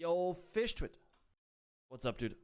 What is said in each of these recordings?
Yo, Fish Twit. What's up, dude?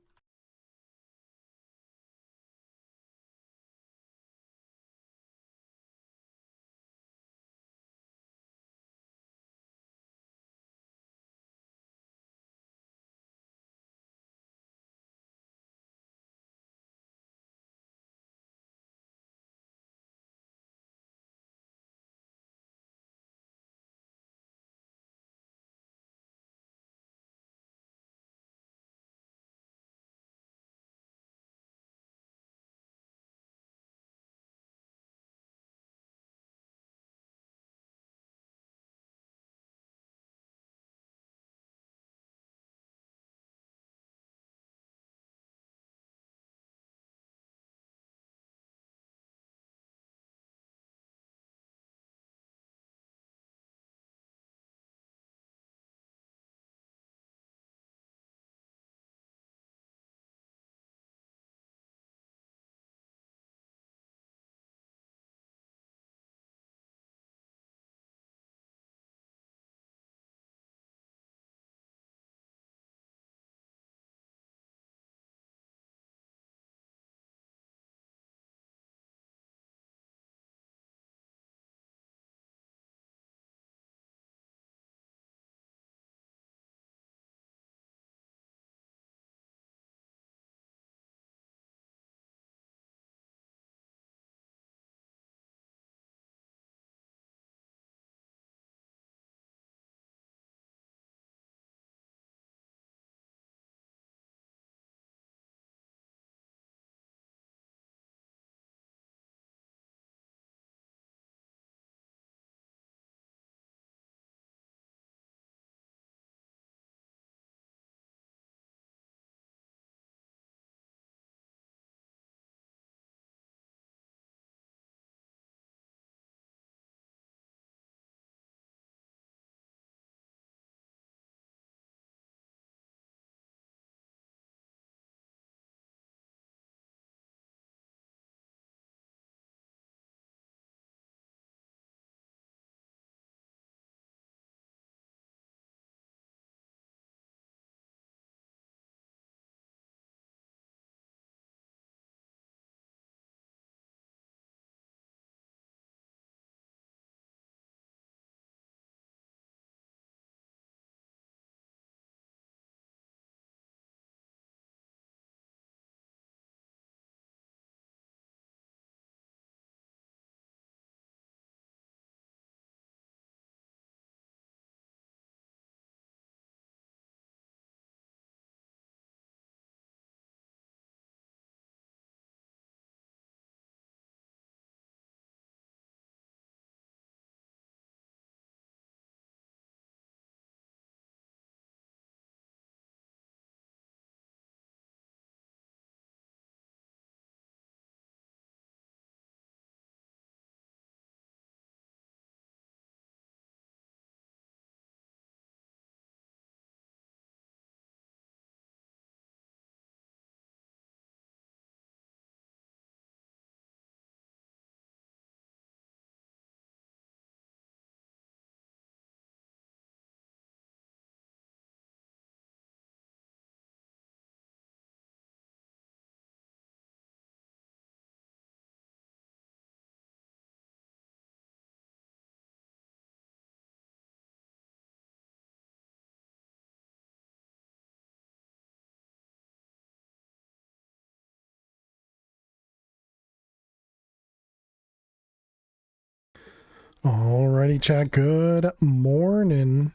Alrighty, chat. Good morning,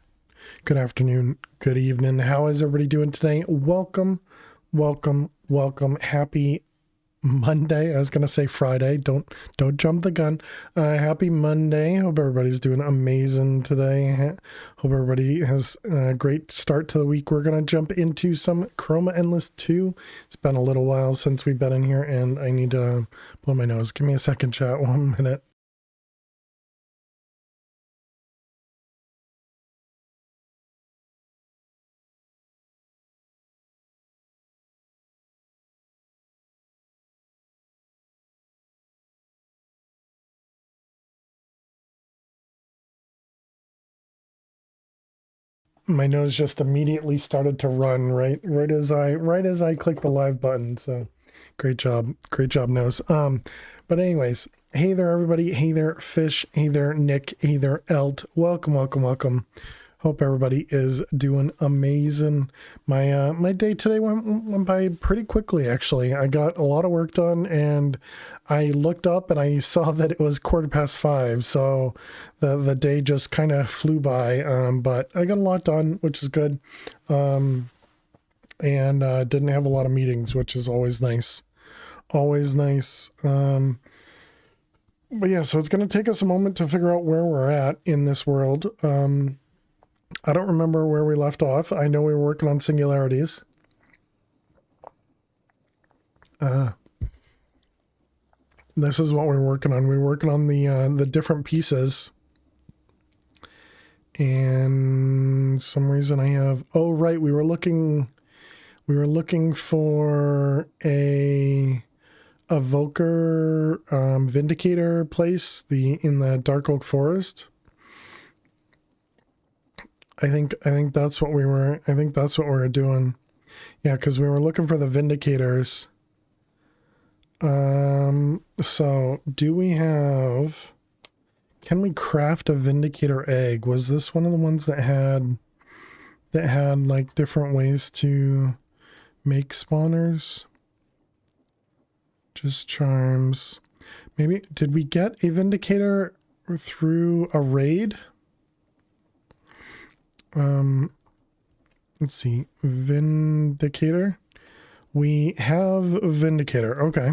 good afternoon, good evening. How is everybody doing today? Welcome, welcome, welcome. Happy Monday. I was gonna say Friday. Don't jump the gun. Happy Monday. Hope everybody's doing amazing today. Hope everybody has a great start to the week. We're gonna jump into some Chroma Endless 2. It's been a little while since we've been in here, and I need to blow my nose. Give me a second, chat. 1 minute. my nose just immediately started to run right as I clicked the live button. So great job, nose. But anyways, hey there everybody, hey there Fish, hey there Nick, hey there Elt. Welcome. Hope everybody is doing amazing. My day today went by pretty quickly, actually. I got a lot of work done, and I looked up and I saw that it was 5:15. So the day just kind of flew by. But I got a lot done, which is good. And didn't have a lot of meetings, which is always nice. Always nice. But yeah, so it's going to take us a moment to figure out where we're at in this world. I don't remember where we left off. I know we were working on singularities. This is what we're working on. We're working on the different pieces. And some reason I have, oh right, we were looking for a evoker vindicator place in the Dark Oak Forest. I think that's what we were. I think that's what we were doing. Yeah, because we were looking for the vindicators. So do we have? Can we craft a vindicator egg? Was this one of the ones that had like different ways to make spawners? Just charms. Maybe did we get a vindicator through a raid? Let's see. Vindicator. We have Vindicator. Okay.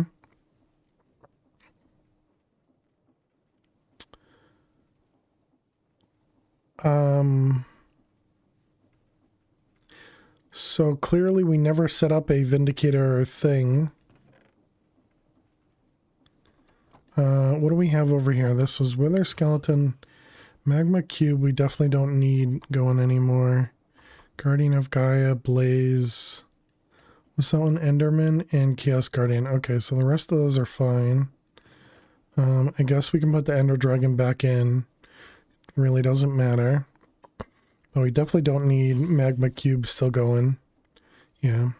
So clearly we never set up a Vindicator thing. What do we have over here? This was Wither Skeleton. Magma Cube we definitely don't need going anymore. Guardian of Gaia, Blaze. What's that one? Enderman and Chaos Guardian. Okay, so the rest of those are fine. I guess we can put the Ender Dragon back in. Really doesn't matter. But we definitely don't need Magma Cube still going. Yeah.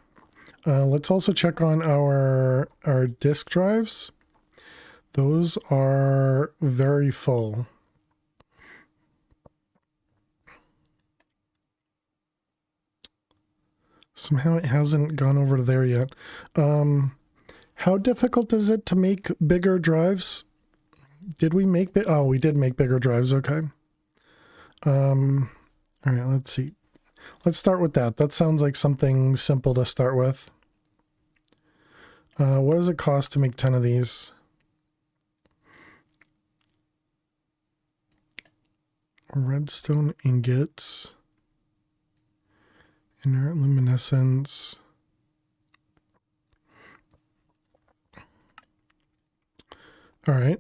Let's also check on our disk drives. Those are very full. Somehow it hasn't gone over to there yet. How difficult is it to make bigger drives? Did we make oh, we did make bigger drives, okay. All right, let's see. Let's start with that. That sounds like something simple to start with. What does it cost to make 10 of these? Redstone ingots. Inert luminescence. All right.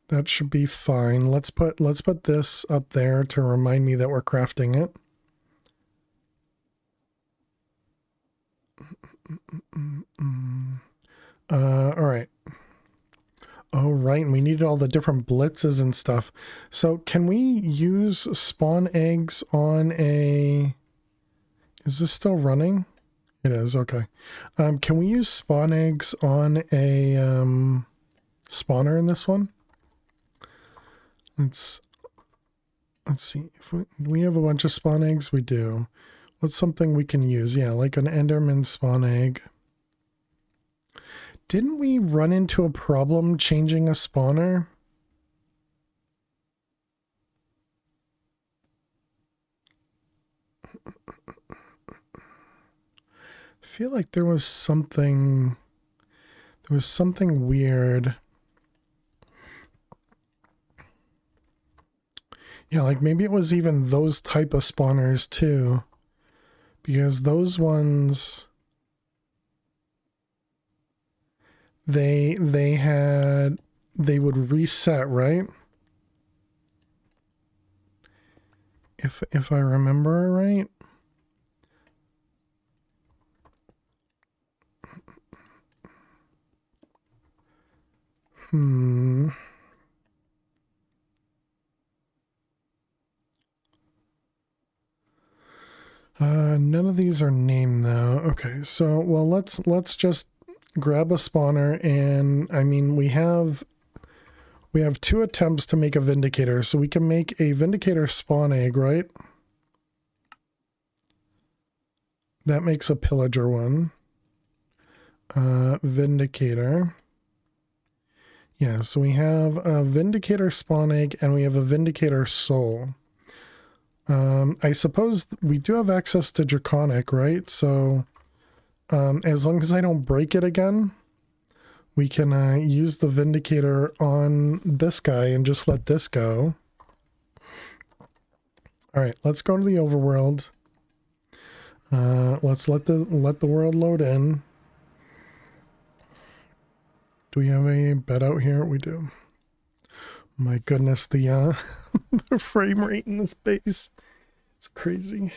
That should be fine. Let's put this up there to remind me that we're crafting it. All right. Oh, right. And we needed all the different blitzes and stuff. So can we use spawn eggs on a... Is this still running? It is. Okay. Can we use spawn eggs on a spawner in this one? Let's see. If we have a bunch of spawn eggs. We do. What's something we can use? Yeah, like an Enderman spawn egg. Didn't we run into a problem changing a spawner? I feel like there was something weird. Yeah, like maybe it was even those type of spawners too. Because those ones they would reset, right? If I remember right. None of these are named though. Okay, so well let's just grab a spawner, and I mean we have 2 attempts to make a Vindicator, so we can make a Vindicator spawn egg, right? That makes a Pillager one. Vindicator. Yeah, so we have a Vindicator spawn egg and we have a Vindicator soul. I suppose we do have access to Draconic, right? So as long as I don't break it again, we can use the Vindicator on this guy and just let this go. All right, let's go to the overworld. Let's let the world load in. Do we have a bed out here? We do. My goodness, the the frame rate in this base, it's crazy.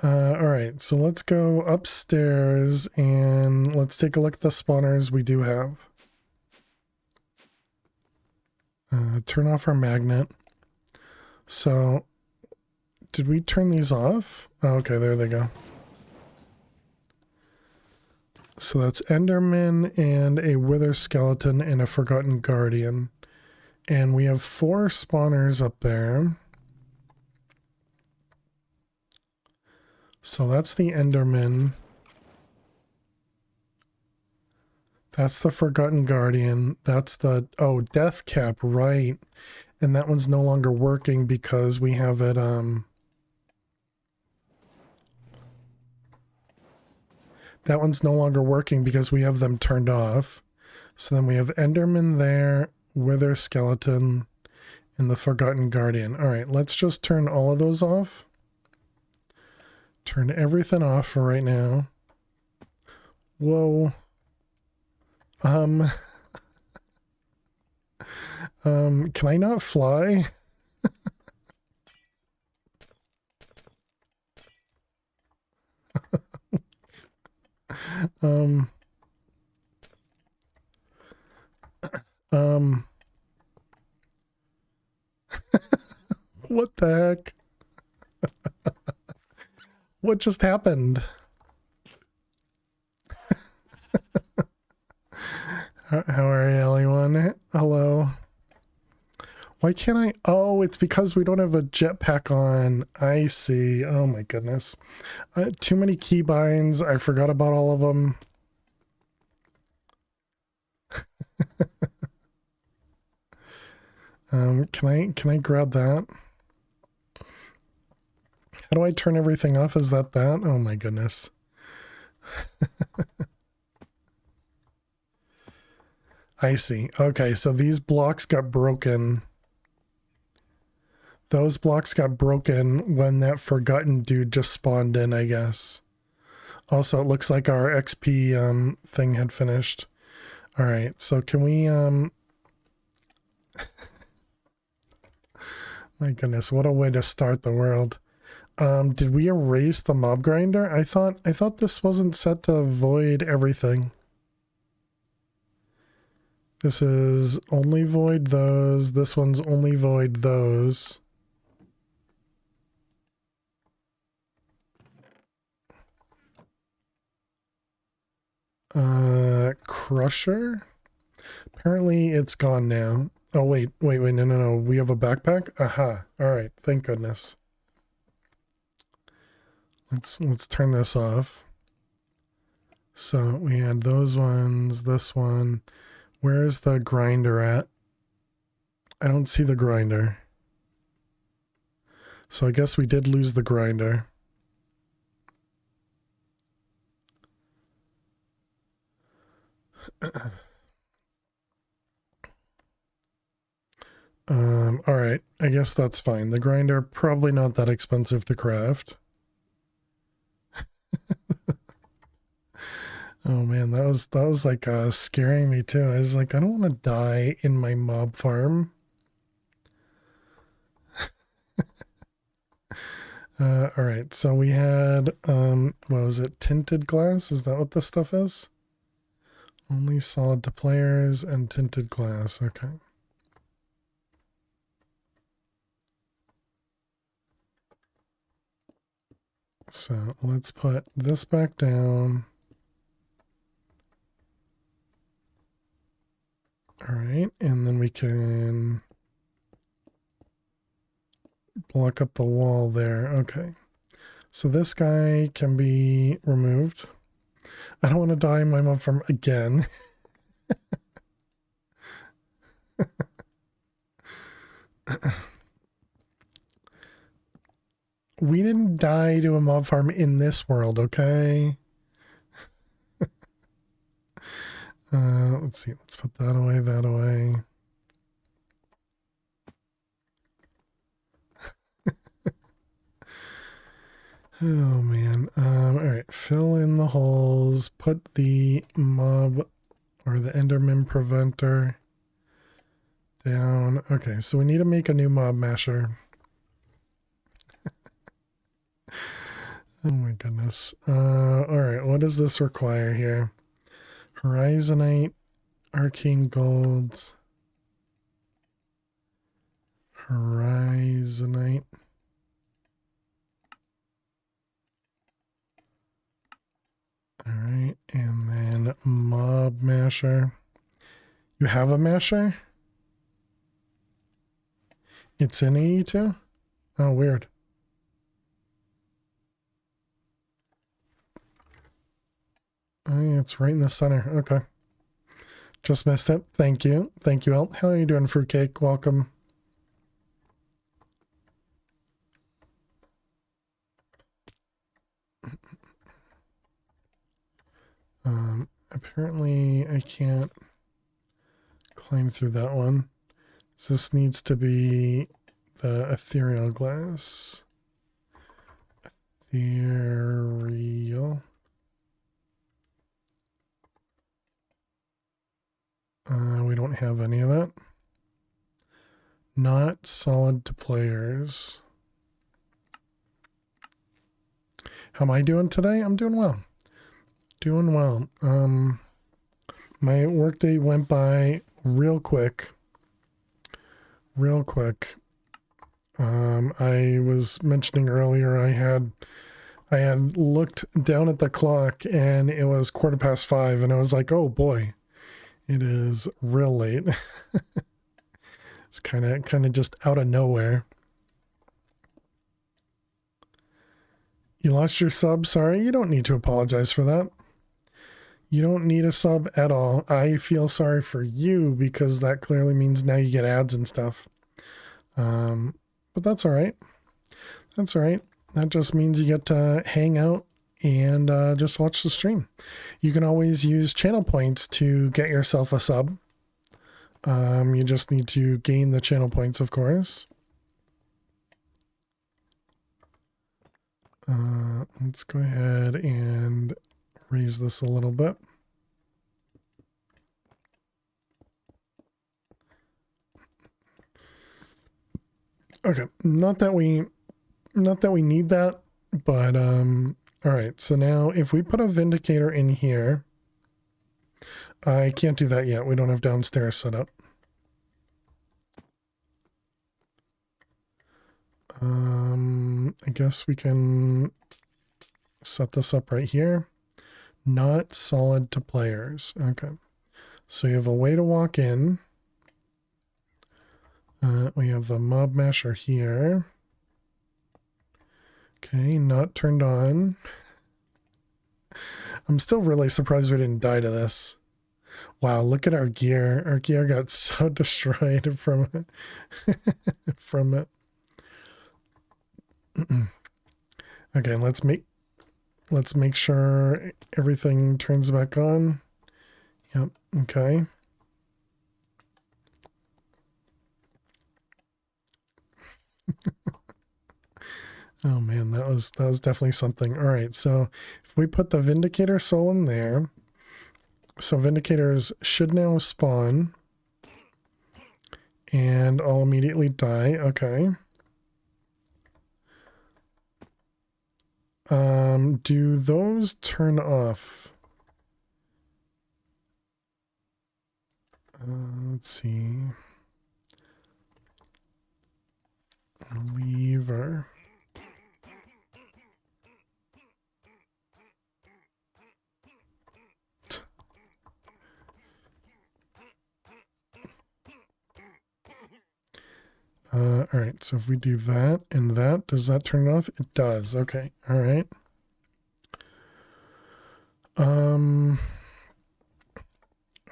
All right, so let's go upstairs and let's take a look at the spawners we do have. Turn off our magnet. So, did we turn these off? Oh, okay, there they go. So that's Enderman and a Wither Skeleton and a Forgotten Guardian. And we have 4 spawners up there. So that's the Enderman. That's the Forgotten Guardian. That's the, oh, Death Cap, right. And that one's no longer working because we have it, that one's no longer working because we have them turned off. So then we have Enderman there, Wither Skeleton, and the Forgotten Guardian. All right, let's just turn all of those off. Turn everything off for right now. Whoa. Can I not fly? What the heck? What just happened? How are you, everyone? Hello. Why can't I? Oh, it's because we don't have a jetpack on. I see. Oh my goodness. Too many keybinds. I forgot about all of them. Can I grab that? How do I turn everything off? Is that? Oh my goodness. I see. Okay, so these blocks got broken. Those blocks got broken when that Forgotten dude just spawned in, I guess. Also, it looks like our XP thing had finished. All right, so can we my goodness, what a way to start the world. Did we erase the mob grinder? I thought this wasn't set to void everything. This is only void those. This one's only void those. Crusher? Apparently it's gone now. Oh, wait, no. We have a backpack? Aha. Alright, thank goodness. Let's turn this off. So we had those ones, this one. Where's the grinder at? I don't see the grinder. So I guess we did lose the grinder. All right, I guess that's fine. The grinder, probably not that expensive to craft. Oh man, that was like scaring me too. I was like, I don't want to die in my mob farm. All right, so we had what was it? Tinted glass? Is that what this stuff is? Only solid to players and tinted glass. Okay. So let's put this back down. All right, and then we can block up the wall there. Okay, so this guy can be removed. I don't want to die in my mob farm again. We didn't die to a mob farm in this world, okay? Let's see. Let's put that away, that away. Oh, man. All right. Fill in the holes. Put the mob or the Enderman preventer down. Okay, so we need to make a new mob masher. Oh my goodness. Alright, what does this require here? Horizonite, arcane gold, horizonite. Alright, and then mob masher. You have a masher? It's in AE2? Oh, weird. Oh, yeah, it's right in the center. Okay. Just missed it. Thank you. Thank you, Elt. How are you doing, Fruitcake? Welcome. Apparently I can't climb through that one. So this needs to be the ethereal glass. Ethereal. We don't have any of that. Not solid to players. How am I doing today? I'm doing well. Doing well. My workday went by real quick. Real quick. I was mentioning earlier I had looked down at the clock and it was 5:15 and I was like, oh boy, it is real late. It's kind of just out of nowhere. You lost your sub? Sorry, you don't need to apologize for that. You don't need a sub at all. I feel sorry for you because that clearly means now you get ads and stuff. But that's all right. That's all right. That just means you get to hang out and just watch the stream. You can always use channel points to get yourself a sub. You just need to gain the channel points, of course. Let's go ahead and raise this a little bit. Okay, not that we need that, but all right. So now if we put a vindicator in here, I can't do that yet. We don't have downstairs set up. I guess we can set this up right here. Not solid to players. Okay. So you have a way to walk in. We have the mob masher here. Okay, not turned on. I'm still really surprised we didn't die to this. Wow, look at our gear. Our gear got so destroyed from it. From it. Okay, let's make sure everything turns back on. Yep, okay. Oh man, that was definitely something. All right, so if we put the Vindicator soul in there, so Vindicators should now spawn, and I'll immediately die. Okay. Do those turn off? Let's see. Lever. All right, so if we do that and that, does that turn it off? It does. Okay, all right.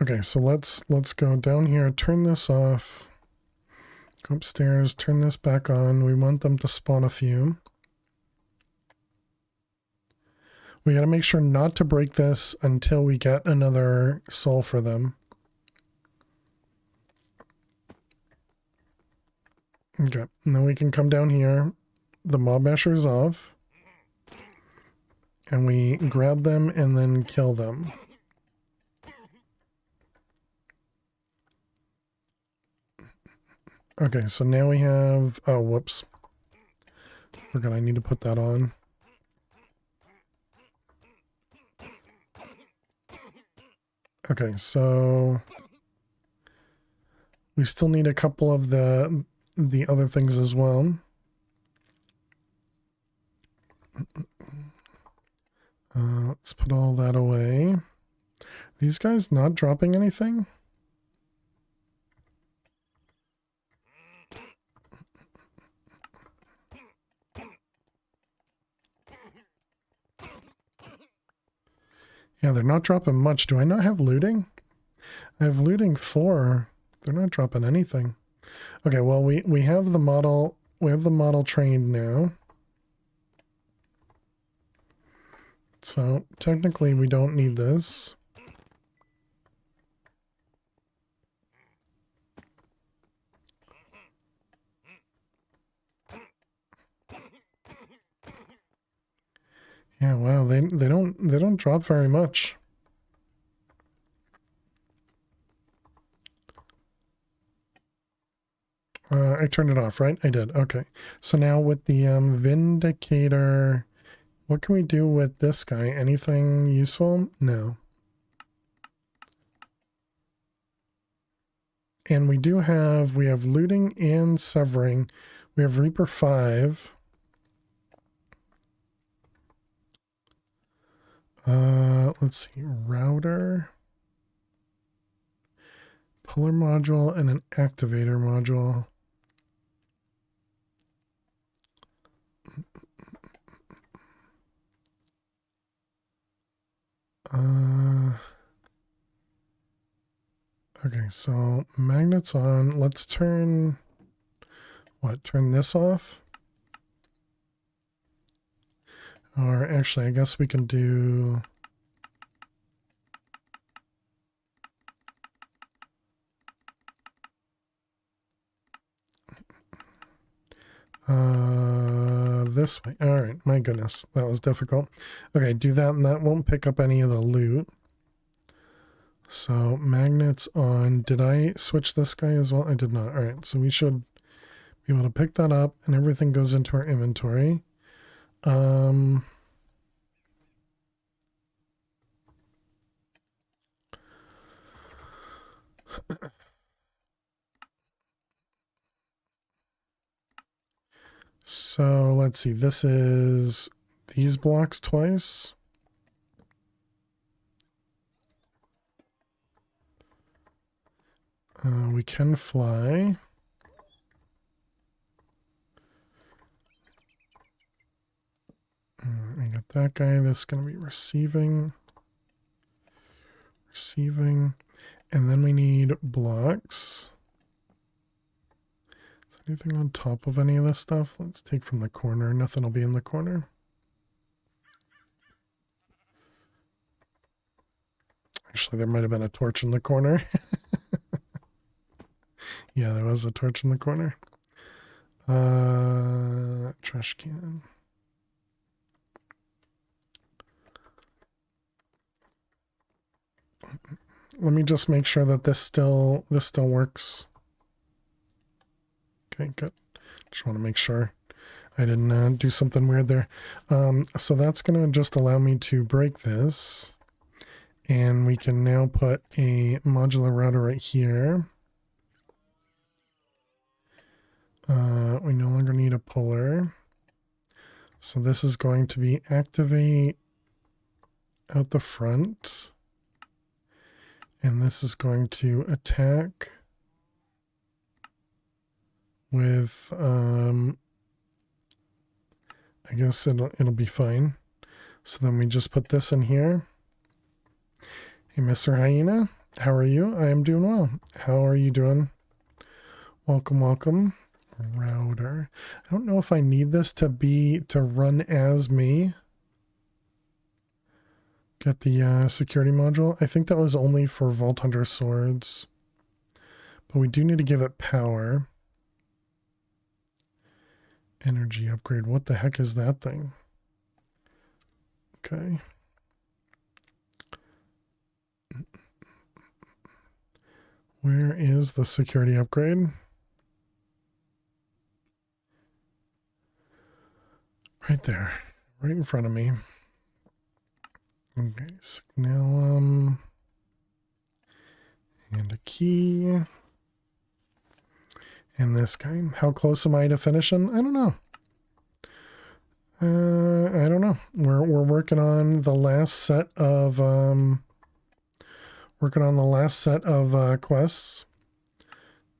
Okay, so let's go down here, turn this off, go upstairs, turn this back on. We want them to spawn a few. We got to make sure not to break this until we get another soul for them. Okay, and then we can come down here. The mob masher is off. And we grab them and then kill them. Okay, so now we have... Oh, whoops. Forgot I need to put that on. Okay, so... we still need a couple of the other things as well. Let's put all that away. These guys not dropping anything? Yeah, they're not dropping much. Do I not have looting? I have looting 4. They're not dropping anything. Okay, well we have the model trained now. So technically we don't need this. Yeah, wow, they don't drop very much. I turned it off, right? I did. Okay. So now with the Vindicator, what can we do with this guy? Anything useful? No. And we have looting and severing. We have Reaper 5. Let's see, router, puller module, and an activator module. Okay, so magnets on. Let's turn this off. Or actually, I guess we can do... this way. All right, my goodness, that was difficult. Okay, do that, and that won't pick up any of the loot. So magnets on. Did I switch this guy as well? I did not. All right, so we should be able to pick that up, and everything goes into our inventory. So let's see, this is these blocks twice. We can fly. We got that guy. This is going to be receiving. Receiving. And then we need blocks. Is there anything on top of any of this stuff? Let's take from the corner. Nothing will be in the corner. Actually, there might have been a torch in the corner. Yeah, there was a torch in the corner. Trash can. Let me just make sure that this still works. Okay, good. Just want to make sure I didn't do something weird there. So that's going to just allow me to break this. And we can now put a modular router right here. We no longer need a puller. So this is going to be activate out the front. And this is going to attack with, I guess it'll be fine. So then we just put this in here. Hey, Mr. Hyena, how are you? I am doing well. How are you doing? Welcome, welcome. Router. I don't know if I need this to run as me. Get the security module. I think that was only for Vault Hunter swords. But we do need to give it power. Energy upgrade. What the heck is that thing? Okay. Where is the security upgrade? Right there. Right in front of me. Okay, signalum. And a key. And this guy. How close am I to finishing? I don't know. I don't know. We're working on the last set of quests,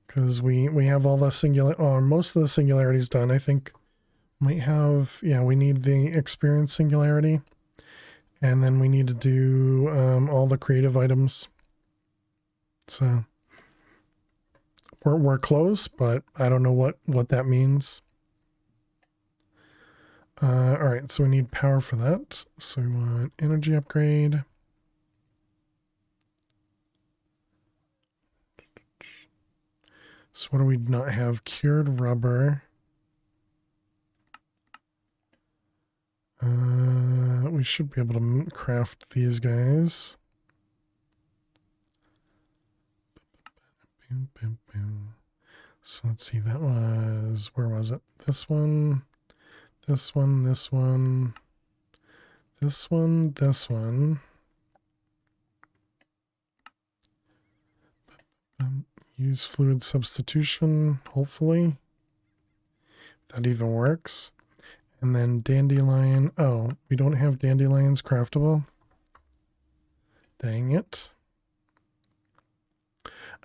because we have all the most of the singularities done. I think might have, yeah, we need the experience singularity, and then we need to do all the creative items. So we're close, but I don't know what that means. All right, so we need power for that. So we want energy upgrade. So what do we not have? Cured rubber. We should be able to craft these guys. Boom, boom, boom. So let's see, that was, where was it? This one, this one, this one, this one, this one. Use fluid substitution, hopefully. If that even works. And then dandelion. Oh, we don't have dandelions craftable. Dang it.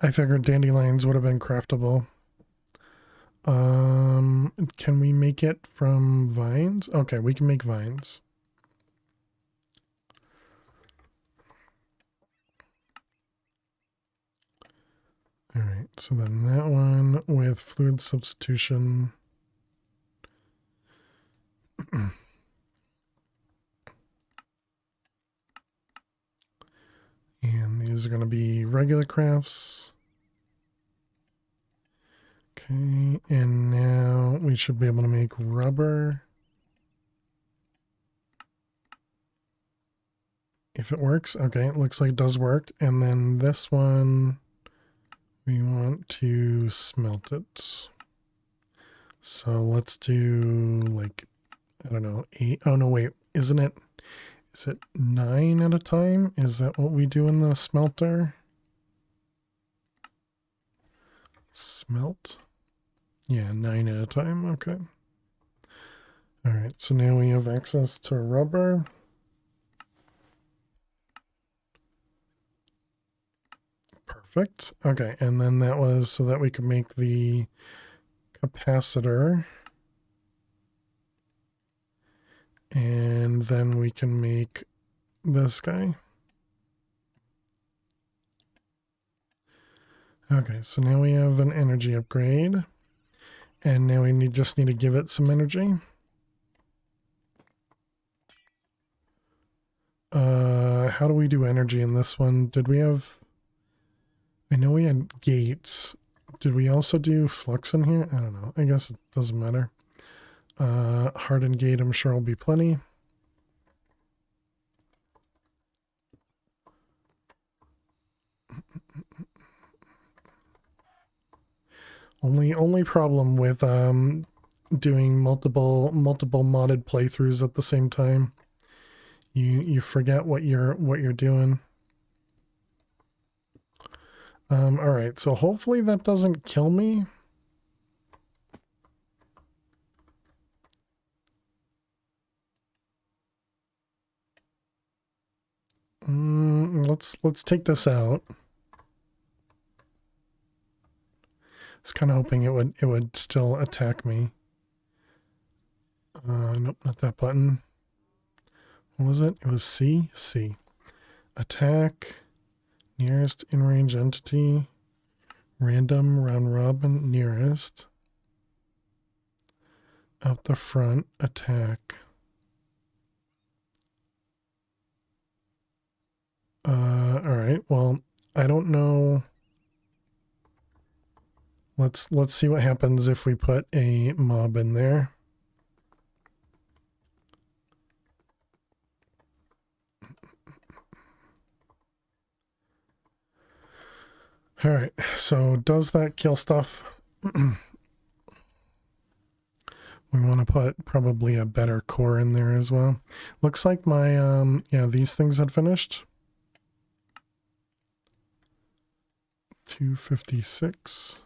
I figured dandelions would have been craftable. Can we make it from vines? Okay, we can make vines. All right, so then that one with fluid substitution. And these are going to be regular crafts. Okay, and now we should be able to make rubber. If it works, okay, it looks like it does work. And then this one, we want to smelt it. So let's do like, I don't know, 8. Oh no, wait, isn't it? Is it 9 at a time? Is that what we do in the smelter? Smelt? Yeah, 9 at a time. Okay. All right, so now we have access to rubber. Perfect. Okay, and then that was so that we could make the capacitor. And then we can make this guy. Okay, so now we have an energy upgrade. And now we just need to give it some energy. How do we do energy in this one? Did we have... I know we had gates. Did we also do flux in here? I don't know. I guess it doesn't matter. Hardened gate, I'm sure will be plenty. Only problem with doing multiple modded playthroughs at the same time. You forget what you're doing. All right, so hopefully that doesn't kill me. Let's take this out. was kind of hoping it would still attack me. Nope, not that button. What was it? It was C? C. Attack. Nearest in-range entity. Random round robin nearest. Out the front. Attack. Alright, well, I don't know. Let's see what happens if we put a mob in there. Alright, so does that kill stuff? We want to put probably a better core in there as well. Looks like my, yeah, these things had finished. 256.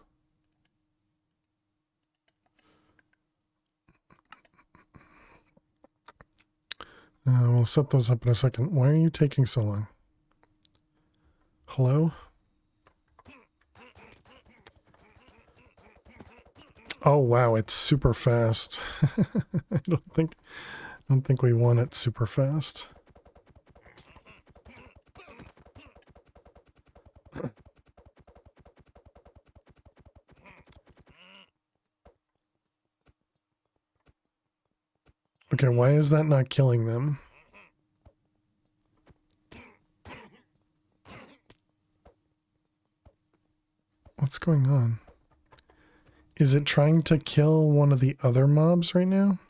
We'll set those up in a second. Why are you taking so long? Hello? Oh wow, it's super fast. I don't think we want it super fast. Okay, why is that not killing them? What's going on? Is it trying to kill one of the other mobs right now?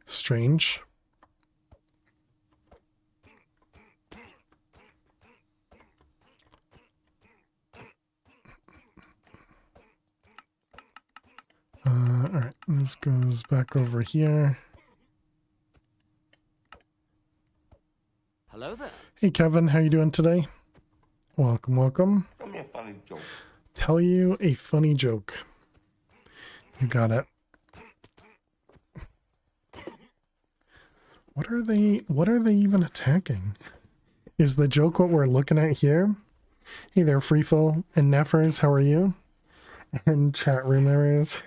Strange. Alright, this goes back over here. Hello there. Hey Kevin, how you doing today? Welcome, welcome. Tell me a funny joke. Tell you a funny joke. You got it. What are they even attacking? Is the joke what we're looking at here? Hey there, Freeful and Neffers, how are you? And chat room areas.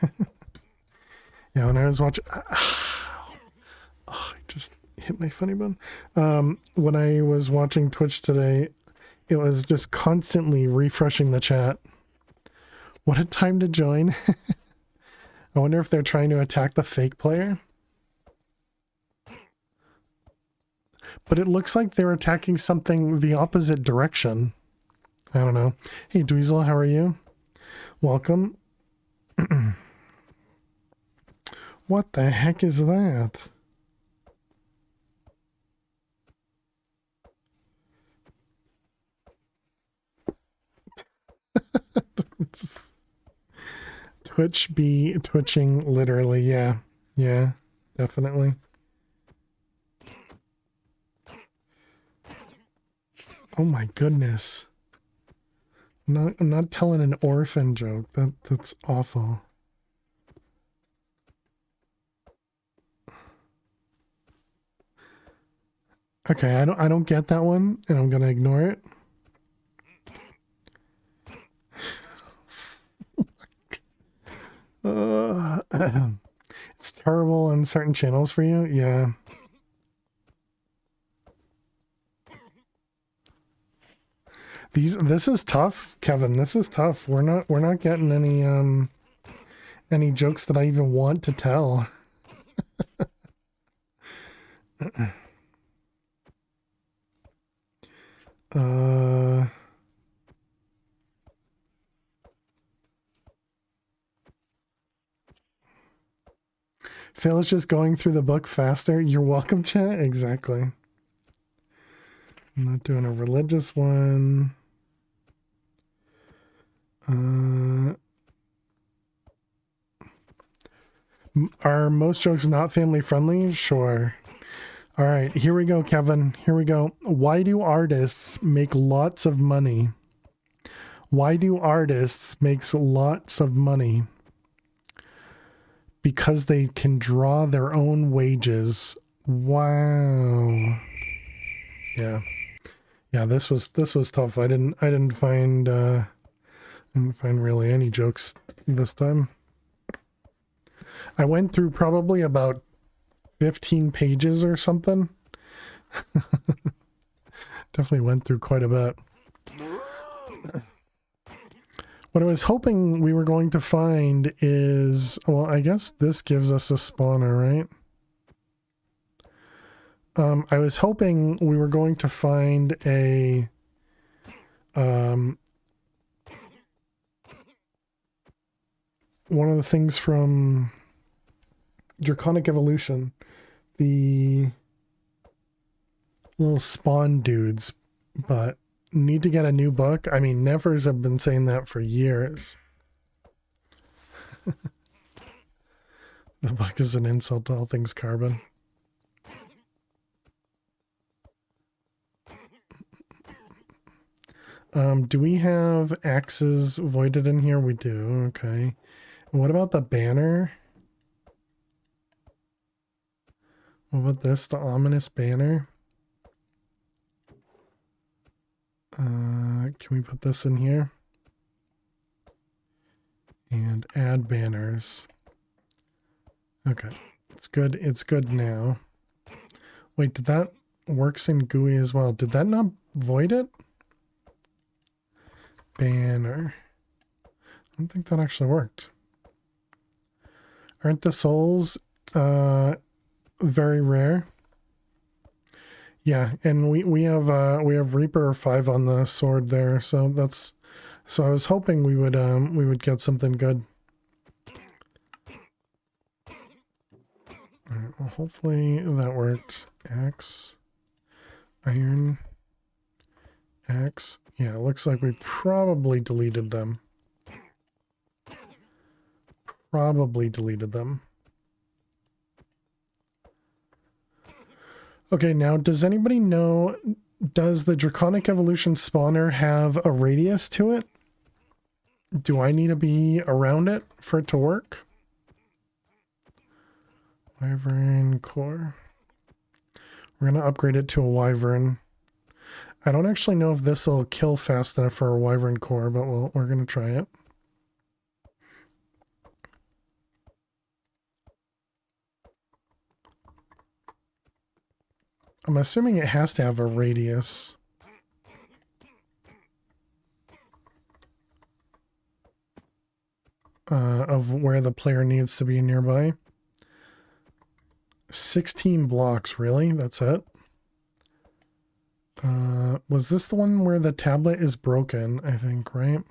Yeah, when I was watching, I just hit my funny bone. When I was watching Twitch today, it was just constantly refreshing the chat. What a time to join. I wonder if they're trying to attack the fake player. But it looks like they're attacking something the opposite direction. I don't know. Hey, Dweezil, how are you? Welcome. What the heck is that? Twitch be twitching literally, yeah. Yeah, definitely. Oh my goodness. I'm not telling an orphan joke. That's awful. Okay, I don't get that one, and I'm gonna ignore it. It's terrible on certain channels for you, yeah. This is tough, Kevin. This is tough. We're not getting any jokes that I even want to tell. Phil is just going through the book faster. You're welcome, chat. Exactly. I'm not doing a religious one. Are most jokes not family friendly? Sure. All right, here we go, Kevin. Here we go. Why do artists make lots of money? Why do artists make lots of money? Because they can draw their own wages Wow. Yeah. Yeah, this was tough. I didn't find really any jokes this time. I went through probably about 15 pages or something. Definitely went through quite a bit. What I was hoping we were going to find is, well, I guess this gives us a spawner, right? I was hoping we were going to find a one of the things from Draconic Evolution, the little spawn dudes, but need to get a new book. I mean, Nevers have been saying that for years. The book is an insult to all things carbon. Do we have axes voided in here? We do. Okay. And what about the banner? What about this? The ominous banner? Can we put this in here? And add banners. Okay. It's good. It's good now. Wait, did that works in GUI as well? Did that not void it? Banner. I don't think that actually worked. Aren't the souls very rare? Yeah, and we have Reaper 5 on the sword there, so that's I was hoping we would get something good. Alright, well hopefully that worked. Axe, iron, axe. Yeah, it looks like we probably deleted them. Probably deleted them. Okay, now does anybody know, does the Draconic Evolution spawner have a radius to it? Do I need to be around it for it to work? Wyvern core. We're going to upgrade it to a wyvern. I don't actually know if this will kill fast enough for a wyvern core, but we're going to try it. I'm assuming it has to have a radius. Of where the player needs to be nearby. 16 blocks, really? That's it? Was this the one where the tablet is broken, I think, right?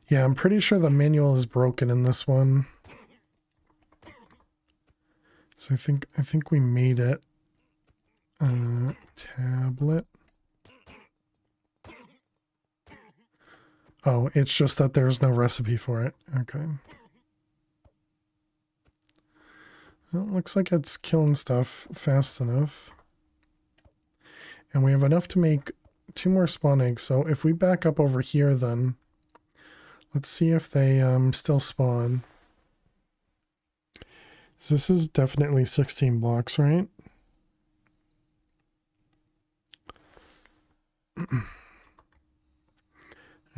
Yeah, I'm pretty sure the manual is broken in this one. So I think we made it. Tablet. Oh, it's just that there's no recipe for it. Okay. Well, it looks like it's killing stuff fast enough. And we have enough to make 2 more spawn eggs. So if we back up over here then, let's see if they still spawn. So this is definitely 16 blocks, right?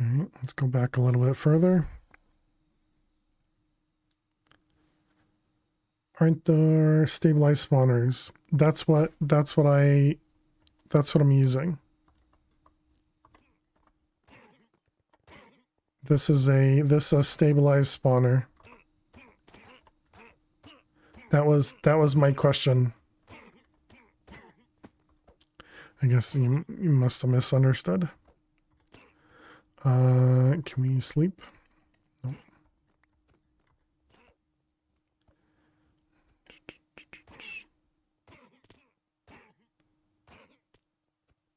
All right, let's go back a little bit further. Aren't there stabilized spawners? That's what I'm using. This is a stabilized spawner. That was my question. I guess you must have misunderstood. Can we sleep? Nope.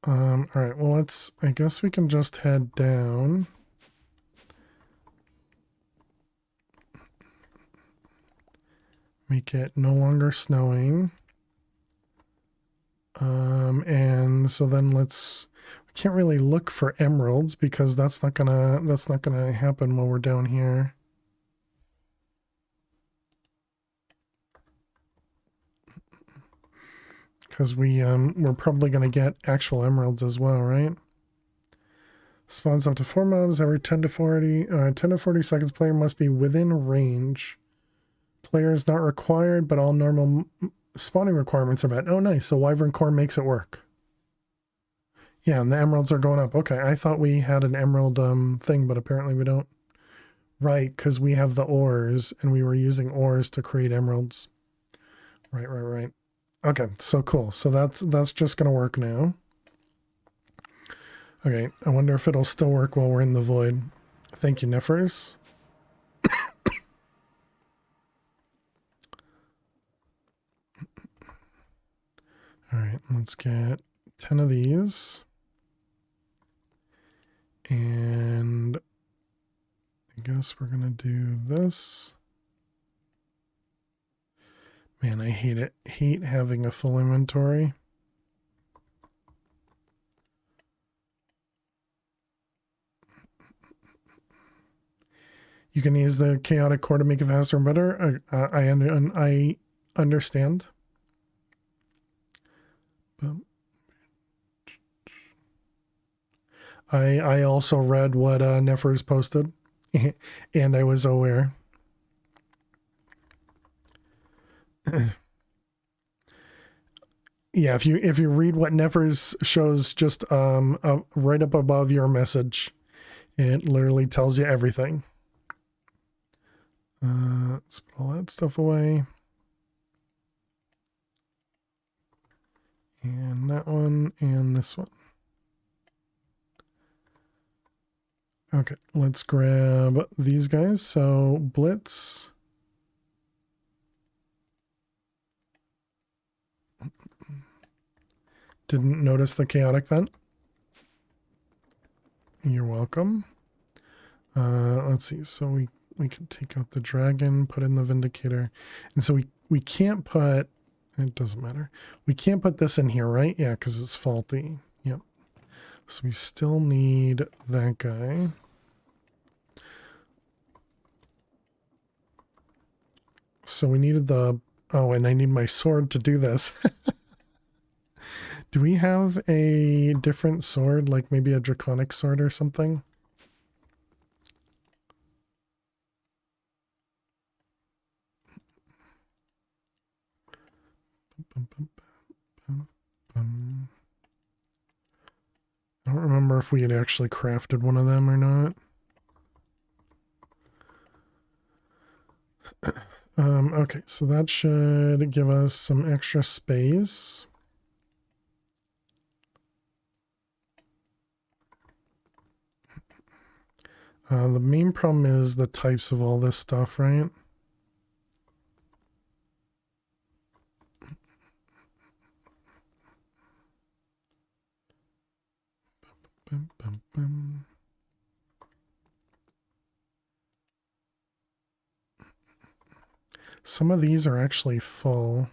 All right, well, I guess we can just head down. Make it no longer snowing. And so then we can't really look for emeralds because that's not gonna happen while we're down here. Because we're probably going to get actual emeralds as well, right? Spawns up to 4 mobs every 10 to 40. 10 to 40 seconds. Player must be within range. Player is not required, but all normal spawning requirements are met. Oh, nice. So Wyvern Core makes it work. Yeah, and the emeralds are going up. Okay, I thought we had an emerald thing, but apparently we don't. Right, because we have the ores, and we were using ores to create emeralds. Right. Okay, so cool. So that's just going to work now. Okay, I wonder if it'll still work while we're in the void. Thank you, Neffers. All right, let's get 10 of these. And I guess we're going to do this. Man, I hate it. Hate having a full inventory. You can use the chaotic core to make it faster and better. I understand. But I also read what Neffers posted, and I was aware. Yeah, if you read what Neffers shows just right up above your message, it literally tells you everything. Let's put all that stuff away. And that one, and this one. Okay, let's grab these guys. So, Blitz. Didn't notice the chaotic vent. You're welcome. Let's see. So we can take out the dragon, put in the vindicator. And so we can't put, it doesn't matter. We can't put this in here, right? Yeah, because it's faulty. Yep. So we still need that guy. So we needed the, oh, and I need my sword to do this. Do we have a different sword, like maybe a draconic sword or something? I don't remember if we had actually crafted one of them or not. Okay, so that should give us some extra space. The main problem is the types of all this stuff, right? Some of these are actually full.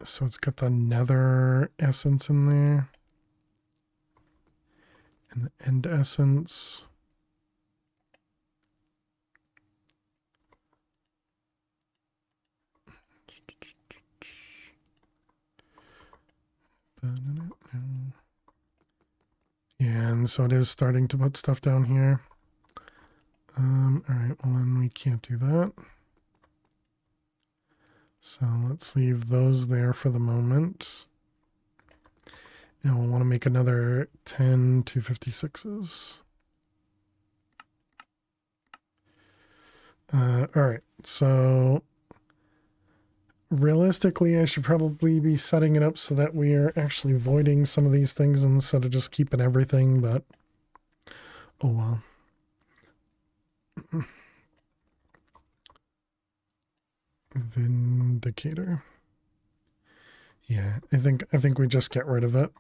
So it's got the nether essence in there. And the end essence. And so it is starting to put stuff down here. All right, well then we can't do that. So let's leave those there for the moment. And we'll want to make another 10 256s. All right, so realistically, I should probably be setting it up so that we are actually voiding some of these things instead of just keeping everything, but oh well. Vindicator. Yeah, I think we just get rid of it.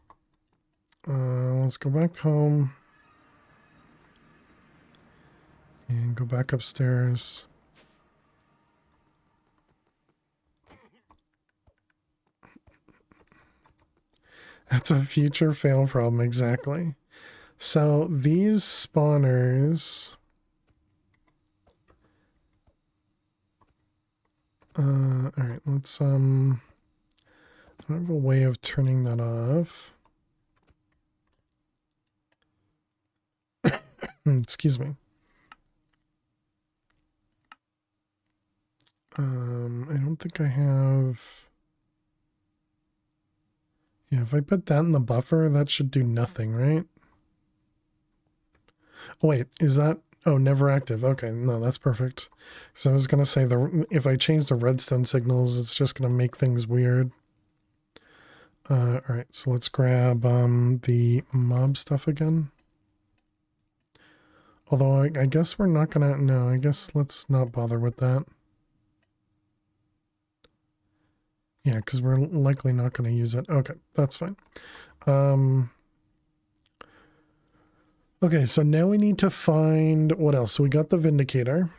Let's go back home and go back upstairs. That's a future fail problem, exactly. So these spawners, All right, let's, I have a way of turning that off. Excuse me. I don't think I have. Yeah, if I put that in the buffer, that should do nothing, right? Oh, wait, is that? Oh, never active. Okay, no, that's perfect. So I was gonna say if I change the redstone signals, it's just gonna make things weird. All right, so let's grab the mob stuff again. Although I guess we're not gonna. No, I guess let's not bother with that. Yeah, because we're likely not going to use it. Okay, that's fine. Okay, so now we need to find what else. So we got the Vindicator.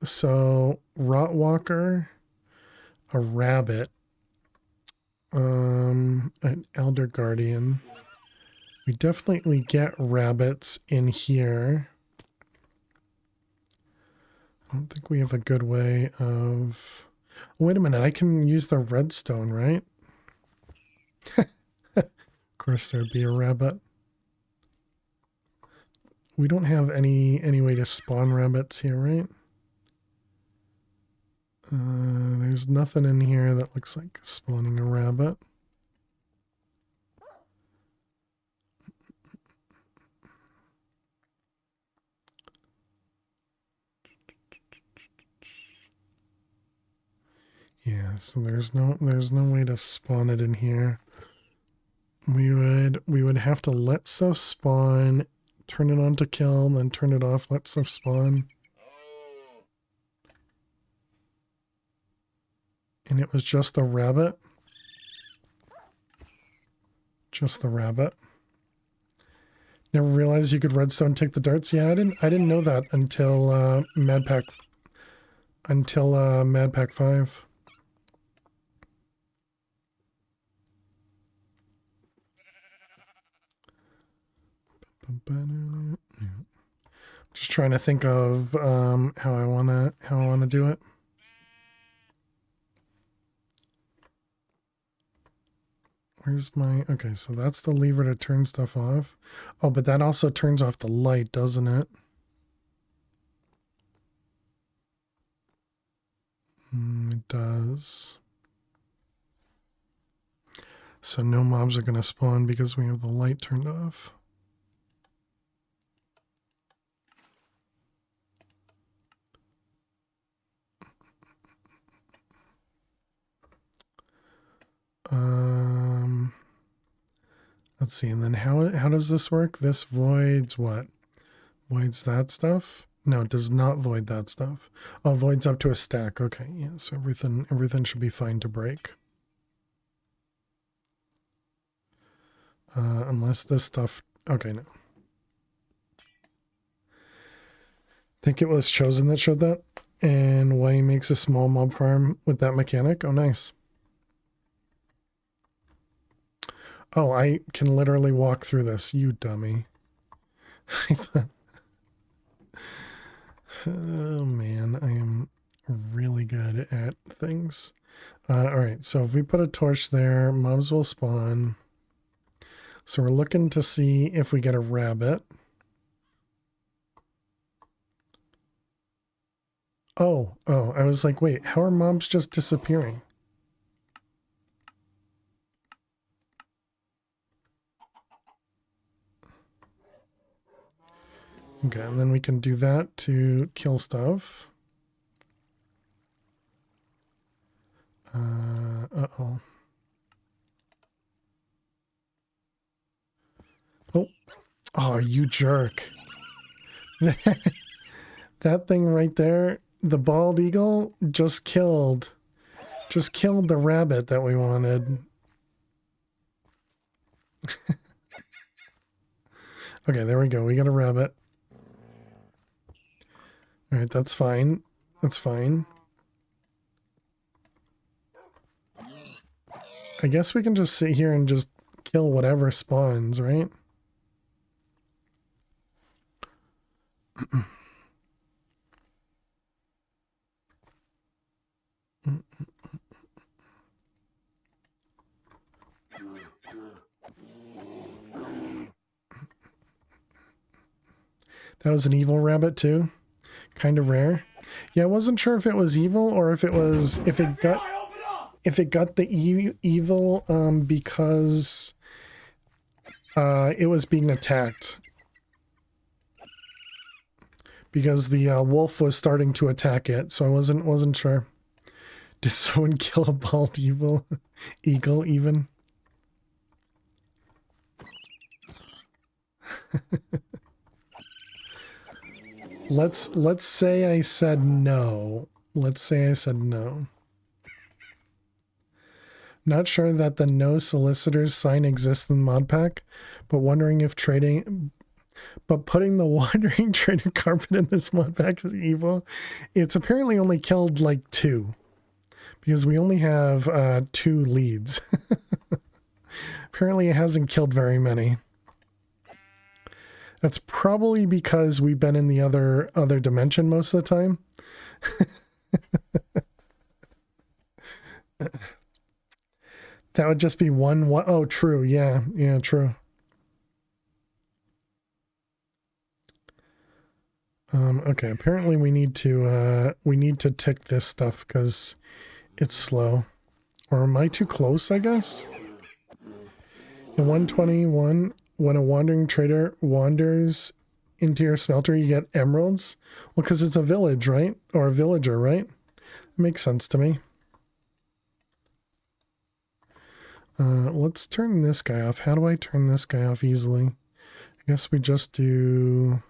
So Rotwalker, a rabbit, an Elder Guardian. We definitely get rabbits in here. I don't think we have a good way of... Wait a minute, I can use the redstone, right? Of course there'd be a rabbit. We don't have any way to spawn rabbits here, right? There's nothing in here that looks like spawning a rabbit. Yeah, so there's no way to spawn it in here. We would have to let stuff spawn, turn it on to kill, then turn it off, let stuff spawn. And it was just the rabbit. Just the rabbit. Never realized you could redstone take the darts. Yeah, I didn't know that until Mad Pack 5. Just trying to think of how I wanna do it. Where's my... Okay, so that's the lever to turn stuff off. Oh, but that also turns off the light, doesn't it? It does. So no mobs are going to spawn because we have the light turned off. Let's see, and then how does this work? This voids what? Voids that stuff? No, it does not void that stuff. Oh, voids up to a stack. Okay, yeah, so everything should be fine to break. Unless this stuff... Okay, no. I think it was Chosen that showed that. And why he makes a small mob farm with that mechanic. Oh, nice. Oh, I can literally walk through this, you dummy. I thought... Oh, man, I am really good at things. All right, so if we put a torch there, mobs will spawn. So we're looking to see if we get a rabbit. Oh, I was like, wait, how are mobs just disappearing? Okay, and then we can do that to kill stuff. Uh-oh. Oh, you jerk. That thing right there, the bald eagle, just killed the rabbit that we wanted. Okay, there we go. We got a rabbit. All right, that's fine. That's fine. I guess we can just sit here and just kill whatever spawns, right? That was an evil rabbit too. Kind of rare. Yeah, I wasn't sure if it was evil or if it was if it got the evil because it was being attacked. Because the wolf was starting to attack it, so I wasn't sure. Did someone kill a bald eagle even? Let's say I said no. Let's say I said no. Not sure that the no solicitors sign exists in mod pack, but wondering if trading but putting the wandering trader carpet in this mod pack is evil. It's apparently only killed like 2. Because we only have 2 leads. Apparently it hasn't killed very many. That's probably because we've been in the other dimension most of the time. That would just be one. Oh, true. Yeah, true. Okay, apparently we need to tick this stuff because it's slow. Or am I too close, I guess? In 121, when a wandering trader wanders into your smelter, you get emeralds. Well, because it's a village, right? Or a villager, right? It makes sense to me. Let's turn this guy off. How do I turn this guy off easily? I guess we just do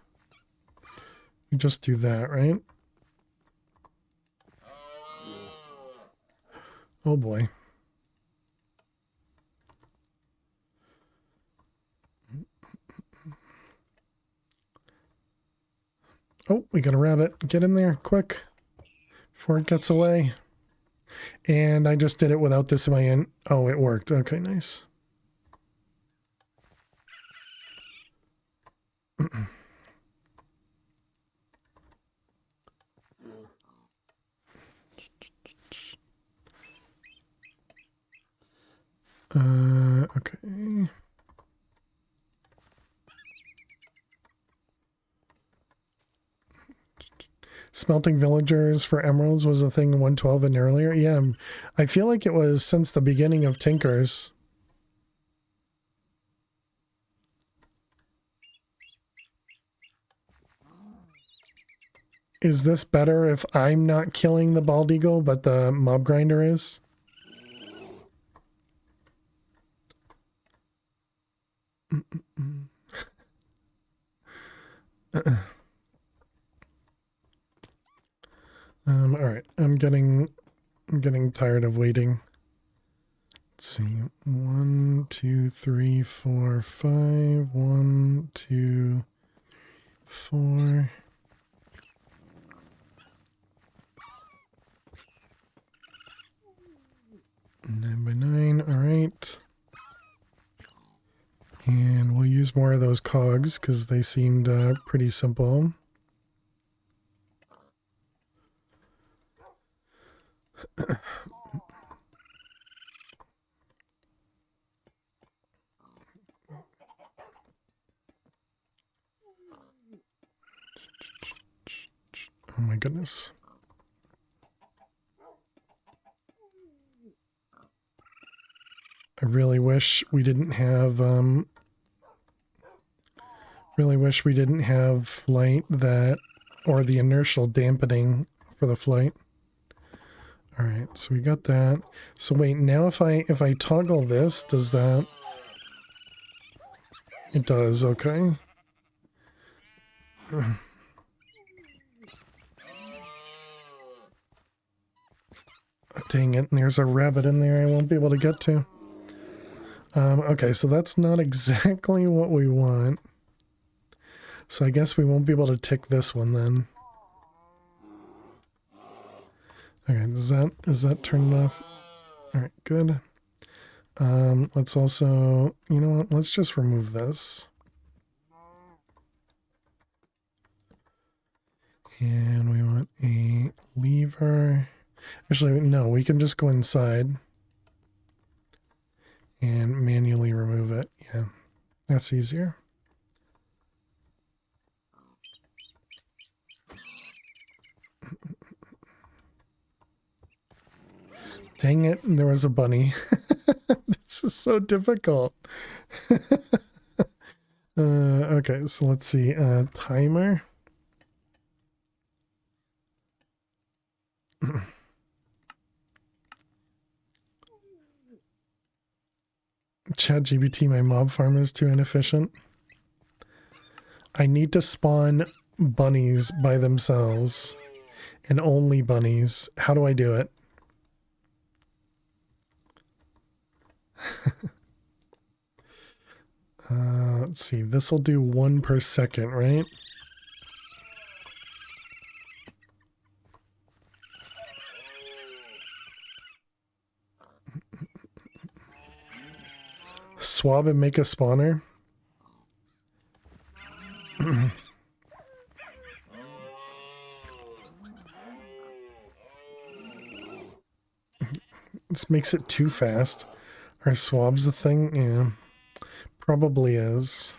that, right? Oh boy. Oh, we got a rabbit. Get in there, quick, before it gets away. And I just did it without this in my end. Oh, it worked. Okay, nice. Okay. Smelting villagers for emeralds was a thing in 112 and earlier. Yeah, I feel like it was since the beginning of Tinkers. Is this better if I'm not killing the bald eagle, but the mob grinder is? All right, I'm getting tired of waiting. Let's see, 1, 2, 3, 4, 5. 1, 2, 4. 9 by 9. All right. And we'll use more of those cogs because they seemed pretty simple. Oh my goodness. I really wish we didn't have flight that, or the inertial dampening for the flight. All right, so we got that. So wait, now if I toggle this, does that? It does, okay. Dang it, there's a rabbit in there I won't be able to get to. Okay, so that's not exactly what we want. So I guess we won't be able to tick this one then. Okay, is that turned off? Alright, good. Let's also, you know what, let's just remove this. And we want a lever. Actually, no, we can just go inside and manually remove it. Yeah, that's easier. Dang it, there was a bunny. This is so difficult. Okay, so let's see. Timer. ChatGPT, my mob farm is too inefficient. I need to spawn bunnies by themselves and only bunnies. How do I do it? Let's see. This will do 1 per second, right? Swab and make a spawner. This makes it too fast. Are swabs the thing? Yeah. Probably is.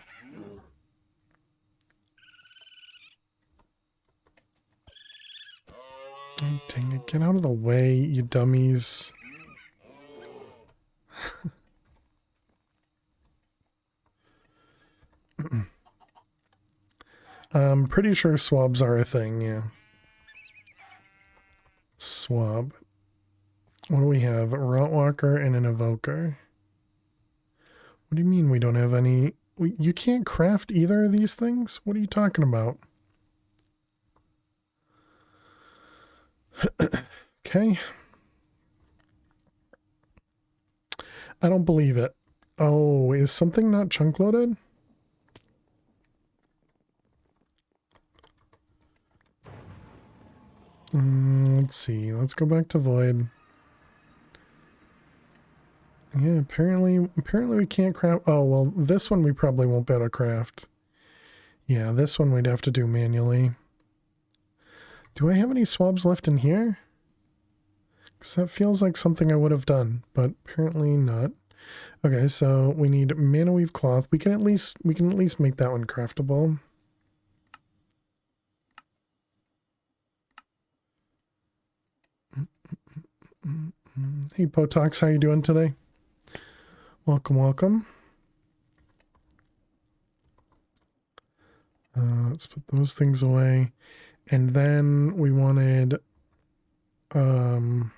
Oh, dang it. Get out of the way, you dummies. I'm pretty sure swabs are a thing, yeah. Swab. What do we have? A Routwalker and an Evoker. What do you mean we don't have any? You can't craft either of these things? What are you talking about? Okay. I don't believe it. Oh, is something not chunk loaded? Let's see. Let's go back to Void. Yeah, apparently we can't craft. Oh, well, this one we probably won't be able to craft. Yeah, this one we'd have to do manually. Do I have any swabs left in here? Because that feels like something I would have done, but apparently not. Okay, so we need mana weave cloth. We can at least make that one craftable. Hey Botox, how you doing today? Welcome, welcome. Let's put those things away. And then we wanted oh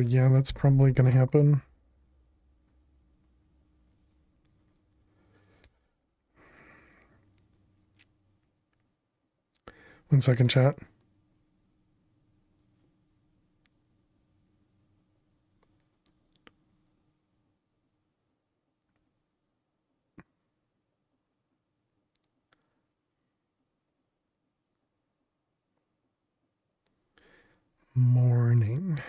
yeah, that's probably gonna happen. One second, chat. Morning.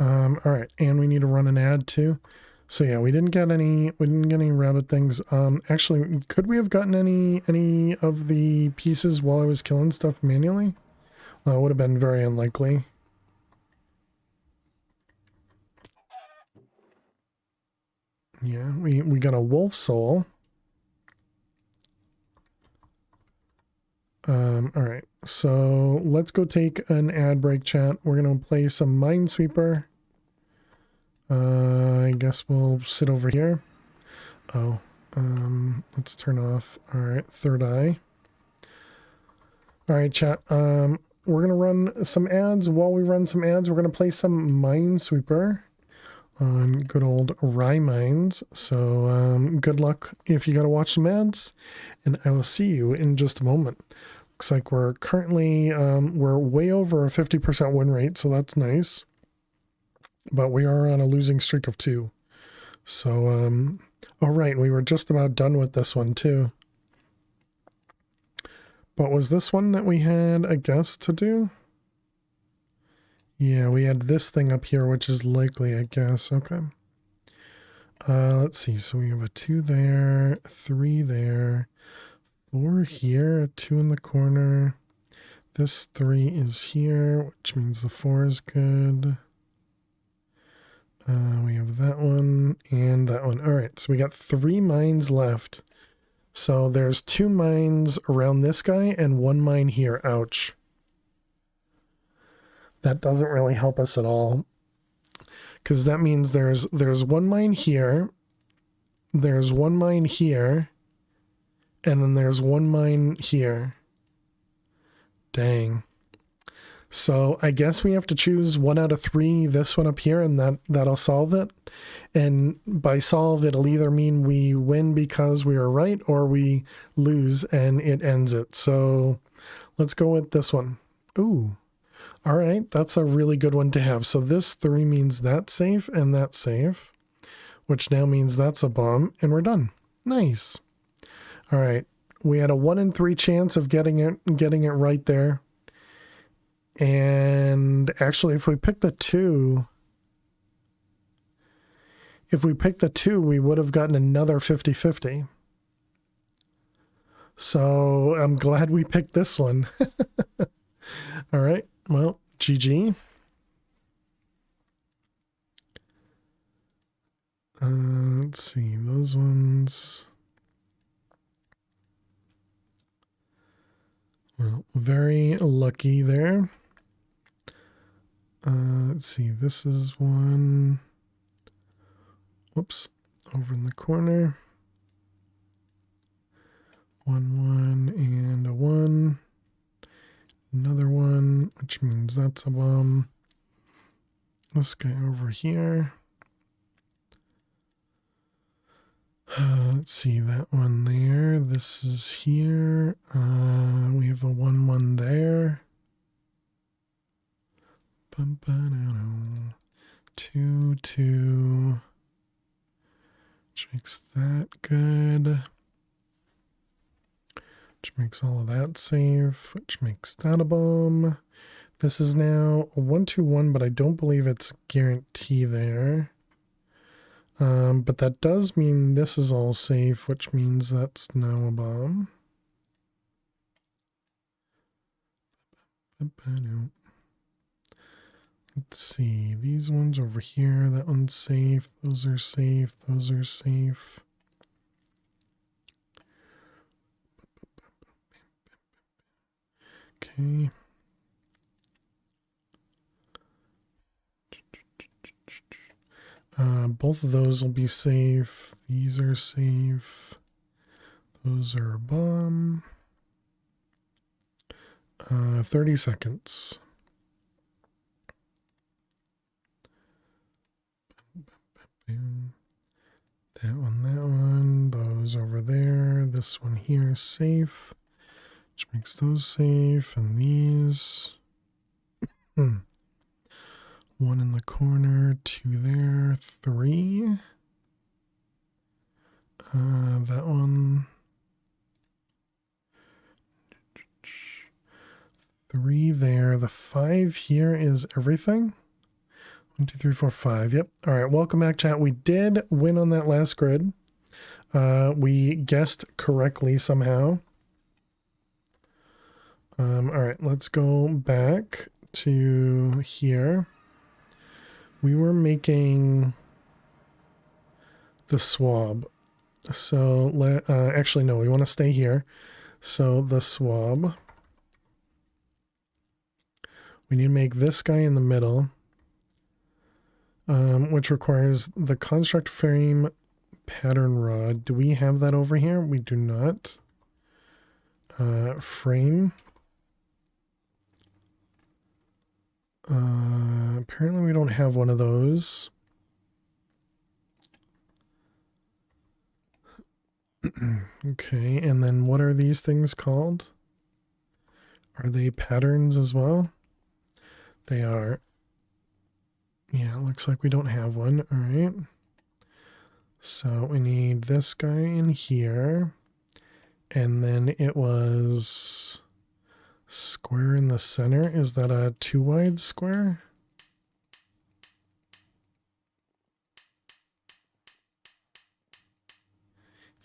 All right, and we need to run an ad too. So yeah, we didn't get any rabbit things. Actually, could we have gotten any of the pieces while I was killing stuff manually? Well, it would have been very unlikely. Yeah, we got a wolf soul. All right, so let's go take an ad break, chat. We're gonna play some Minesweeper. I guess we'll sit over here. Oh, let's turn off. All right, third eye. All right, chat. We're gonna run some ads. While we run some ads, we're gonna play some Minesweeper on good old Rye Mines. So good luck if you gotta watch some ads, and I will see you in just a moment. Looks like we're currently we're way over a 50% win rate, so that's nice. But we are on a losing streak of 2. So oh right, we were just about done with this one too. But was this one that we had a guess to do? Yeah, we had this thing up here, which is likely a guess. Okay. Let's see. So we have a 2 there, 3 there, 4 here, a 2 in the corner. This 3 is here, which means the 4 is good. We have that one and that one. All right, so we got 3 mines left. So there's 2 mines around this guy and 1 mine here. Ouch. That doesn't really help us at all. Because that means there's 1 mine here, there's 1 mine here, and then there's 1 mine here. Dang. So I guess we have to choose 1 out of 3, this one up here, and that'll solve it. And by solve, it'll either mean we win because we are right, or we lose and it ends it. So let's go with this one. Ooh. All right, that's a really good one to have. So this 3 means that's safe and that's safe, which now means that's a bomb, and we're done. Nice. All right, we had a 1 in 3 chance of getting it right there. And actually, if we pick the 2, we would have gotten another 50-50. So I'm glad we picked this one. All right. Well, GG. Let's see, those ones. Well, very lucky there. Let's see, this is one. Whoops, over in the corner. 1, 1, and a 1. Another 1, which means that's a bomb. This guy over here. Let's see, that one there. This is here. We have a 1, 1 there. 2, 2. Which makes that good. Which makes all of that safe. Which makes that a bomb. This is now a 1, 2, 1, but I don't believe it's a guarantee there. But that does mean this is all safe, which means that's now a bomb. Let's see, these ones over here, that one's safe, those are safe, those are safe. Okay. Both of those will be safe. These are safe. Those are a bomb. 30 seconds. That one, those over there. This one here is safe, which makes those safe, and these. 1 in the corner, 2 there, 3. That one. 3 there. The 5 here is everything. 1, 2, 3, 4, 5. Yep. All right. Welcome back, chat. We did win on that last grid. We guessed correctly somehow. All right. Let's go back to here. We were making the swab. So actually, no, we want to stay here. So the swab. We need to make this guy in the middle. Which requires the construct frame pattern rod. Do we have that over here? We do not. Frame. Apparently we don't have one of those. Okay, and then what are these things called? Are they patterns as well? They are. Yeah, it looks like we don't have one. All right. So we need this guy in here. And then it was Square in the center. Is that a 2 wide square?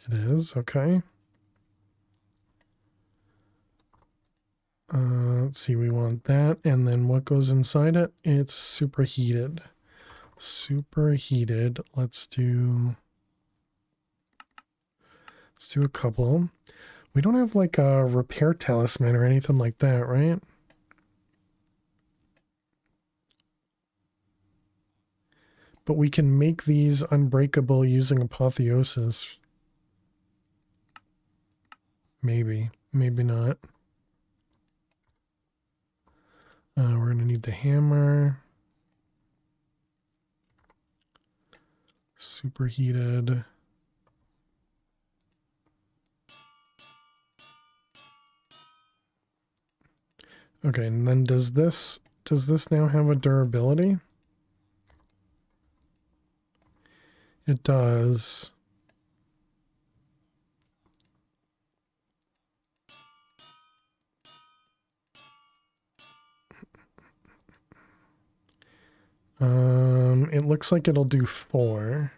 It is, okay. Let's see, we want that. And then what goes inside it? It's superheated. Superheated. Let's do a couple. We don't have like a repair talisman or anything like that, right? But we can make these unbreakable using apotheosis. Maybe. Maybe not. We're going to need the hammer. Superheated. Okay, and then does this now have a durability? It does. It looks like it'll do 4.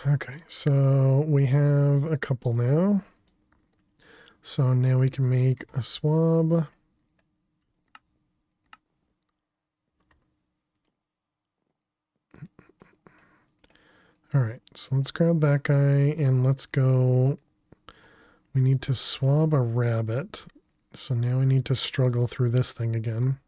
Okay, so we have a couple now. So now we can make a swab. All right, so let's grab that guy and let's go. We need to swab a rabbit. So now we need to struggle through this thing again.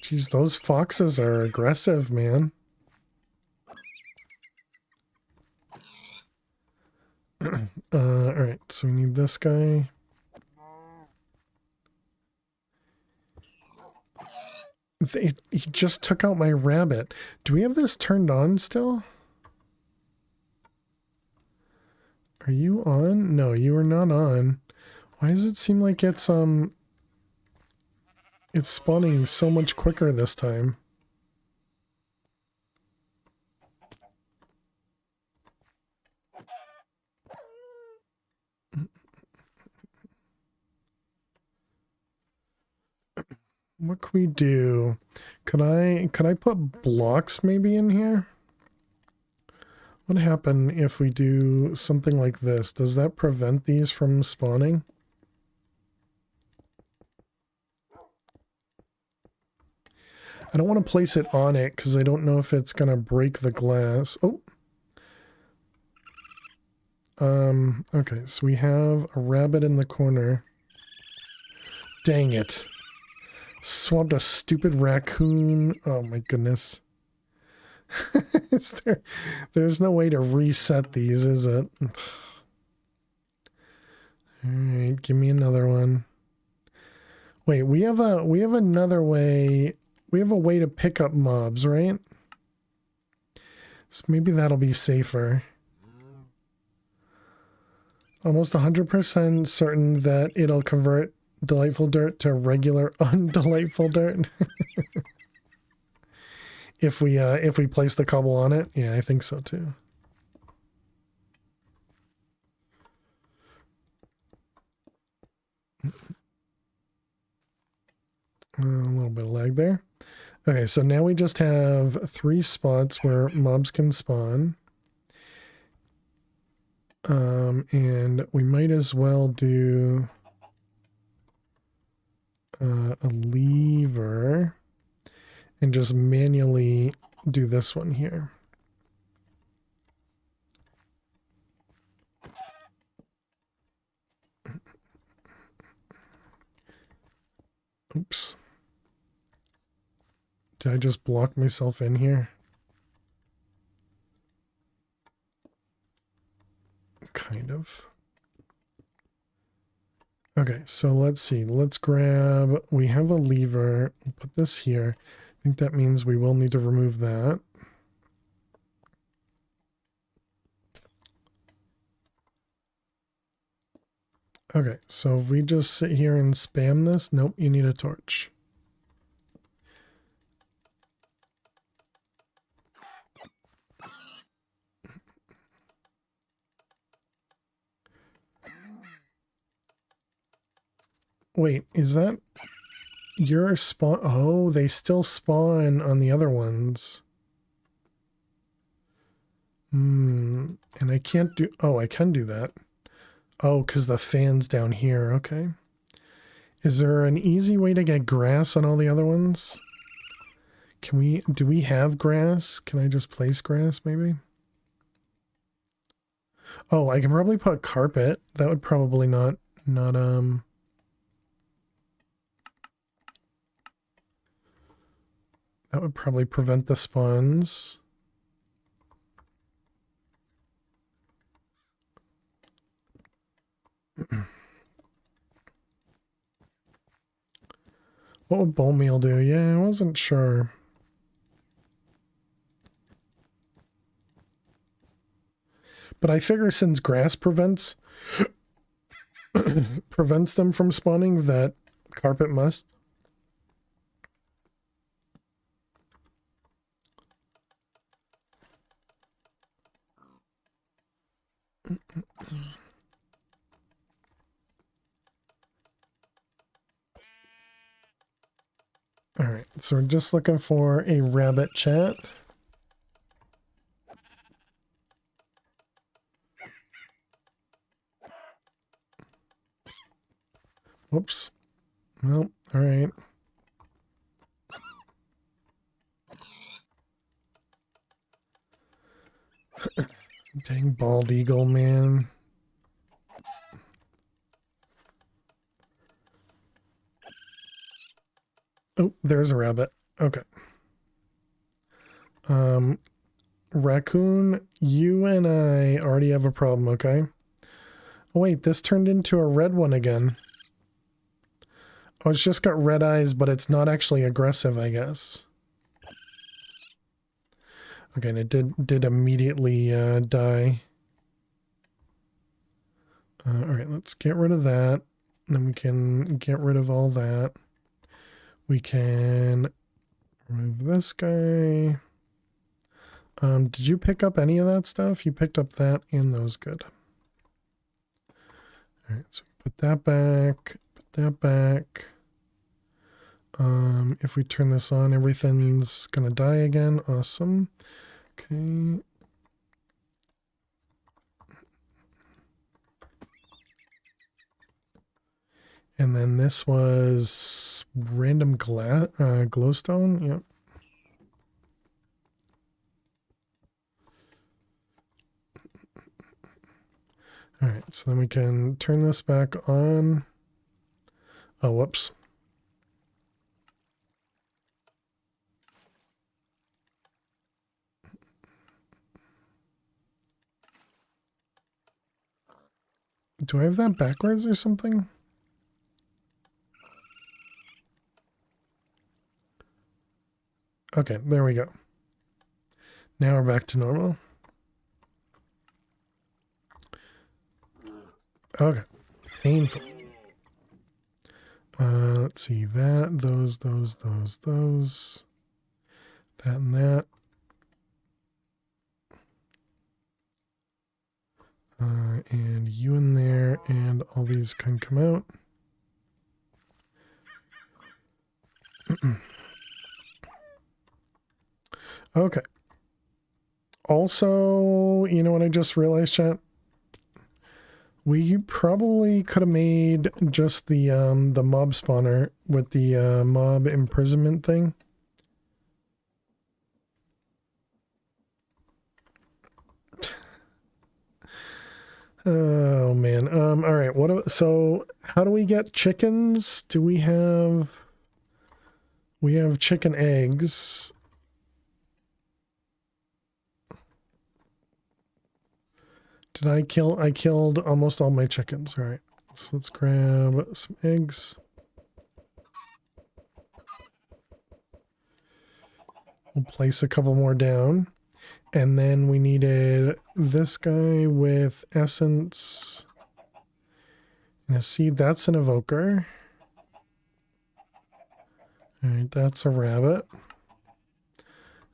Jeez, those foxes are aggressive, man. Alright, so we need this guy. He just took out my rabbit. Do we have this turned on still? Are you on? No, you are not on. Why does it seem like it's spawning so much quicker this time? What can we do? Could I put blocks maybe in here? What would happen if we do something like this? Does that prevent these from spawning? I don't want to place it on it because I don't know if it's going to break the glass. Oh. Okay, so we have a rabbit in the corner. Dang it. Swapped a stupid raccoon. Oh my goodness. There's no way to reset these, is it? Alright, give me another one. Wait, we have another way. We have a way to pick up mobs, right? So maybe that'll be safer. Almost 100% certain that it'll convert delightful dirt to regular undelightful dirt. If we place the cobble on it. Yeah, I think so too. A little bit of lag there. Okay, so now we just have 3 spots where mobs can spawn. And we might as well do a lever and just manually do this one here. Oops. Did I just block myself in here? Kind of. Okay, so let's see. Let's grab, we have a lever. We'll put this here. I think that means we will need to remove that. Okay, so if we just sit here and spam this, nope, you need a torch. Wait, is that your spawn? Oh, they still spawn on the other ones. And I can't do, oh, I can do that. Oh, because the fan's down here, okay. Is there an easy way to get grass on all the other ones? Do we have grass? Can I just place grass maybe? Oh, I can probably put carpet. That would probably not, that would probably prevent the spawns. What would bone meal do? Yeah, I wasn't sure. But I figure since grass prevents prevents them from spawning, that carpet must. All right, so we're just looking for a rabbit chat. Whoops. Well, all right. Dang bald eagle, man. Oh, there's a rabbit. Okay. Raccoon, you and I already have a problem, okay? Oh, wait, this turned into a red one again. Oh, it's just got red eyes, but it's not actually aggressive, I guess. Okay, and it did immediately die. All right, let's get rid of that. Then we can get rid of all that. We can remove this guy. Did you pick up any of that stuff? You picked up that and those. Good. All right, so put that back. Put that back. If we turn this on, everything's gonna die again. Awesome. Okay. And then this was random glowstone. Yep. All right, so then we can turn this back on. Oh, whoops. Do I have that backwards or something? Okay, there we go. Now we're back to normal. Okay, painful. Let's see, that, those, that and that. And you in there, and all these can come out. Okay. Also, you know what I just realized, chat? We probably could have made just the mob spawner with the mob imprisonment thing. Oh man. All right. So how do we get chickens? We have chicken eggs. I killed almost all my chickens. All right. So let's grab some eggs. We'll place a couple more down. And then we needed this guy with essence and a seed. That's an evoker. All right, that's a rabbit.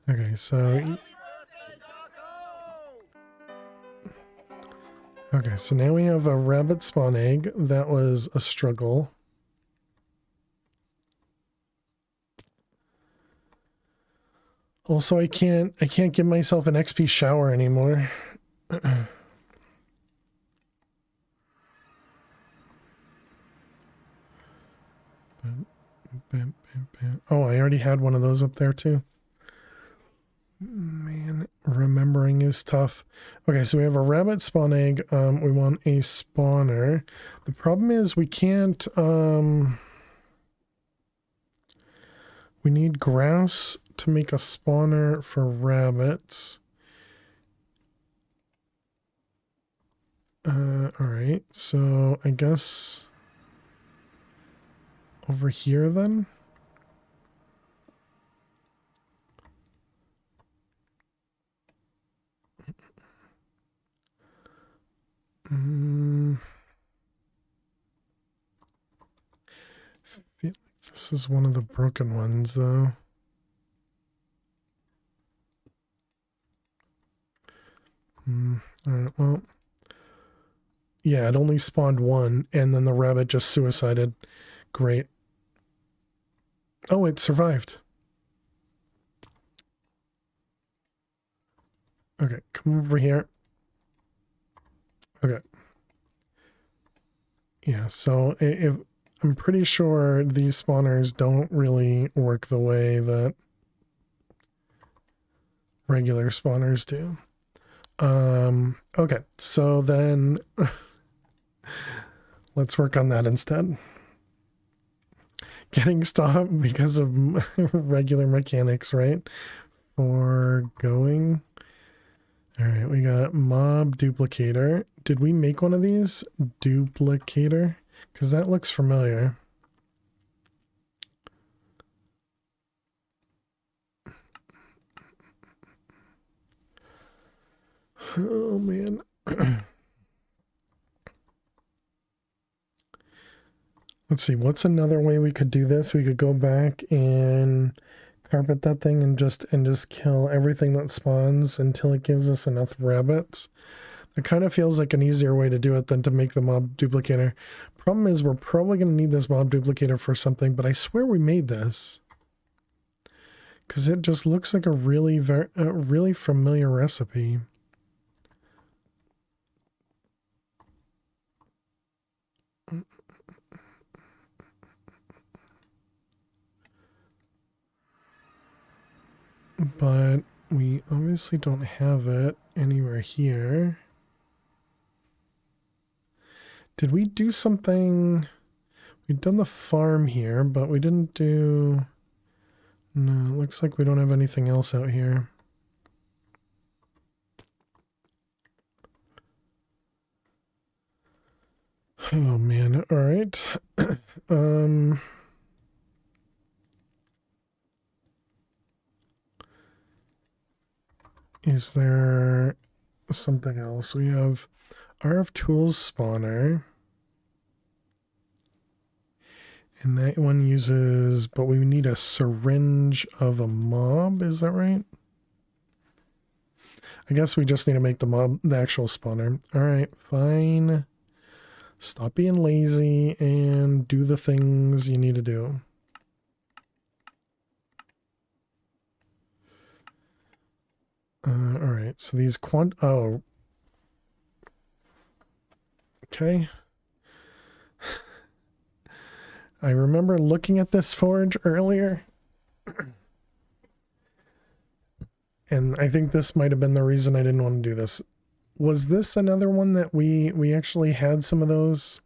Okay, so... Okay, so now we have a rabbit spawn egg. That was a struggle. Also, I can't give myself an XP shower anymore. Oh, I already had one of those up there too. Man, remembering is tough. Okay, so we have a rabbit spawn egg. We want a spawner. The problem is we can't, we need grass to make a spawner for rabbits. Alright, so I guess over here then? Feel like this is one of the broken ones though. Alright, well. Yeah, it only spawned one, and then the rabbit just suicided. Great. Oh, it survived. Okay, come over here. Okay. Yeah, so if I'm pretty sure these spawners don't really work the way that regular spawners do. Okay, so then let's work on that instead. Getting stopped because of regular mechanics, right? For going. All right, we got mob duplicator. Did we make one of these? Duplicator? Because that looks familiar. Oh, man. Let's see, what's another way we could do this? We could go back and carpet that thing and just kill everything that spawns until it gives us enough rabbits. It kind of feels like an easier way to do it than to make the mob duplicator. Problem is, we're probably going to need this mob duplicator for something, but I swear we made this. Because it just looks like a really familiar recipe. But we obviously don't have it anywhere here. Did we do something? We've done the farm here, but we didn't do... No, it looks like we don't have anything else out here. Oh man, all right. Is there something else? We have RF Tools spawner. And that one uses, but we need a syringe of a mob, is that right? I guess we just need to make the mob, the actual spawner. All right, fine. Stop being lazy and do the things you need to do. All right, so these oh. Okay. I remember looking at this forge earlier. And I think this might have been the reason I didn't want to do this. Was this another one that we actually had some of those?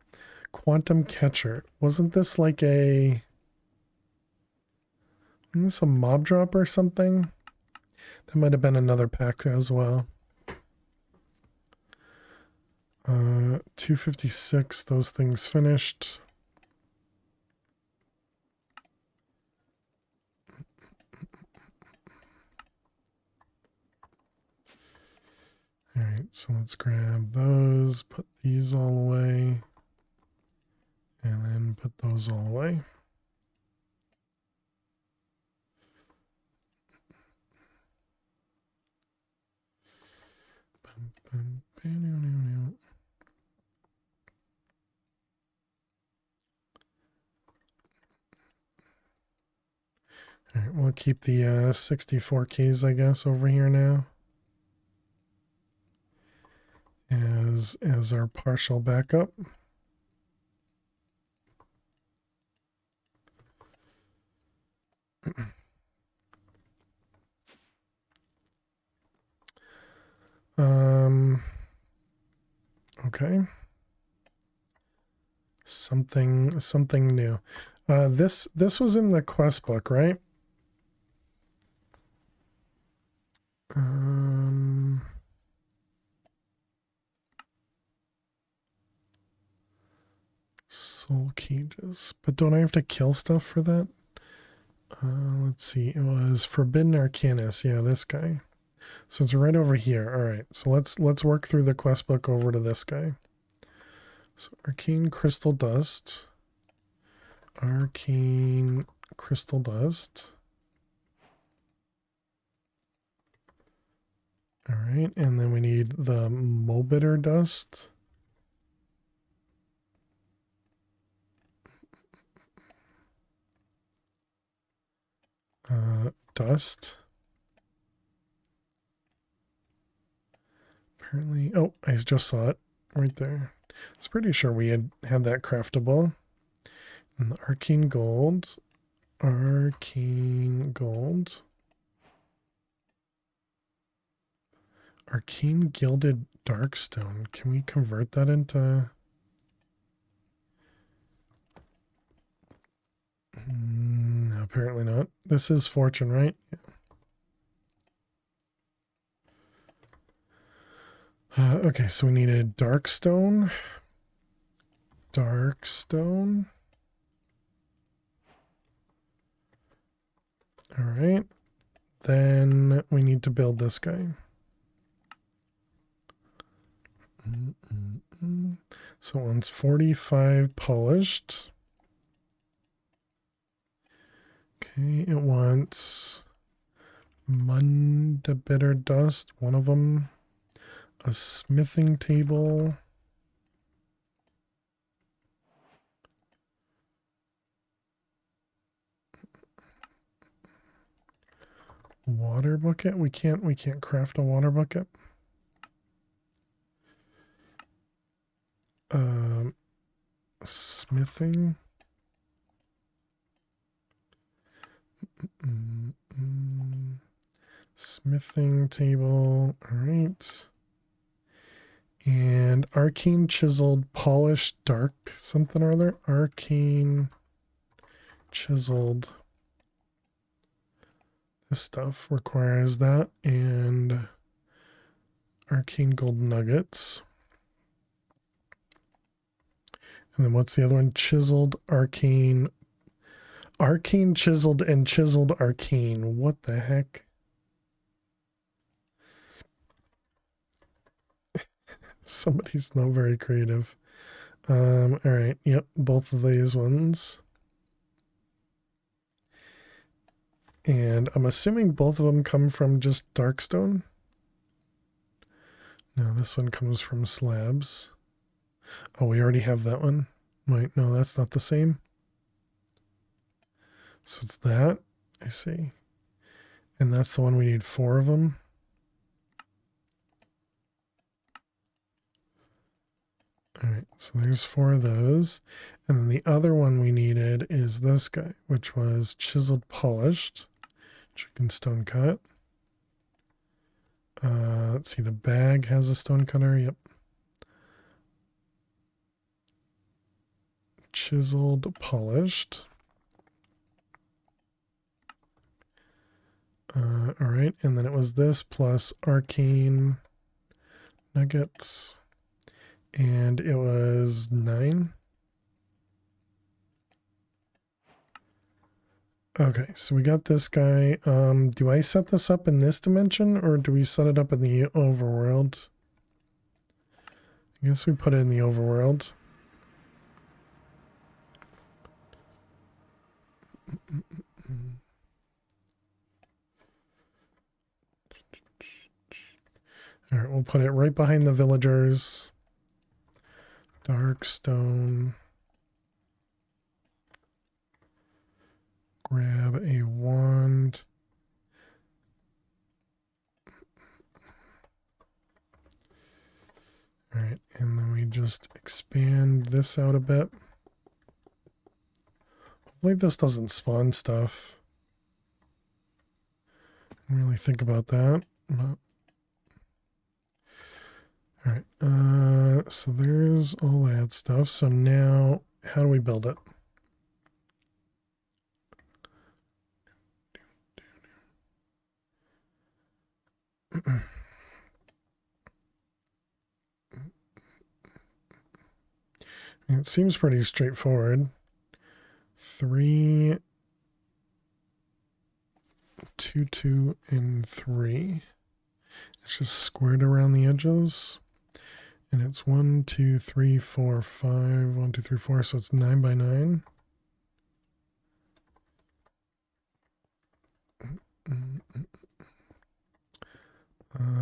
Quantum catcher. Wasn't this like a... Isn't this a mob drop or something? That might have been another pack as well. 256, those things finished. All right, so let's grab those, put these all away, and then put those all away. All right, we'll keep the 64 keys, I guess, over here now as our partial backup. Okay. Something new. This was in the quest book, right? Soul cages. But don't I have to kill stuff for that? Let's see. It was Forbidden Arcanus. Yeah, this guy. So it's right over here. All right. So let's work through the quest book over to this guy. So Arcane Crystal Dust. Arcane Crystal Dust. All right. And then we need the Mobitter Dust. Dust. Apparently, oh, I just saw it right there. I was pretty sure we had that craftable. And the Arcane Gold. Arcane Gold. Arcane Gilded Darkstone. Can we convert that into... No, apparently not. This is Fortune, right? Yeah. Okay, so we needed Darkstone. Darkstone. All right. Then we need to build this guy. So it wants 45 polished. Okay, it wants Bitter Dust, one of them. A smithing table. Water bucket? We can't craft a water bucket. Smithing. Smithing table. All right. And arcane chiseled polished dark something or other. Arcane chiseled. This stuff requires that. And arcane gold nuggets. And then what's the other one? Chiseled arcane. Arcane chiseled and chiseled arcane. What the heck? Somebody's not very creative. All right. Yep. Both of these ones. And I'm assuming both of them come from just Darkstone. No, this one comes from slabs. Oh, we already have that one. Wait, no, that's not the same. So it's that. I see. And that's the one we need 4 of them. All right, so there's 4 of those. And then the other one we needed is this guy, which was chiseled polished. Chicken stone cut. Let's see, the bag has a stone cutter. Yep. Chiseled polished. All right, and then it was this plus arcane nuggets And it was 9. Okay, so we got this guy. Do I set this up in this dimension or do we set it up in the overworld? I guess we put it in the overworld. All right, we'll put it right behind the villagers. Dark stone. Grab a wand. All right, and then we just expand this out a bit. Hopefully this doesn't spawn stuff. I didn't really think about that. But... All right, so there's all that stuff. So now, how do we build it? It seems pretty straightforward. 3, 2, 2, and 3. It's just squared around the edges. And it's 1, 2, 3, 4, 5. 1, 2, 3, 4. So it's 9 by 9.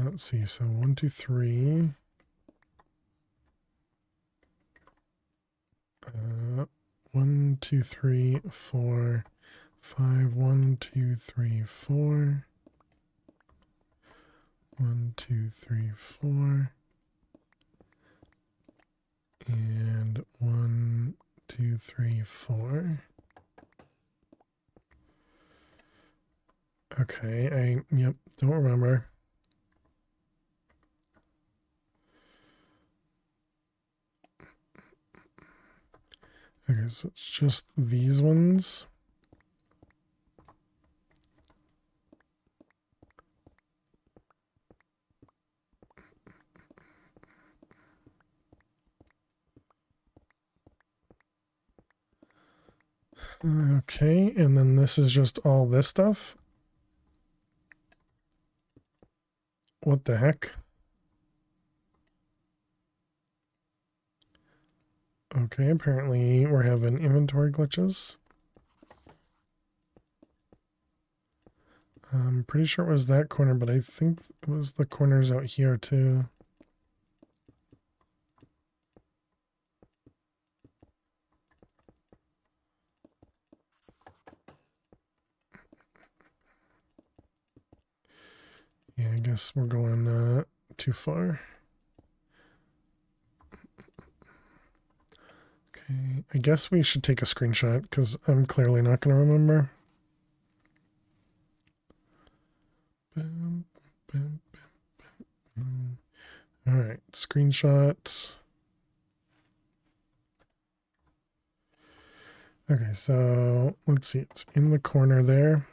Let's see. So 1, 2, 3. 1, 2, 3, 4, 5. 1, 2, 3, 4. 1, 2, 3, 4. And 1, 2, 3, 4. Okay, yep, don't remember. Okay, so it's just these ones. Okay, and then this is just all this stuff. What the heck? Okay, apparently we're having inventory glitches. I'm pretty sure it was that corner, but I think it was the corners out here too. Yeah, I guess we're going too far. Okay, I guess we should take a screenshot because I'm clearly not going to remember. All right, screenshot. Okay, so let's see. It's in the corner there.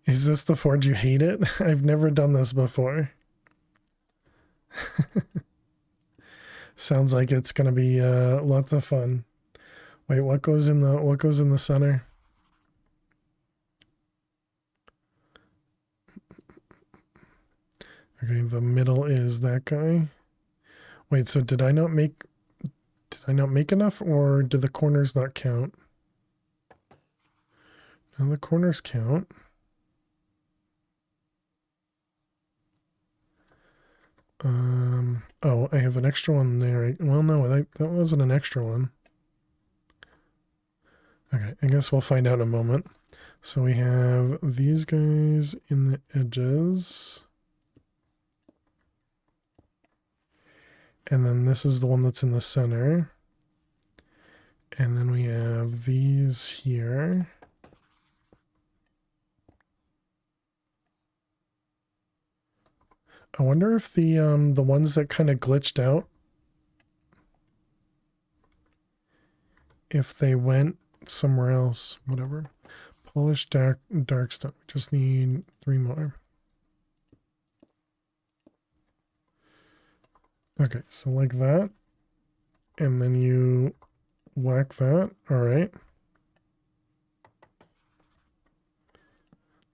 Is this the forge you hate it? I've never done this before. Sounds like it's gonna be lots of fun. Wait, what goes in the center? Okay, the middle is that guy. Wait, so did I not make enough, or did the corners not count? No, the corners count. Oh, I have an extra one there. Well, no, that wasn't an extra one. Okay, I guess we'll find out in a moment. So we have these guys in the edges. And then this is the one that's in the center. And then we have these here. I wonder if the ones that kind of glitched out, if they went somewhere else, whatever. Polished dark stone. We just need 3 more. Okay, so like that. And then you whack that. All right.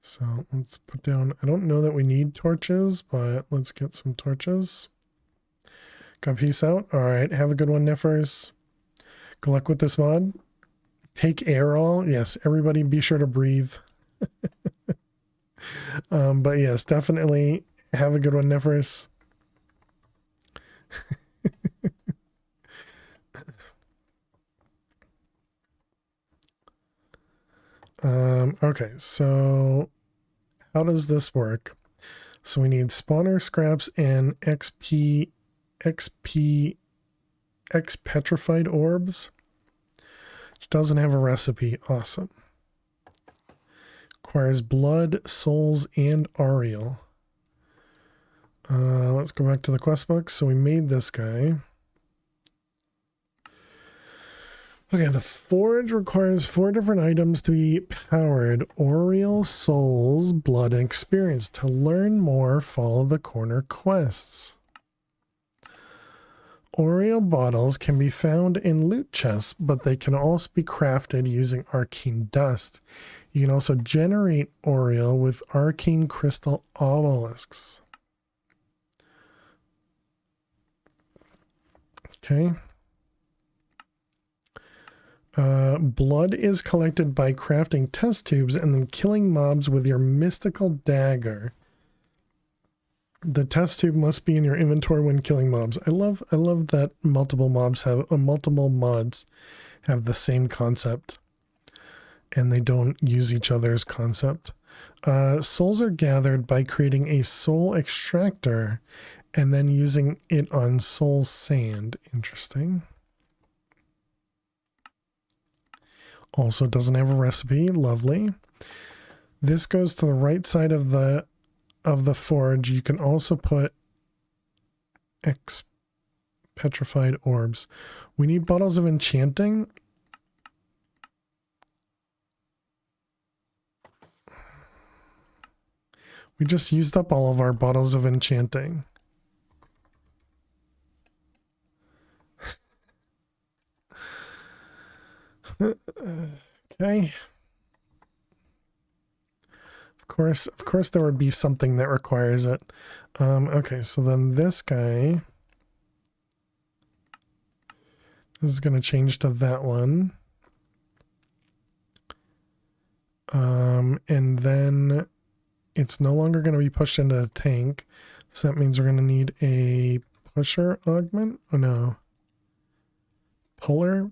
So let's put down, I don't know that we need torches, but let's get some torches. Got peace out. All right. Have a good one, Niffers. Good luck with this mod. Take air all. Yes, everybody be sure to breathe. But yes, definitely have a good one, Niffers. Okay, so how does this work? So we need spawner scraps and XP, X petrified orbs. Which doesn't have a recipe. Awesome. Requires blood, souls, and Ariel. Let's go back to the quest book. So we made this guy. Okay, the forge requires 4 different items to be powered. Oriel, souls, blood, and experience. To learn more, follow the corner quests. Oriel bottles can be found in loot chests, but they can also be crafted using arcane dust. You can also generate Oriel with arcane crystal obelisks. Okay. Blood is collected by crafting test tubes and then killing mobs with your mystical dagger. The test tube must be in your inventory when killing mobs. I love that multiple mods have the same concept and they don't use each other's concept. Souls are gathered by creating a soul extractor and then using it on soul sand. Interesting. Also doesn't have a recipe. Lovely. This goes to the right side of the forge. You can also put X petrified orbs. We need bottles of enchanting. We just used up all of our bottles of enchanting. Okay. Of course there would be something that requires it. Okay, so then this guy, this is going to change to that one. And then it's no longer going to be pushed into a tank. So that means we're going to need a pusher augment. Oh no. Puller.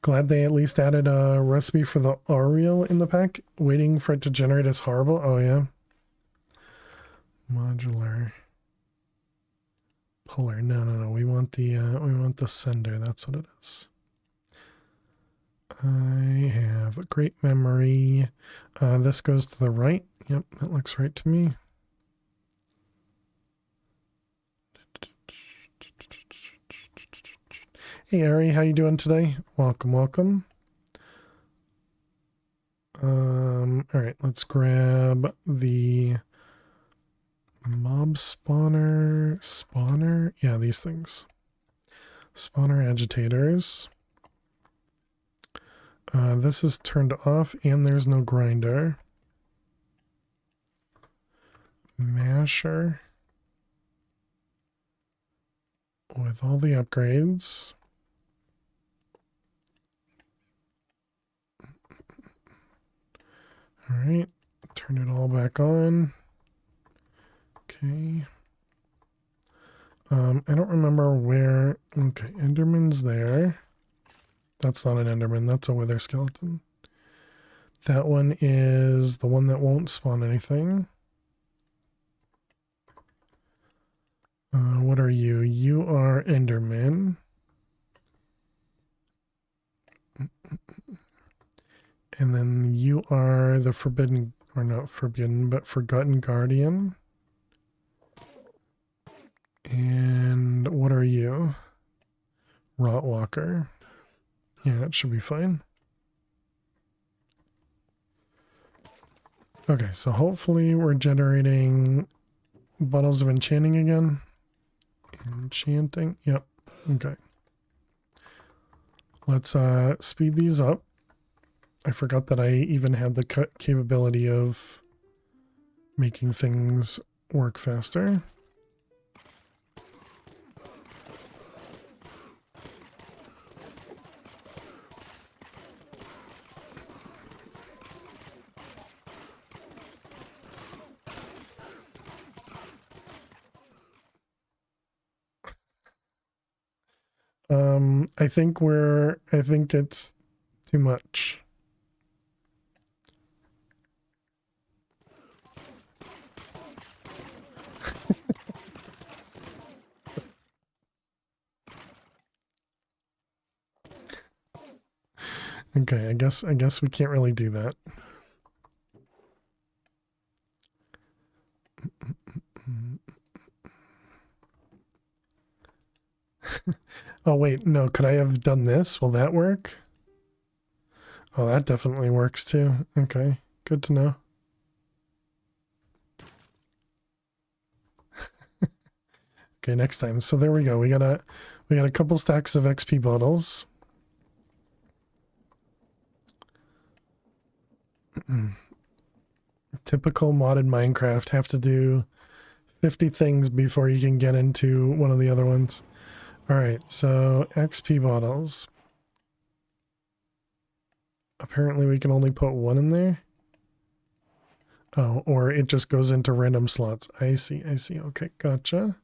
Glad they at least added a recipe for the Ariel in the pack. Waiting for it to generate is horrible. Oh yeah. Modular. Puller. No. We want the sender. That's what it is. I have a great memory. This goes to the right. Yep, that looks right to me. Hey Ari, how you doing today? Welcome. All right, let's grab the mob spawner. Yeah, these things. Spawner agitators. This is turned off and there's no grinder. Masher. With all the upgrades. All right, turn it all back on. Okay. I don't remember where. Okay, Enderman's there. That's not an Enderman, that's a Wither skeleton. That one is the one that won't spawn anything. What are you? You are Enderman. And then you are the forbidden, or not forbidden, but forgotten guardian. And what are you? Rotwalker. Yeah, it should be fine. Okay, so hopefully we're generating bottles of enchanting again. Enchanting. Yep. Okay. Let's speed these up. I forgot that I even had the capability of making things work faster. I think it's too much. Okay, I guess we can't really do that. Oh wait, no, could I have done this? Will that work? Oh, that definitely works too. Okay, good to know. Okay, next time. So there we go. We got a couple stacks of XP bottles. Typical modded Minecraft, have to do 50 things before you can get into one of the other ones. All right, so XP bottles. Apparently we can only put one in there. Oh, or it just goes into random slots. I see. Okay, gotcha.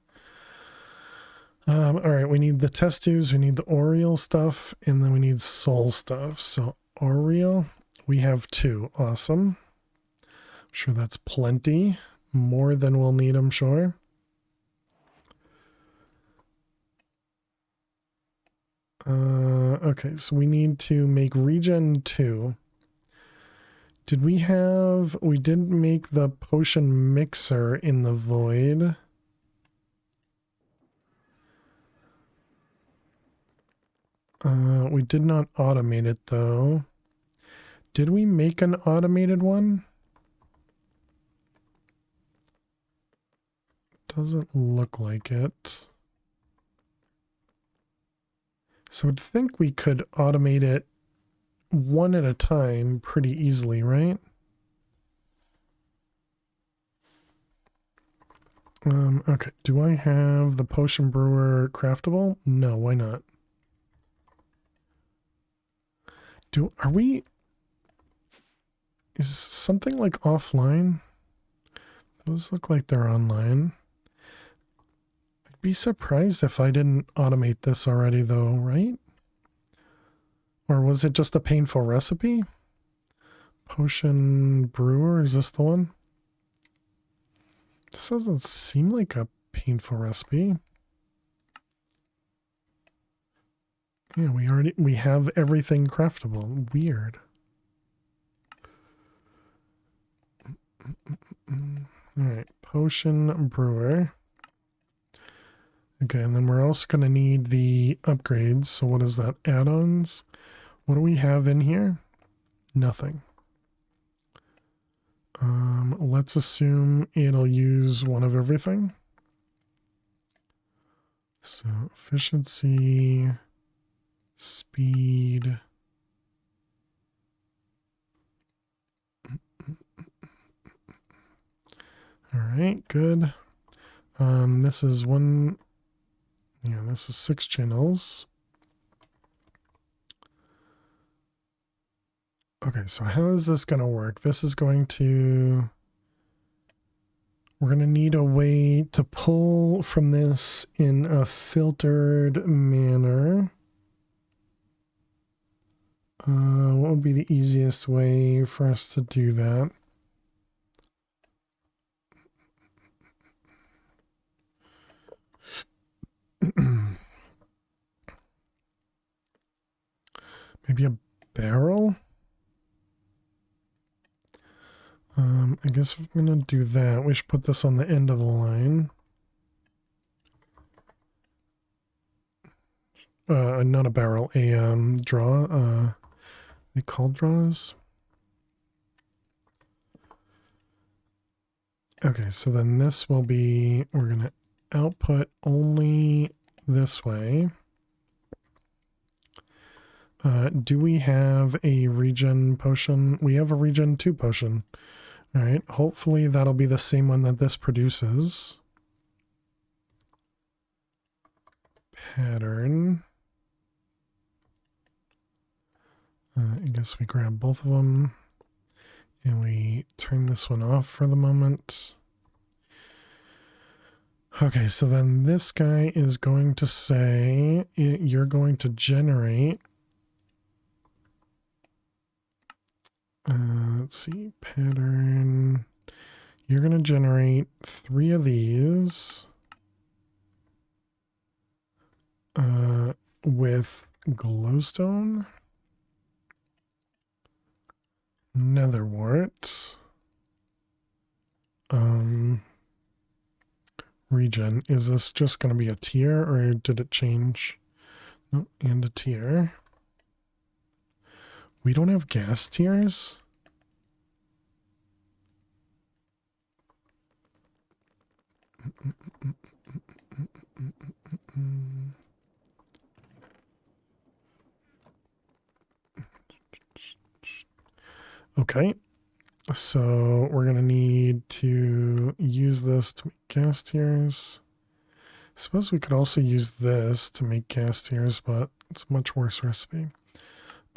All right, we need the test tubes, we need the Oriole stuff, and then we need soul stuff. So Oriole, we have 2. Awesome. I'm sure that's plenty. More than we'll need, I'm sure. Okay, so we need to make regen 2. Did we have... We did make the potion mixer in the void. We did not automate it, though. Did we make an automated one? Doesn't look like it. So I'd think we could automate it one at a time pretty easily, right? Okay, do I have the potion brewer craftable? No, why not? Are we... Is something like offline? Those look like they're online. I'd be surprised if I didn't automate this already though, right? Or was it just a painful recipe? Potion brewer, is this the one? This doesn't seem like a painful recipe. Yeah, we have everything craftable. Weird. Alright, potion brewer. Okay, and then we're also going to need the upgrades. So what is that? Add-ons? What do we have in here? Nothing. Let's assume it'll use one of everything. So efficiency, speed. All right, good. This is one. Yeah, this is 6 channels. Okay, so how is this going to work? This is going to... We're going to need a way to pull from this in a filtered manner. What would be the easiest way for us to do that? Maybe a barrel? I guess if we're going to do that, we should put this on the end of the line. Not a barrel, a draw. They call draws. Okay, so then this will be, we're going to output only this way. Do we have a regen potion? We have a regen 2 potion. All right, hopefully that'll be the same one that this produces. Pattern. I guess we grab both of them and we turn this one off for the moment. Okay, so then this guy is going to say you're going to generate. Let's see, pattern. You're going to generate 3 of these with glowstone, netherwort, regen. Is this just going to be a tier or did it change? Nope, and a tier. We don't have gas tiers. Okay, so we're going to need to use this to make gas tiers. I suppose we could also use this to make gas tiers, but it's a much worse recipe.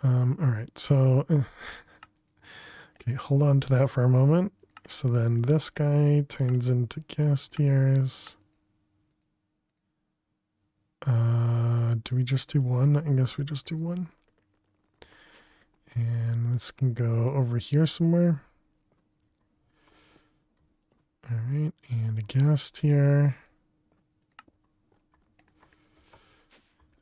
All right, so okay, hold on to that for a moment. So then this guy turns into gas tiers. Do we just do one? I guess we just do one. And this can go over here somewhere. All right, and a gas tier.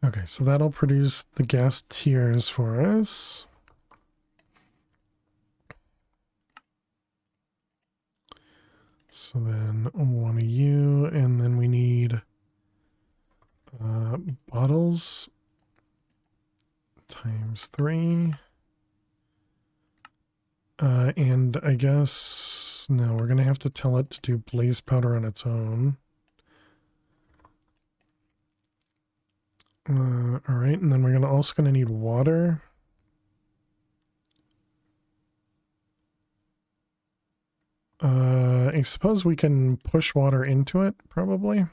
Okay, so that'll produce the gas tiers for us. So then one of you, and then we need bottles times 3. And I guess, no, we're going to have to tell it to do blaze powder on its own. All right, and then we're also going to need water. I suppose we can push water into it, probably.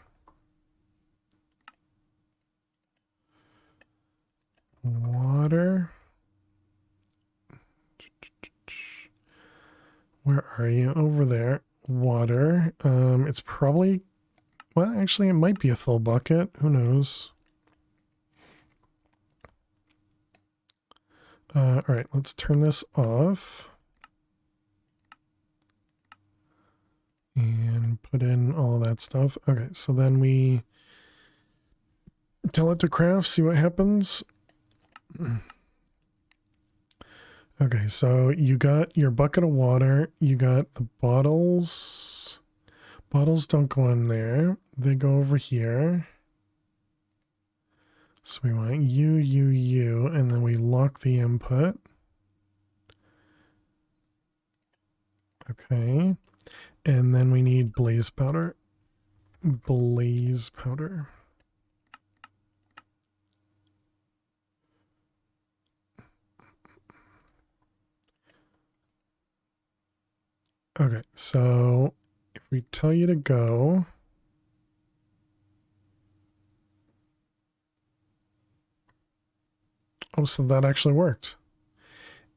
Water. Where are you? Over there. Water. It's probably, well, actually, it might be a full bucket. Who knows? All right, let's turn this off. And put in all that stuff. Okay, so then we tell it to craft, see what happens. Okay, so you got your bucket of water. You got the bottles. Bottles don't go in there. They go over here. So we want you, and then we lock the input. Okay. And then we need blaze powder. Blaze powder. Okay, so if we tell you to go, oh, so that actually worked.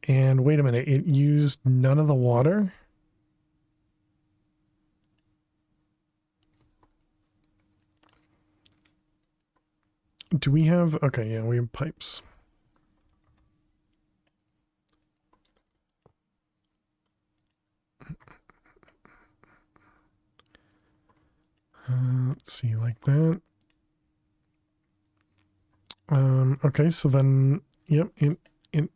And wait a minute, it used none of the water? Do we have, okay, yeah, we have pipes. Let's see, like that. Okay, so then, yep, it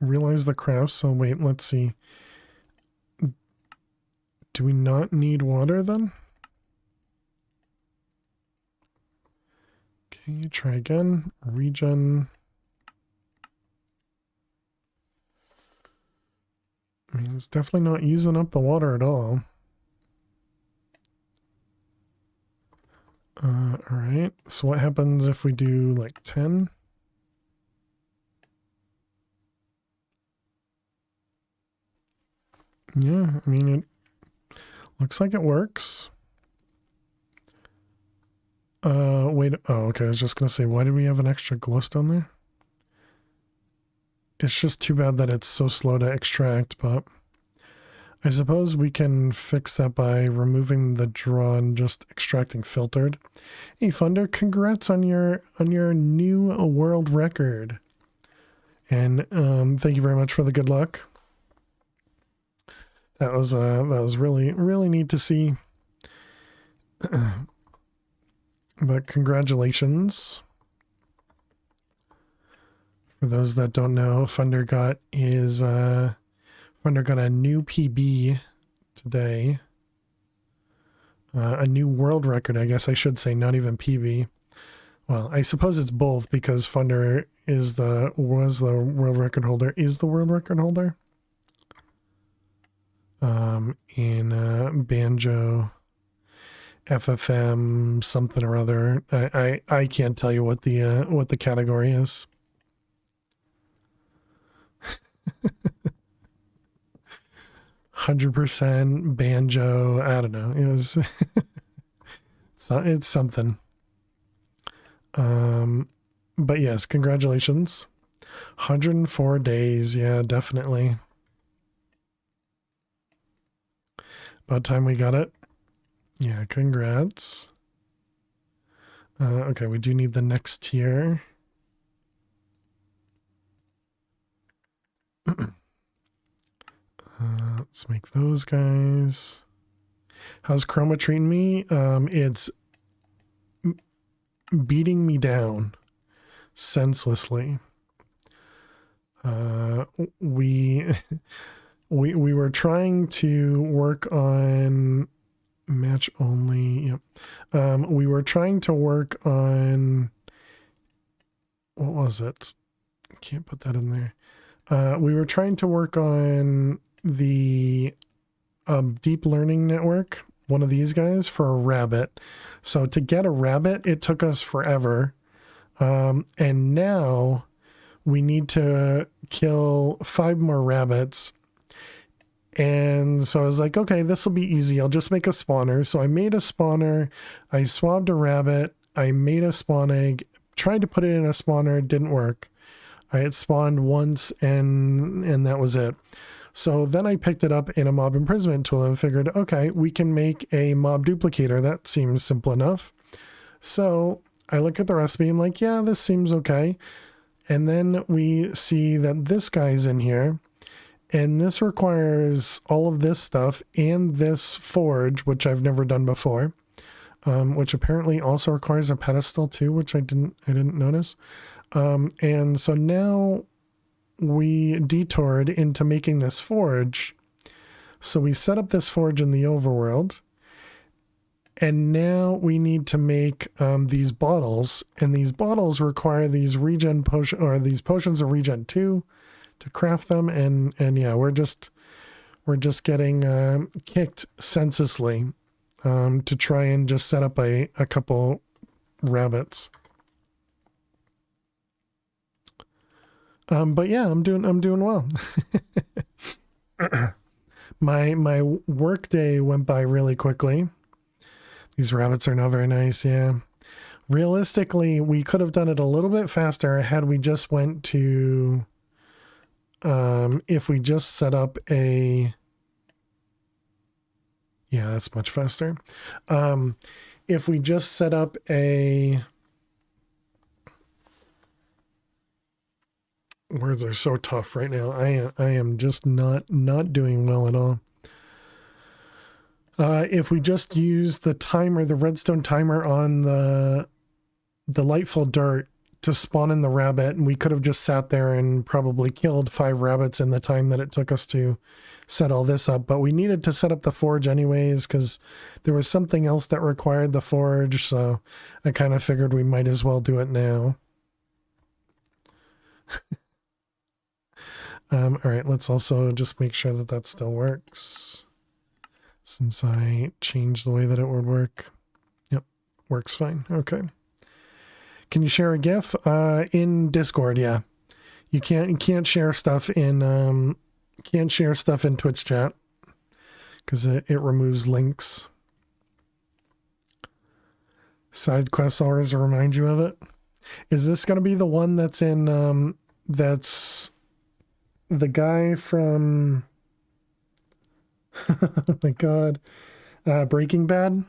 realized the craft, so wait, let's see. Do we not need water then? Okay, try again. Regen. I mean, it's definitely not using up the water at all. All right. So what happens if we do like 10? Yeah, I mean, it looks like it works. Wait. Oh, okay. I was just going to say, why did we have an extra glowstone there? It's just too bad that it's so slow to extract, but I suppose we can fix that by removing the draw and just extracting filtered. Hey, Thunder, congrats on your new world record. And thank you very much for the good luck. That was really, really neat to see. But congratulations. For those that don't know, Thunder got a new PB today. A new world record, I guess I should say, not even PB. Well, I suppose it's both because Thunder was the world record holder. Is the world record holder? In Banjo, FFM, something or other. I can't tell you what the category is. 100% Banjo. I don't know. It was it's something. But yes, congratulations. 104 days. Yeah, definitely. About time we got it. Yeah, congrats. Okay, we do need the next tier. Let's make those guys. How's Chroma treating me? It's beating me down senselessly. We were trying to work on match only. Yep. We were trying to work on, what was it? I can't put that in there. We were trying to work on the deep learning network, one of these guys, for a rabbit. So to get a rabbit, it took us forever. And now we need to kill 5 more rabbits. And so I was like, okay, this will be easy. I'll just make a spawner. So I made a spawner. I swabbed a rabbit. I made a spawn egg, tried to put it in a spawner. It didn't work. I had spawned once and that was it. So then I picked it up in a mob imprisonment tool and figured, okay, we can make a mob duplicator. That seems simple enough. So I look at the recipe and I'm like, yeah, this seems okay. And then we see that this guy's in here. And this requires all of this stuff and this forge, which I've never done before, which apparently also requires a pedestal too, which I didn't notice. And so now we detoured into making this forge. So we set up this forge in the overworld. And now we need to make these bottles, and these bottles require these regen potion or these potions of regen 2 to craft them. And yeah, we're just getting kicked senselessly to try and just set up a couple rabbits. But yeah, I'm doing well. My work day went by really quickly. These rabbits are not very nice, yeah. Realistically, we could have done it a little bit faster had we just went to, if we just set up a, yeah, that's much faster. If we just set up a, words are so tough right now. I am just not doing well at all. If we just use the timer, the redstone timer on the delightful dirt to spawn in the rabbit, and we could have just sat there and probably killed 5 rabbits in the time that it took us to set all this up. But we needed to set up the forge anyways because there was something else that required the forge, so I kind of figured we might as well do it now. All right, let's also just make sure that that still works. Since I changed the way that it would work. Yep, works fine. Okay. Can you share a GIF? In Discord, yeah. You can't share stuff in Twitch chat because it removes links. Side quests always remind you of it. Is this going to be the one that's in that's the guy from oh my god, Breaking Bad?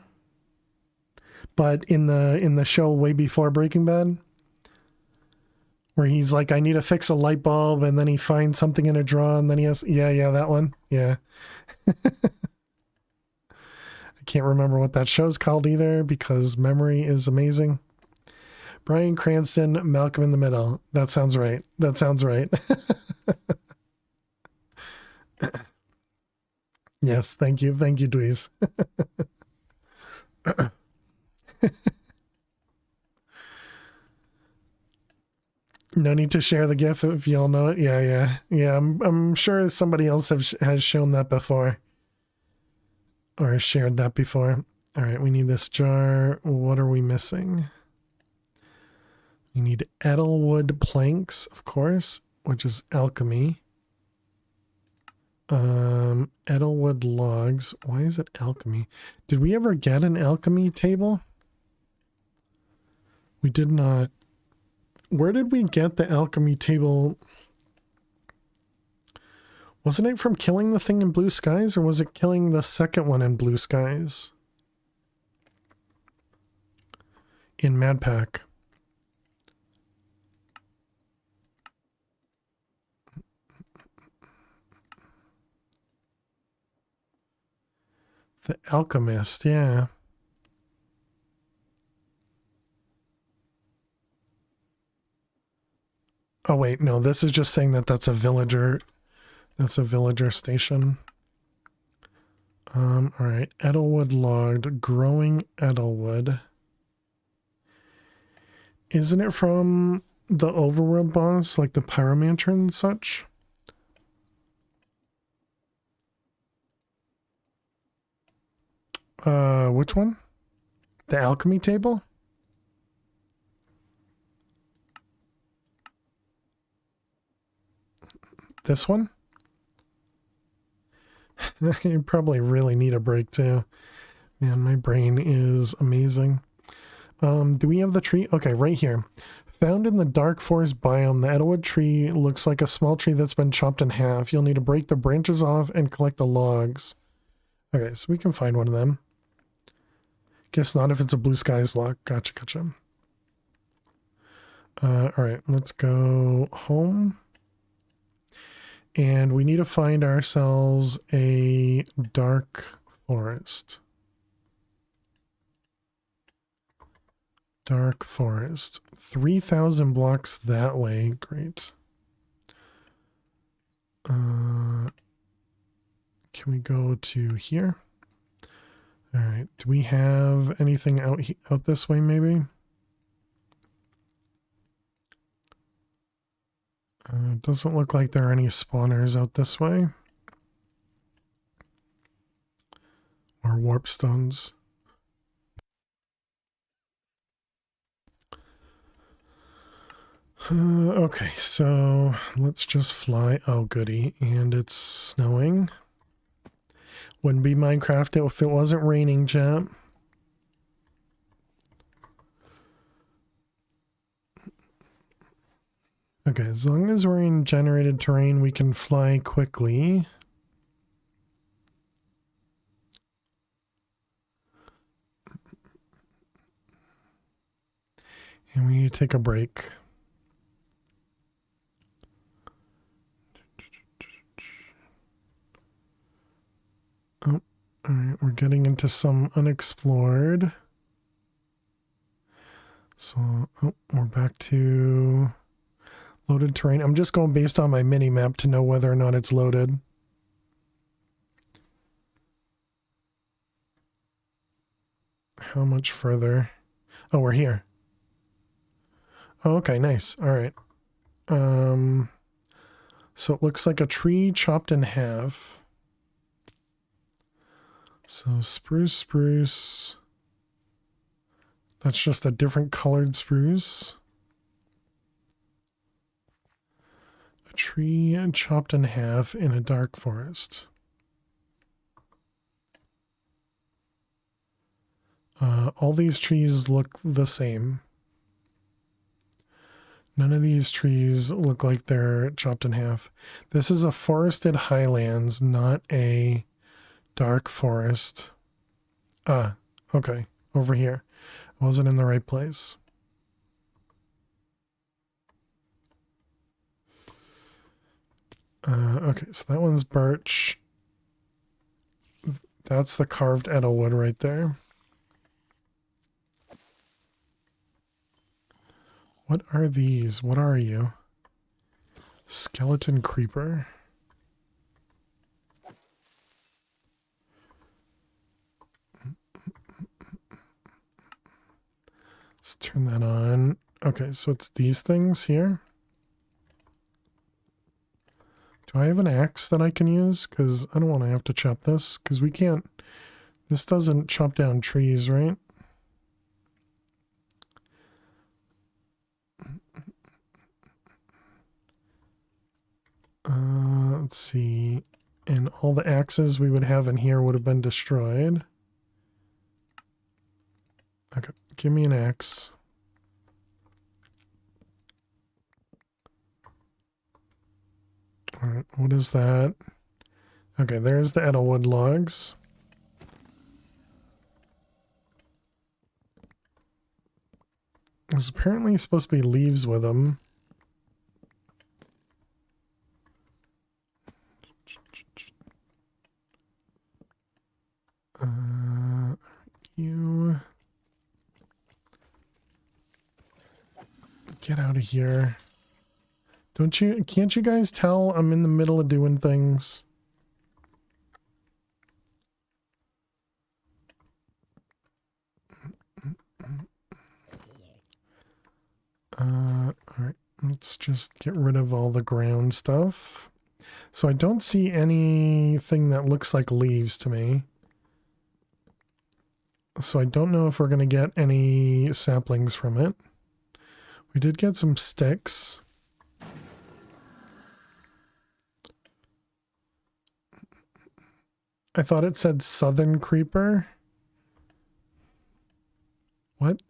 But in the show way before Breaking Bad, where he's like, I need to fix a light bulb, and then he finds something in a drawer, and then he has, yeah, that one. Yeah. I can't remember what that show's called either because memory is amazing. Bryan Cranston, Malcolm in the Middle. That sounds right. That sounds right. Yes, thank you. Thank you, Dweez. No need to share the GIF if you all know it. Yeah. I'm sure somebody else has shown that before, or shared that before. All right, we need this jar. What are we missing? We need Edelwood planks, of course, which is alchemy. Edelwood logs. Why is it alchemy? Did we ever get an alchemy table? We did not. Where did we get the alchemy table? Wasn't it from killing the thing in Blue Skies, or was it killing the second one in Blue Skies? In Mad Pack. The Alchemist, yeah. Oh wait, no, this is just saying that that's a villager. That's a villager station. All right, Edelwood logged, growing Edelwood. Isn't it from the overworld boss, like the pyromancer and such? Which one? The alchemy table? This one? You probably really need a break too. Man, my brain is amazing. Do we have the tree? Okay, right here. Found in the dark forest biome, the Edelwood tree looks like a small tree that's been chopped in half. You'll need to break the branches off and collect the logs. Okay, so we can find one of them. Guess not if it's a Blue Skies block. Gotcha. Alright, let's go home. And we need to find ourselves a dark forest. Dark forest. 3,000 blocks that way. Great. Can we go to here? All right. Do we have anything out this way maybe? Doesn't look like there are any spawners out this way. Or warp stones. Okay, so let's just fly. Oh, goody. And it's snowing. Wouldn't be Minecraft if it wasn't raining, chat. Okay, as long as we're in generated terrain, we can fly quickly. And we need to take a break. Oh, all right, we're getting into some unexplored. So, oh, we're back to loaded terrain. I'm just going based on my mini map to know whether or not it's loaded. How much further? Oh, we're here. Oh, okay, nice. All right. So it looks like a tree chopped in half. So spruce. That's just a different colored spruce. A tree chopped in half in a dark forest. All these trees look the same. None of these trees look like they're chopped in half. This is a forested highlands, not a dark forest. Ah, okay. Over here. I wasn't in the right place. Okay, so that one's birch. That's the carved edelwood right there. What are these? What are you? Skeleton creeper. Let's turn that on. Okay, so it's these things here. Do I have an axe that I can use? Because I don't want to have to chop this. Because we can't... This doesn't chop down trees, right? Let's see. And all the axes we would have in here would have been destroyed. Okay, give me an axe. Alright, what is that? Okay, there's the edelwood logs. There's apparently supposed to be leaves with them. You get out of here. Can't you guys tell I'm in the middle of doing things? Alright, let's just get rid of all the ground stuff. So I don't see anything that looks like leaves to me. So I don't know if we're going to get any saplings from it. We did get some sticks. I thought it said southern creeper. What?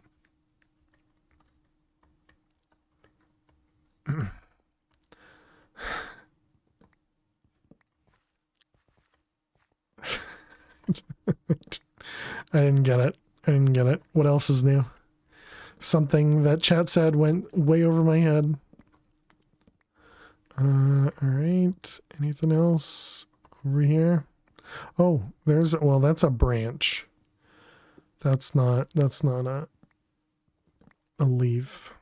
I didn't get it. I didn't get it. What else is new? Something that chat said went way over my head. Alright. Anything else over here? Oh, there's, well, that's a branch. That's not a leaf.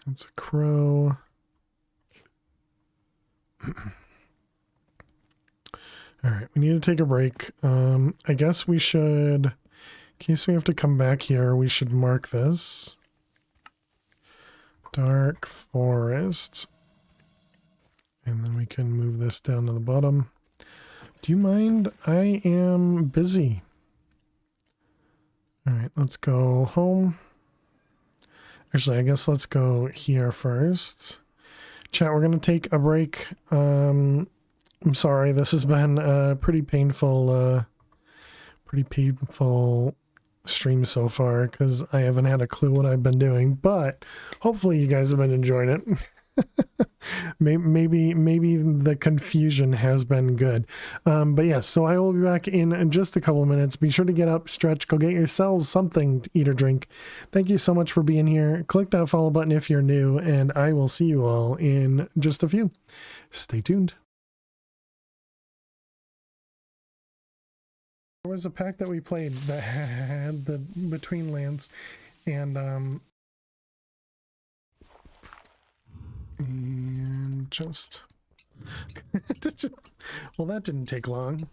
That's a crow. All right, we need to take a break. I guess we should, in case we have to come back here, we should mark this. Dark forest. And then we can move this down to the bottom. Do you mind? I am busy. All right, let's go home. Actually, I guess let's go here first. Chat, we're going to take a break. I'm sorry, this has been a pretty painful stream so far because I haven't had a clue what I've been doing, but hopefully you guys have been enjoying it. maybe the confusion has been good. But yes, so I will be back in just a couple minutes. Be sure to get up, stretch, go get yourselves something to eat or drink. Thank you so much for being here. Click that follow button if you're new, and I will see you all in just a few. Stay tuned. There was a pack that we played that had the between lands, and just well, that didn't take long.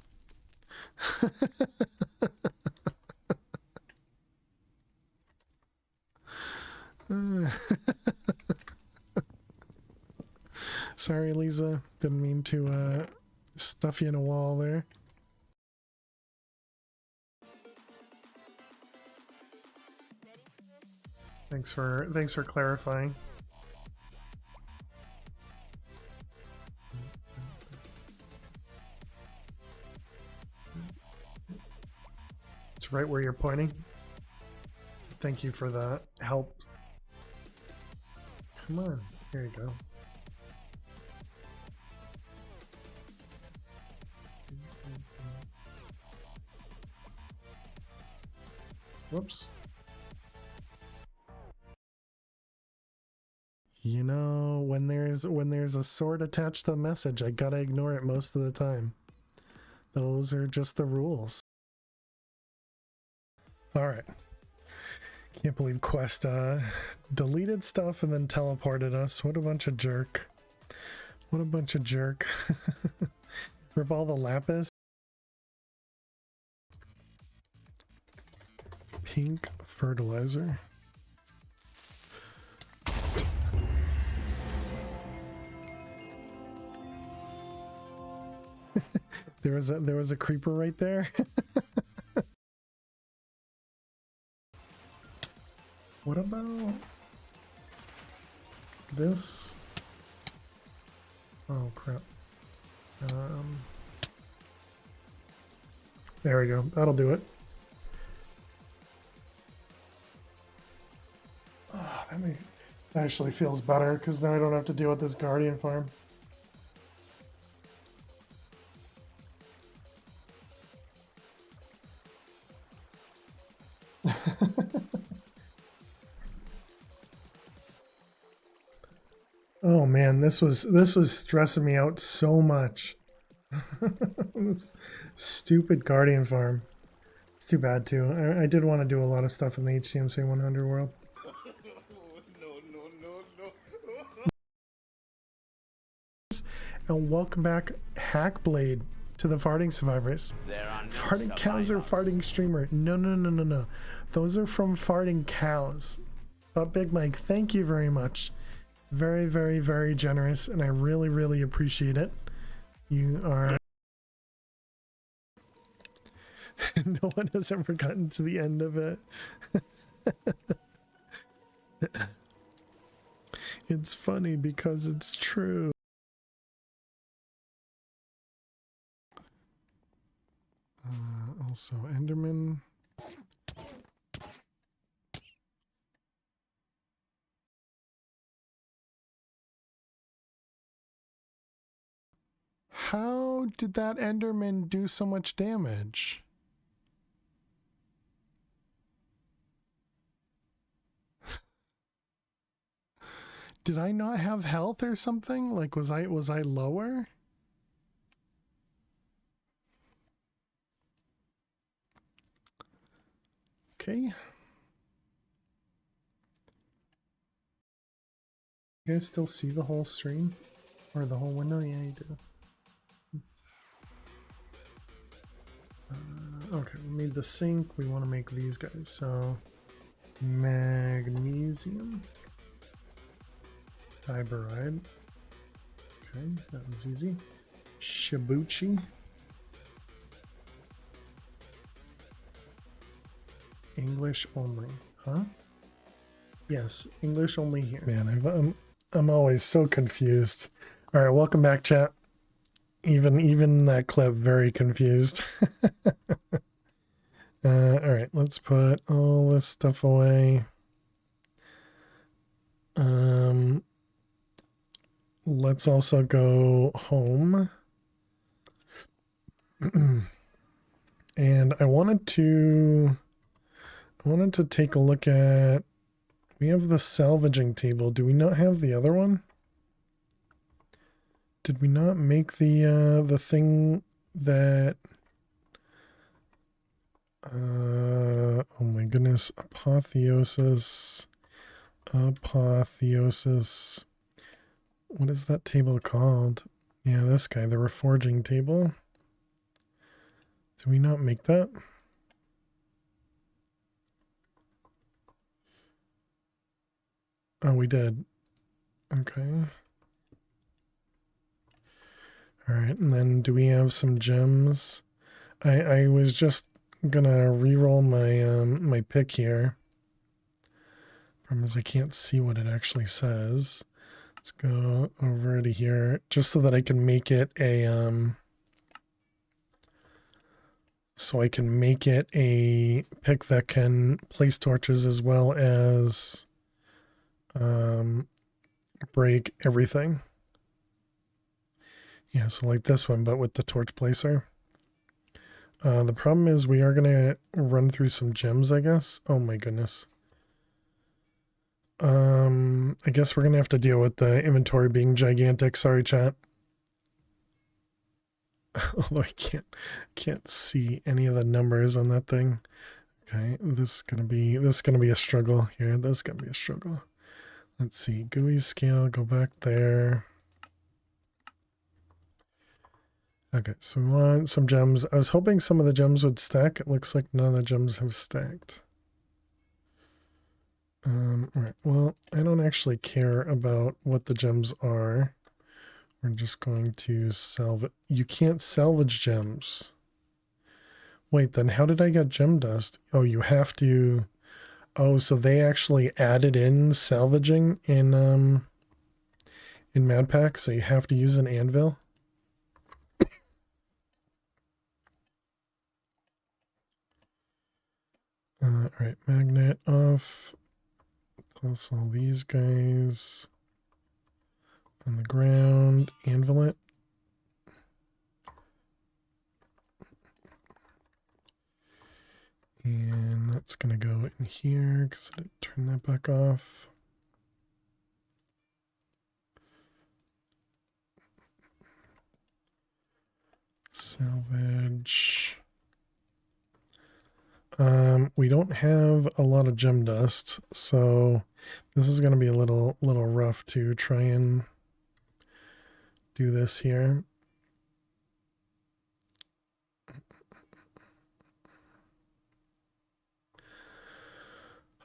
Sorry, Lisa, didn't mean to stuff you in a wall there. Thanks for clarifying. It's right where you're pointing. Thank you for the help. Come on, here you go. Whoops. You know, when there's a sword attached to the message, I gotta ignore it most of the time. Those are just the rules. Alright. Can't believe Quest deleted stuff and then teleported us. What a bunch of jerk. What a bunch of jerk. Rip all the lapis. Pink fertilizer. There was a creeper right there. What about this? Oh crap. There we go. That'll do it. Oh, that actually feels better because now I don't have to deal with this guardian farm. Oh man, this was stressing me out so much. This stupid guardian farm. It's too bad too. I did want to do a lot of stuff in the HCMC 100 world. And welcome back, Hackblade, to the farting survivors. Farting cows or farting streamer? No. Those are from farting cows. But Big Mike, thank you very much. Very, very, very generous, and I really, really appreciate it. You are... No one has ever gotten to the end of it. It's funny because it's true. Also, Enderman. How did that Enderman do so much damage? Did I not have health or something? Like, was I lower? Okay. You guys still see the whole stream? Or the whole window? Yeah, you do. Okay, we made the sink. We want to make these guys. So, magnesium. Diboride. Okay, that was easy. Shibuchi. English only, huh? Yes, English only here. Man, I'm always so confused. All right, welcome back, chat. Even that clip, very confused. All right, let's put all this stuff away. Let's also go home. And I wanted to take a look at, we have the salvaging table. Do we not have the other one? Did we not make the thing that oh my goodness, apotheosis. What is that table called? Yeah, this guy, the reforging table. Did we not make that? Oh, we did. Okay. All right, and then do we have some gems? I was just gonna re-roll my my pick here. Problem is I can't see what it actually says. Let's go over to here just so that I can make it a so I can make it a pick that can place torches as well as break everything. Yeah, so like this one, but with the torch placer. The problem is we are going to run through some gems, I guess. Oh my goodness. I guess we're going to have to deal with the inventory being gigantic. Sorry, chat. Although I can't see any of the numbers on that thing. Okay, this is gonna be a struggle here. This is gonna be a struggle. Let's see, GUI scale, go back there. Okay, so we want some gems. I was hoping some of the gems would stack. It looks like none of the gems have stacked. Alright, well, I don't actually care about what the gems are. We're just going to salvage. You can't salvage gems. Wait, then how did I get gem dust? Oh, you have to... Oh, so they actually added in salvaging in MadPack, so you have to use an anvil? Alright, magnet off. Plus all these guys on the ground. Anvil it. And that's going to go in here because I didn't turn that back off. Salvage. We don't have a lot of gem dust, so this is going to be a little rough to try and do this here.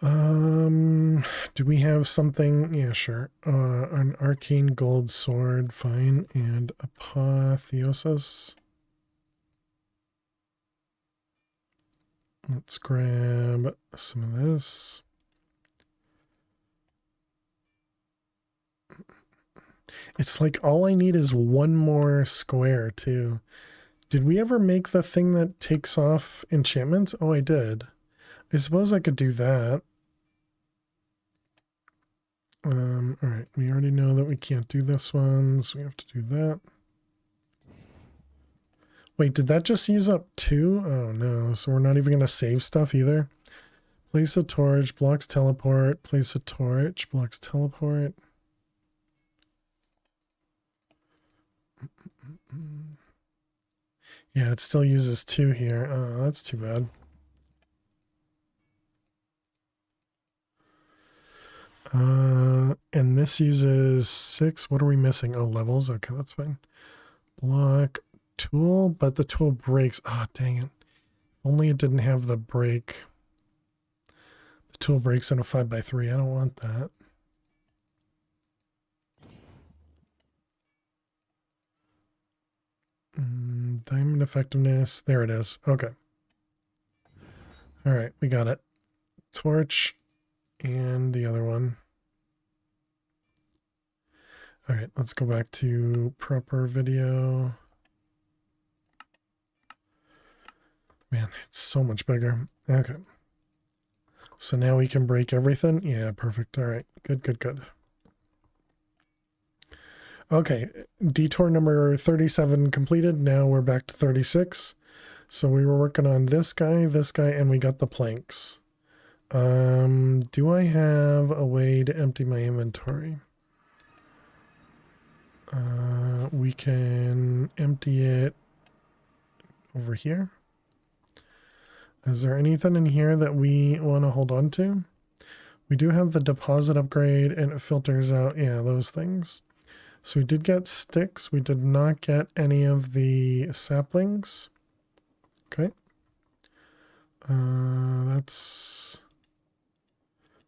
Do we have something? Yeah, sure. An arcane gold sword, fine, and apotheosis. Let's grab some of this. It's like all I need is one more square too. Did we ever make the thing that takes off enchantments? Oh, I did. I suppose I could do that. Alright, we already know that we can't do this one, so we have to do that. Wait, did that just use up 2? Oh no, so we're not even going to save stuff either? Place a torch, blocks teleport, place a torch, blocks teleport. Yeah, it still uses 2 here. Oh, that's too bad. And this uses 6. What are we missing? Oh, levels. Okay, that's fine. Block tool, but the tool breaks. Ah, oh, dang it. Only it didn't have the break. The tool breaks in a 5x3. I don't want that. Diamond effectiveness. There it is. Okay. All right, we got it. Torch and the other one. All right, let's go back to proper video. Man, it's so much bigger. Okay. So now we can break everything. Yeah, perfect. All right, good, good, good. Okay, detour number 37 completed. Now we're back to 36. So we were working on this guy, and we got the planks. Do I have a way to empty my inventory? We can empty it over here. Is there anything in here that we want to hold on to? We do have the deposit upgrade and it filters out, yeah, those things. So we did get sticks. We did not get any of the saplings. Okay. That's...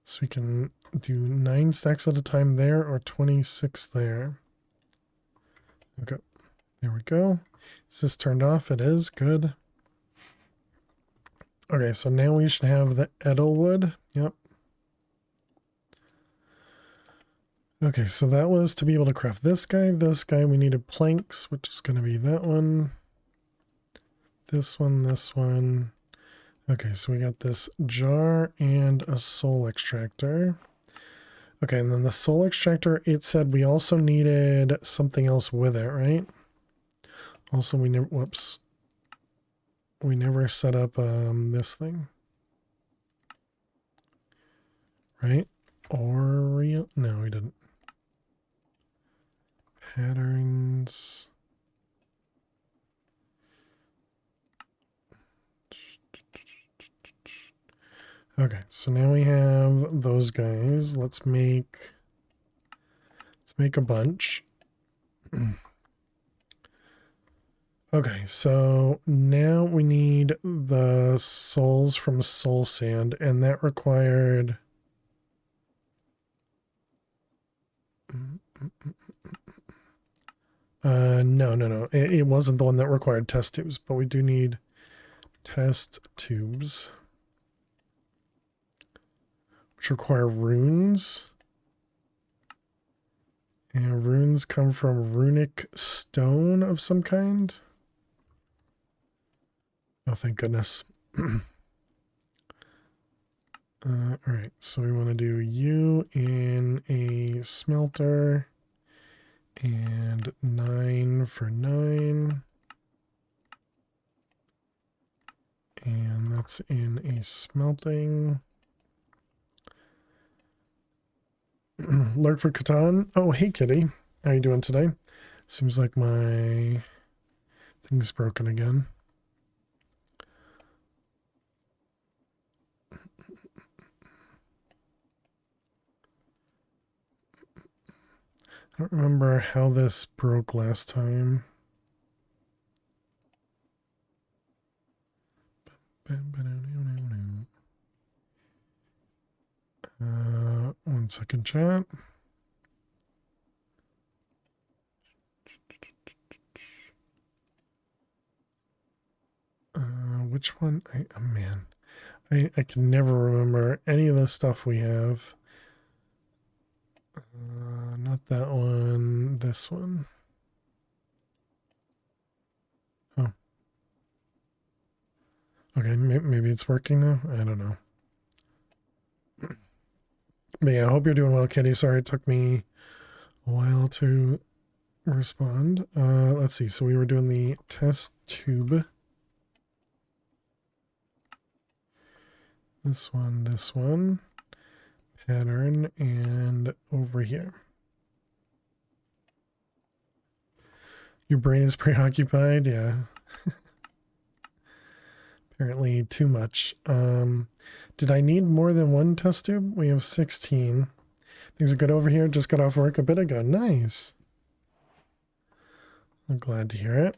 So we can do 9 stacks at a time there or 26 there. Okay. There we go. Is this turned off? It is. Good. Okay, so now we should have the Edelwood. Yep. Okay, so that was to be able to craft this guy. This guy, we needed planks, which is going to be that one. This one, this one. Okay, so we got this jar and a soul extractor. Okay, and then the soul extractor, it said we also needed something else with it, right? Also, we never, whoops. We never set up this thing. Right? Oreo? No, we didn't. Patterns. Okay, so now we have those guys. Let's make a bunch. Okay, so now we need the souls from soul sand, and that required no. It wasn't the one that required test tubes, but we do need test tubes, which require runes. And runes come from runic stone of some kind. Oh, thank goodness. Alright, so we want to do you in a smelter. And 9 for 9. And that's in a smelting. Lurk for Catan. Oh, hey, kitty. How you doing today? Seems like my thing's broken again. I don't remember how this broke last time. One second, chat. Which one? Oh, man. I can never remember any of the stuff we have. Not that one. This one. Oh. Okay, maybe it's working now. I don't know. But yeah, I hope you're doing well, Kitty. Sorry it took me a while to respond. Let's see. So we were doing the test tube. This one. Pattern, and over here. Your brain is preoccupied? Yeah. Apparently too much. Did I need more than one test tube? We have 16. Things are good over here. Just got off work a bit ago. Nice. I'm glad to hear it.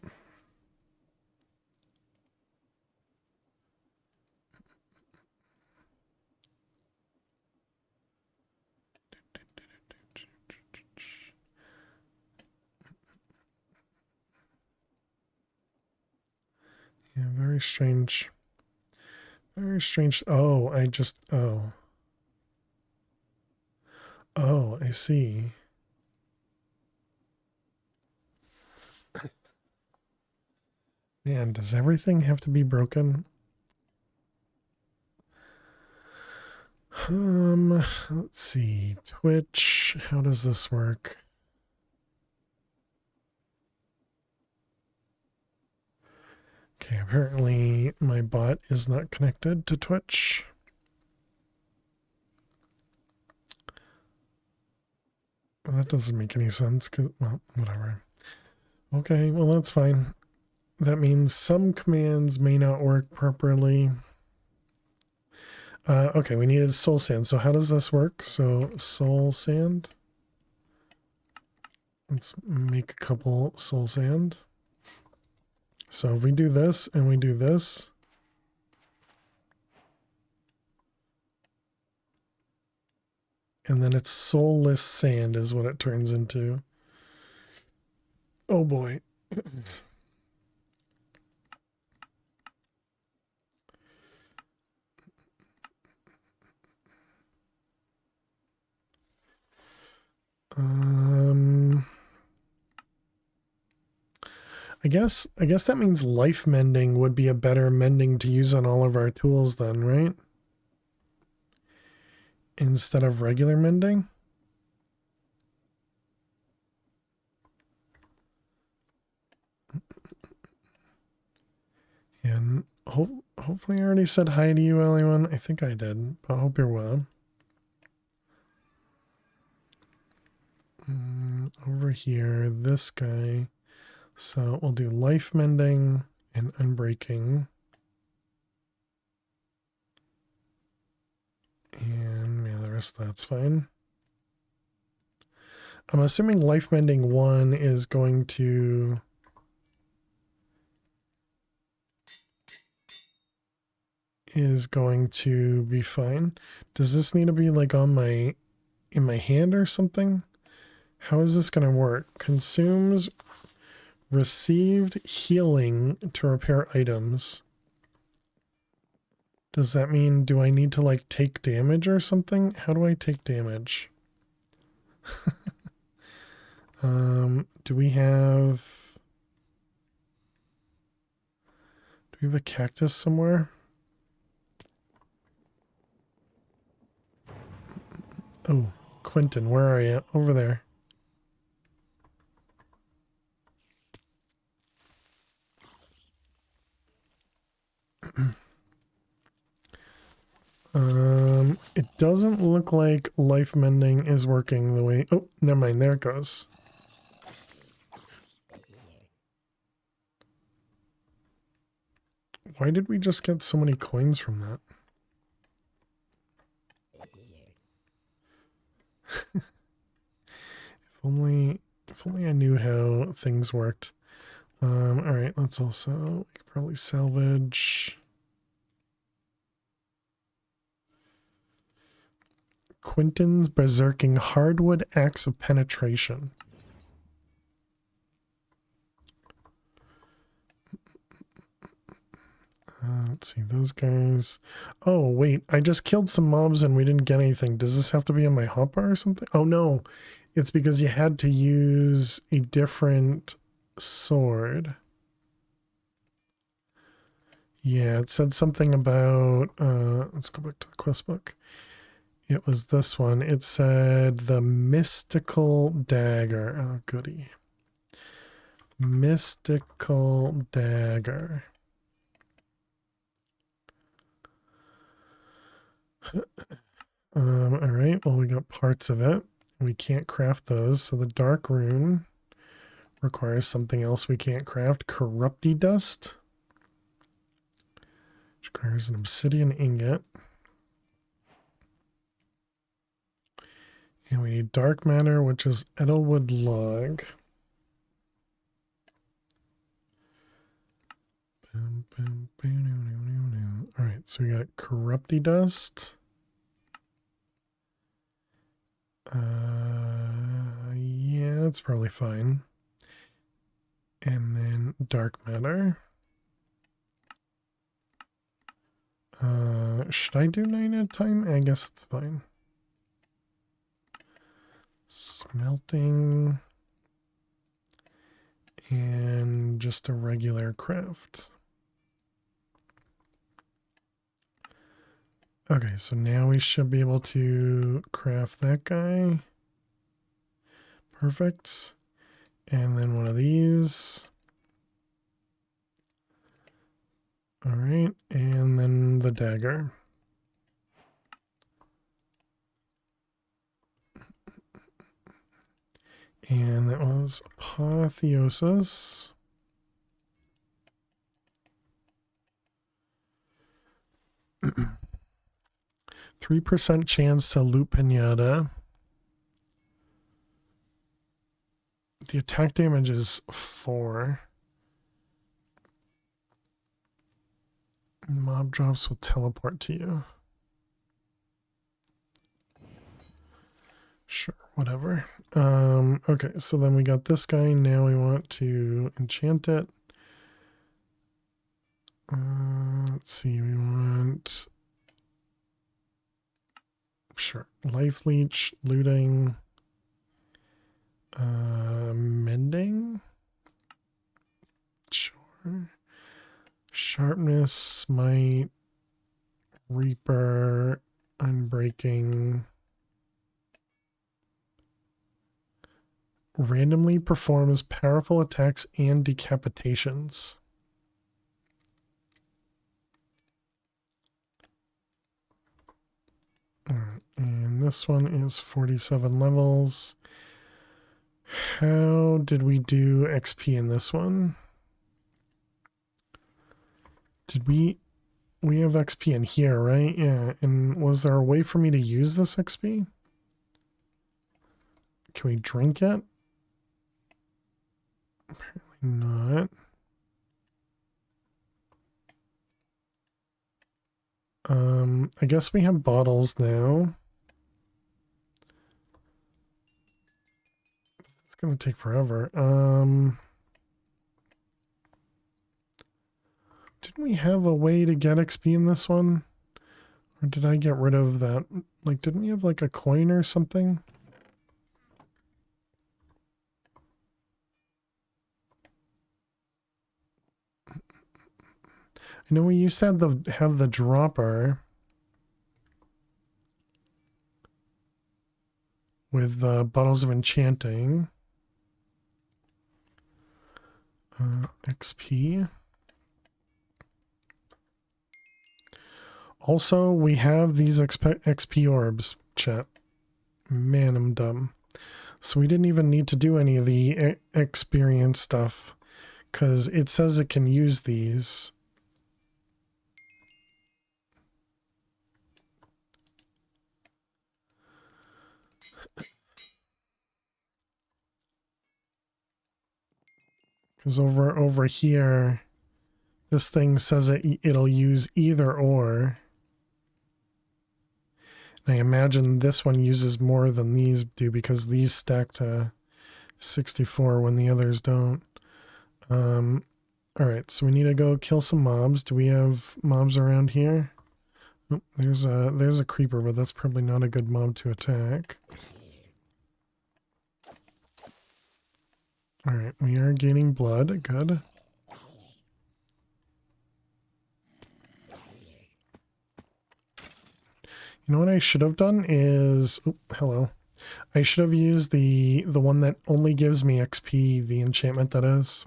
Yeah, very strange. Very strange. Oh, Oh, I see. Man, does everything have to be broken? Let's see. Twitch, how does this work? Okay, apparently my bot is not connected to Twitch. Well, that doesn't make any sense, because, well, whatever. Okay, well, that's fine. That means some commands may not work properly. Okay, we needed soul sand. So how does this work? So soul sand. Let's make a couple soul sand. So if we do this and we do this. And then it's soulless sand is what it turns into. Oh boy. I guess that means life mending would be a better mending to use on all of our tools then, right? Instead of regular mending. And hopefully I already said hi to you, everyone. I think I did. I hope you're well. Over here, this guy. So we'll do life mending and unbreaking. And yeah, the rest of that's fine. I'm assuming life mending 1 is going to be fine. Does this need to be like on in my hand or something? How is this going to work? Consumes received healing to repair items. Does that mean, do I need to like take damage or something? How do I take damage? Do we have a cactus somewhere? Oh, Quentin, where are you? Over there. It doesn't look like life mending is working the way... Oh, never mind. There it goes. Why did we just get so many coins from that? If only I knew how things worked. All right, let's also... We could probably salvage... Quentin's Berserking Hardwood Axe of Penetration. Let's see, those guys. Oh, wait, I just killed some mobs and we didn't get anything. Does this have to be in my hotbar or something? Oh, no. It's because you had to use a different sword. Yeah, it said something about... let's go back to the quest book. It was this one. It said the Mystical Dagger. Oh, goody. Mystical Dagger. All right, well, we got parts of it. We can't craft those, so the Dark Rune requires something else we can't craft. Corrupty Dust. Which requires an Obsidian Ingot. And we need Dark Matter, which is Edelwood Log. Alright, so we got Corrupty Dust. Yeah, that's probably fine. And then Dark Matter. Should I do 9 at a time? I guess it's fine. Smelting. And just a regular craft. Okay, so now we should be able to craft that guy. Perfect. And then one of these. All right, and then the dagger. And that was Apotheosis. 3% chance to loot Pinata. The attack damage is 4. Mob drops will teleport to you. Sure, Whatever. Okay, so then we got this guy. Now we want to enchant it. Let's see, we want... Sure. Life leech, looting, mending. Sure. Sharpness, smite, reaper, unbreaking. Randomly performs powerful attacks and decapitations. Alright, and this one is 47 levels. How did we do XP in this one? Did we have XP in here, right? Yeah, and was there a way for me to use this XP? Can we drink it? Apparently not. I guess we have bottles now. It's gonna take forever. Didn't we have a way to get XP in this one? Or did I get rid of that? Like, didn't we have like a coin or something? I know we used to have the dropper with bottles of enchanting. XP. Also, we have these XP orbs, chat. Man, I'm dumb. So we didn't even need to do any of the experience stuff because it says it can use these. Because over here, this thing says it'll use either or. And I imagine this one uses more than these do because these stack to 64 when the others don't. Alright, so we need to go kill some mobs. Do we have mobs around here? Oh, there's a creeper, but that's probably not a good mob to attack. Alright, we are gaining blood. Good. You know what I should have done is... Oh, hello. I should have used the one that only gives me XP, the enchantment that is.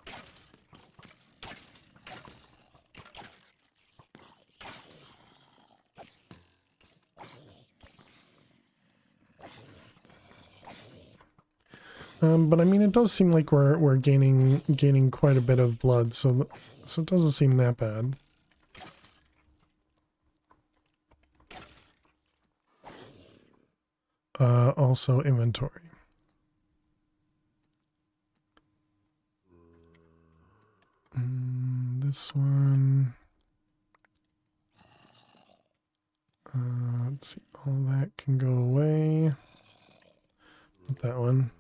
But I mean, it does seem like we're gaining quite a bit of blood, so it doesn't seem that bad. Also inventory. This one. Let's see, all that can go away. Not that one.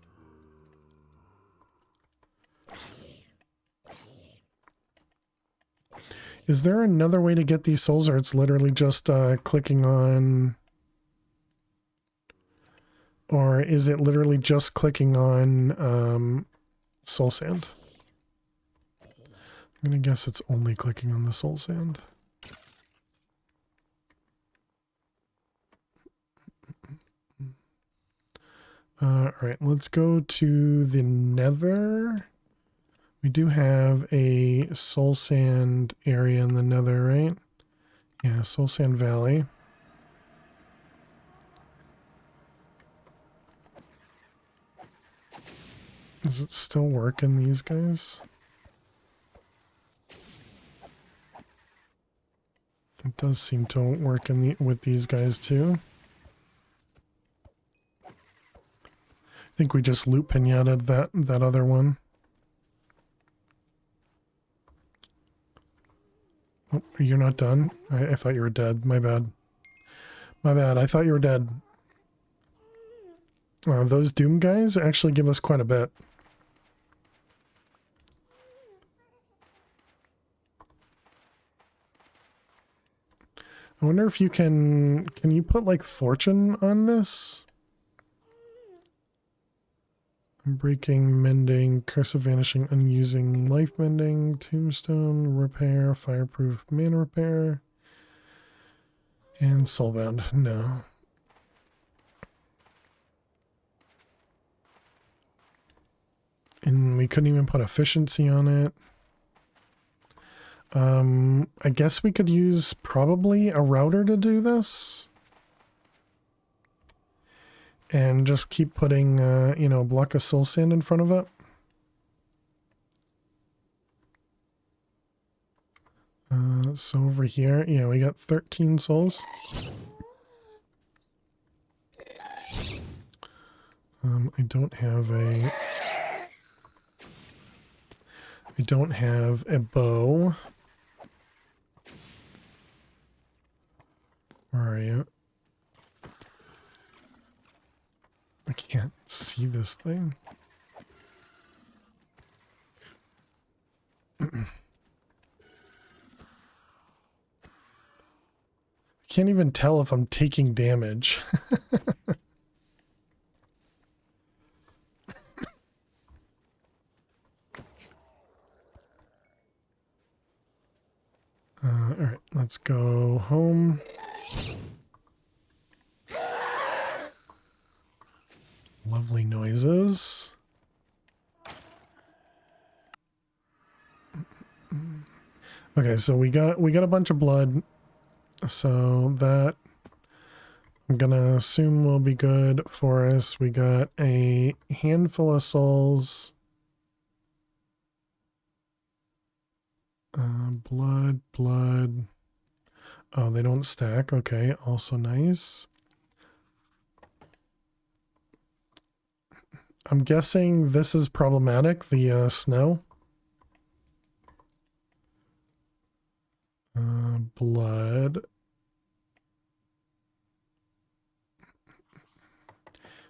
Is there another way to get these souls, or it's literally just clicking on... Or is it literally just clicking on soul sand? I'm gonna guess it's only clicking on the soul sand. Alright, let's go to the nether. We do have a soul sand area in the nether, right? Yeah, soul sand valley. Does it still work in these guys? It does seem to work in with these guys too. I think we just loot pinataed that other one. Oh, you're not done? I thought you were dead. My bad. My bad. I thought you were dead. Those Doom guys actually give us quite a bit. I wonder if you can you put like fortune on this? Breaking, mending, curse of vanishing, unusing, life mending, tombstone, repair, fireproof, mana repair, and soulbound. No. And we couldn't even put efficiency on it. I guess we could use probably a router to do this. And just keep putting, you know, a block of soul sand in front of it. So over here, yeah, we got 13 souls. I don't have a bow. Where are you? I can't see this thing. I can't even tell if I'm taking damage. Alright, let's go home. Lovely noises. Okay, so we got a bunch of blood. So that I'm gonna assume will be good for us. We got a handful of souls. Blood. Oh, they don't stack. Okay, also nice. I'm guessing this is problematic, the snow. Blood.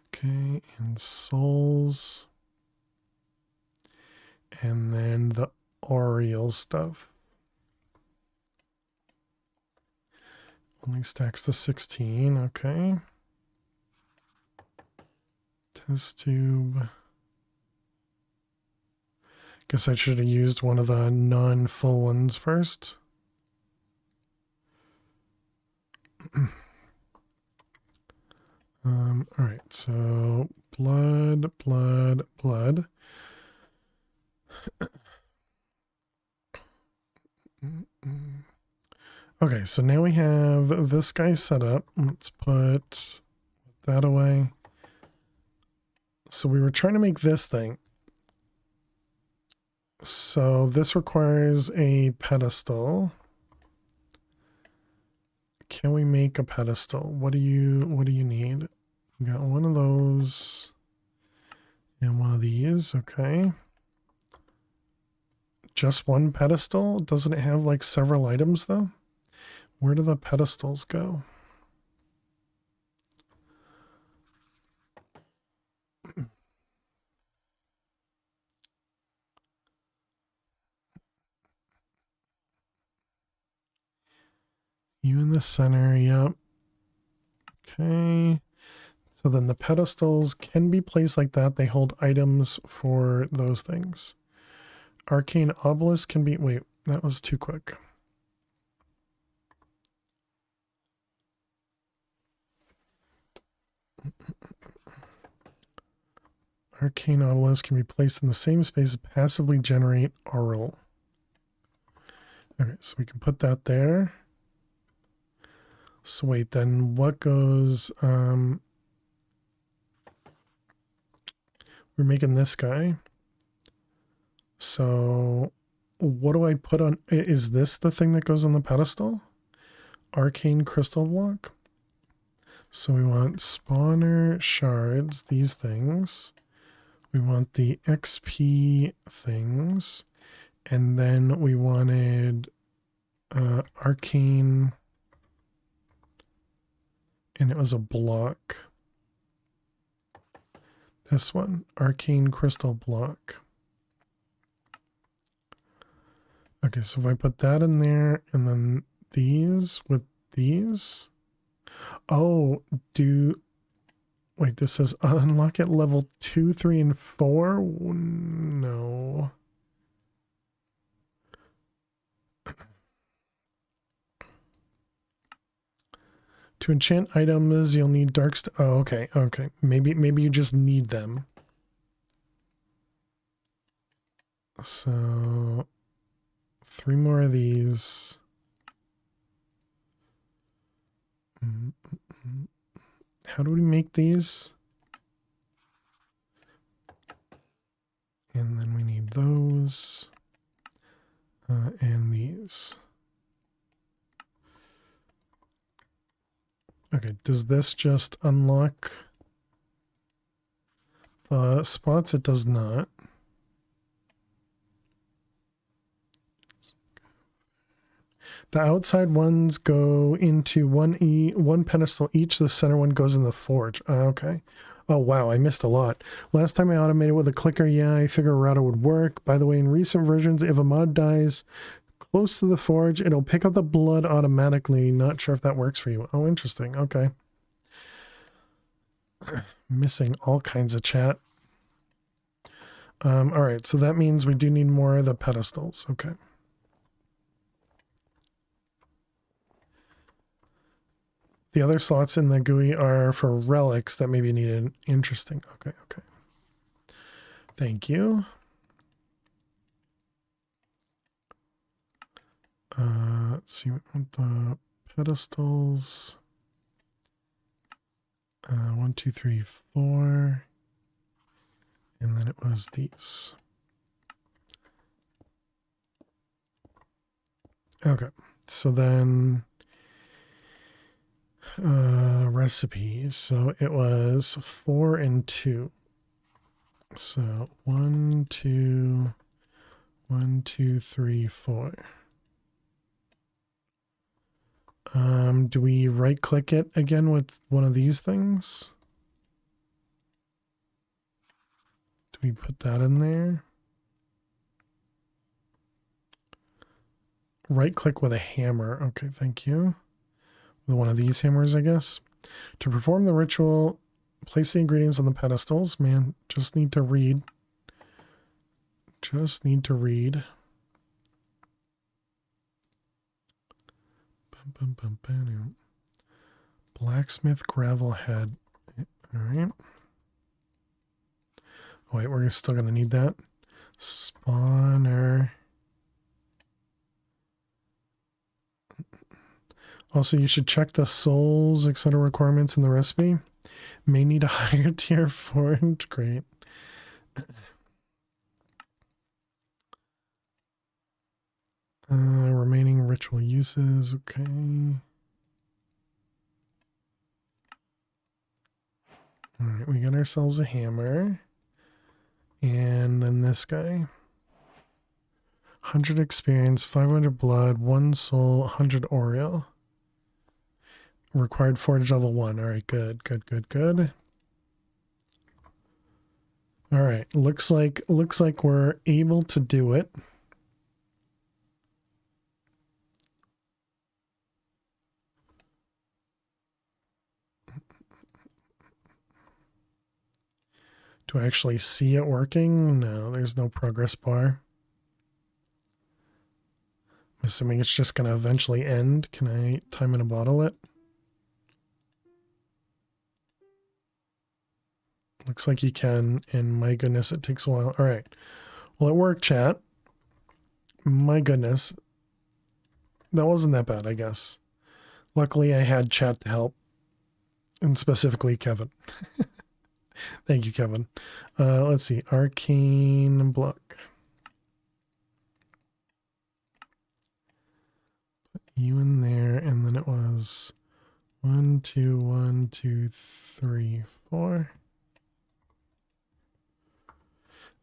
Okay, and souls. And then the Oriole stuff. Only stacks to 16, okay. Test tube. Guess I should have used one of the non-full ones first. Alright, so blood. Okay, so now we have this guy set up. Let's put that away. So we were trying to make this thing. So this requires a pedestal. Can we make a pedestal? What do you need? We got one of those and one of these, okay. Just one pedestal? Doesn't it have like several items though? Where do the pedestals go? You in the center, yep. Okay. So then the pedestals can be placed like that. They hold items for those things. Arcane obelisk can be, wait, that was too quick. Arcane obelisk can be placed in the same space to passively generate aural. Okay, so we can put that there. So wait, then what goes, we're making this guy. So what do I put on, is this the thing that goes on the pedestal? Arcane crystal block. So we want spawner shards, these things. We want the XP things. And then we wanted arcane, and it was a block. This one, arcane crystal block. Okay, so if I put that in there and then these with these. Oh, wait, this says unlock at level 2, 3, and 4? No. To enchant items, you'll need oh, okay, okay. Maybe you just need them. So 3 more of these. How do we make these? And then we need those. And these. Okay, does this just unlock the spots? It does not. The outside ones go into one pedestal each. The center one goes in the forge. Okay. Oh, wow. I missed a lot. Last time I automated with a clicker, yeah, I figured Errata would work. By the way, in recent versions, if a mod dies close to the forge, it'll pick up the blood automatically. Not sure if that works for you. Oh, interesting. Okay. Missing all kinds of chat. All right. So that means we do need more of the pedestals. Okay. The other slots in the GUI are for relics that may be needed. Interesting. Okay, okay. Thank you. Let's see what the pedestals. 1, 2, 3, 4. And then it was these. Okay. So then recipes. So it was 4 and 2. So 1, 2, 1, 2, 3, 4. Do we right click it again with one of these things? Do we put that in there? Right click with a hammer. Okay, thank you. With one of these hammers, I guess. To perform the ritual, place the ingredients on the pedestals. Man, just need to read. Just need to read. Blacksmith gravel head. All right. Oh, wait, we're still going to need that. Spawner. Also, you should check the souls, etc. requirements in the recipe. May need a higher tier forge. Great. Remaining ritual uses. Okay. All right, we got ourselves a hammer. And then this guy. 100 experience, 500 blood, 1 soul, 100 Oriel. Required forge level 1. All right, good, good, good, good. All right, looks like we're able to do it. Do I actually see it working? No, there's no progress bar. I'm assuming it's just going to eventually end. Can I time in a bottle it? Looks like you can, and my goodness, it takes a while. All right. Well, it worked, chat. My goodness. That wasn't that bad, I guess. Luckily, I had chat to help, and specifically Kevin. Thank you, Kevin. Let's see. Arcane block. Put you in there, and then it was 1, 2, 1, 2, 3, 4.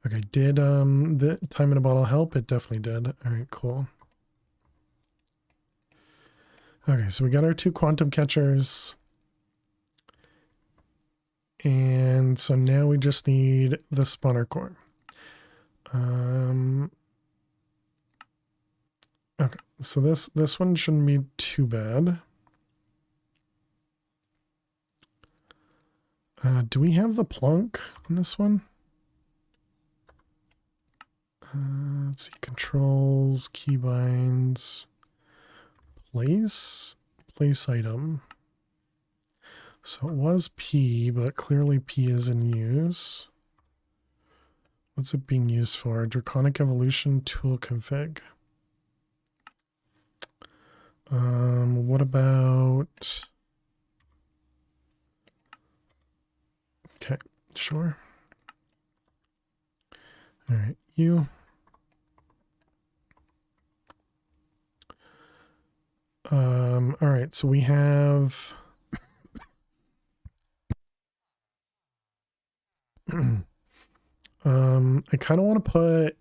Okay, did the time in a bottle help? It definitely did. All right, cool. Okay, so we got our 2 quantum catchers. And so now we just need the spawner core. Okay, so this one shouldn't be too bad. Do we have the plunk on this one? Let's see, controls, keybinds, place item. So it was P, but clearly P is in use. What's it being used for? Draconic Evolution tool config. What about... Okay, sure. All right, you. All right, so we have... I kind of want to put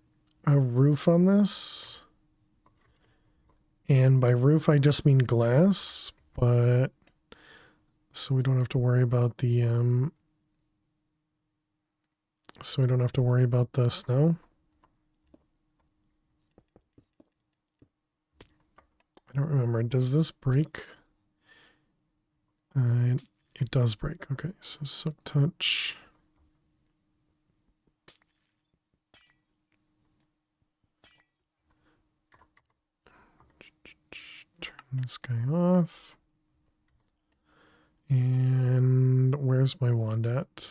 a roof on this. And by roof, I just mean glass, but so we don't have to worry about the snow. I don't remember. Does this break? It does break. Okay, so silk touch. Turn this guy off. And where's my wand at?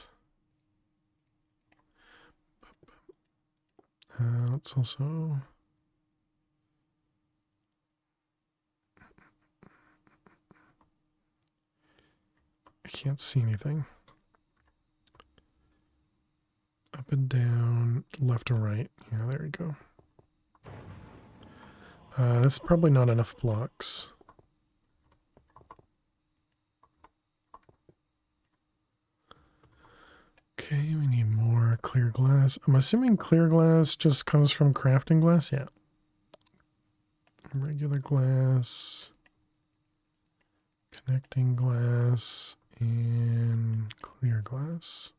Let's also... I can't see anything. Up and down, left or right. Yeah, there we go. That's probably not enough blocks. Okay, we need more clear glass. I'm assuming clear glass just comes from crafting glass. Yeah. Regular glass, connecting glass, and clear glass.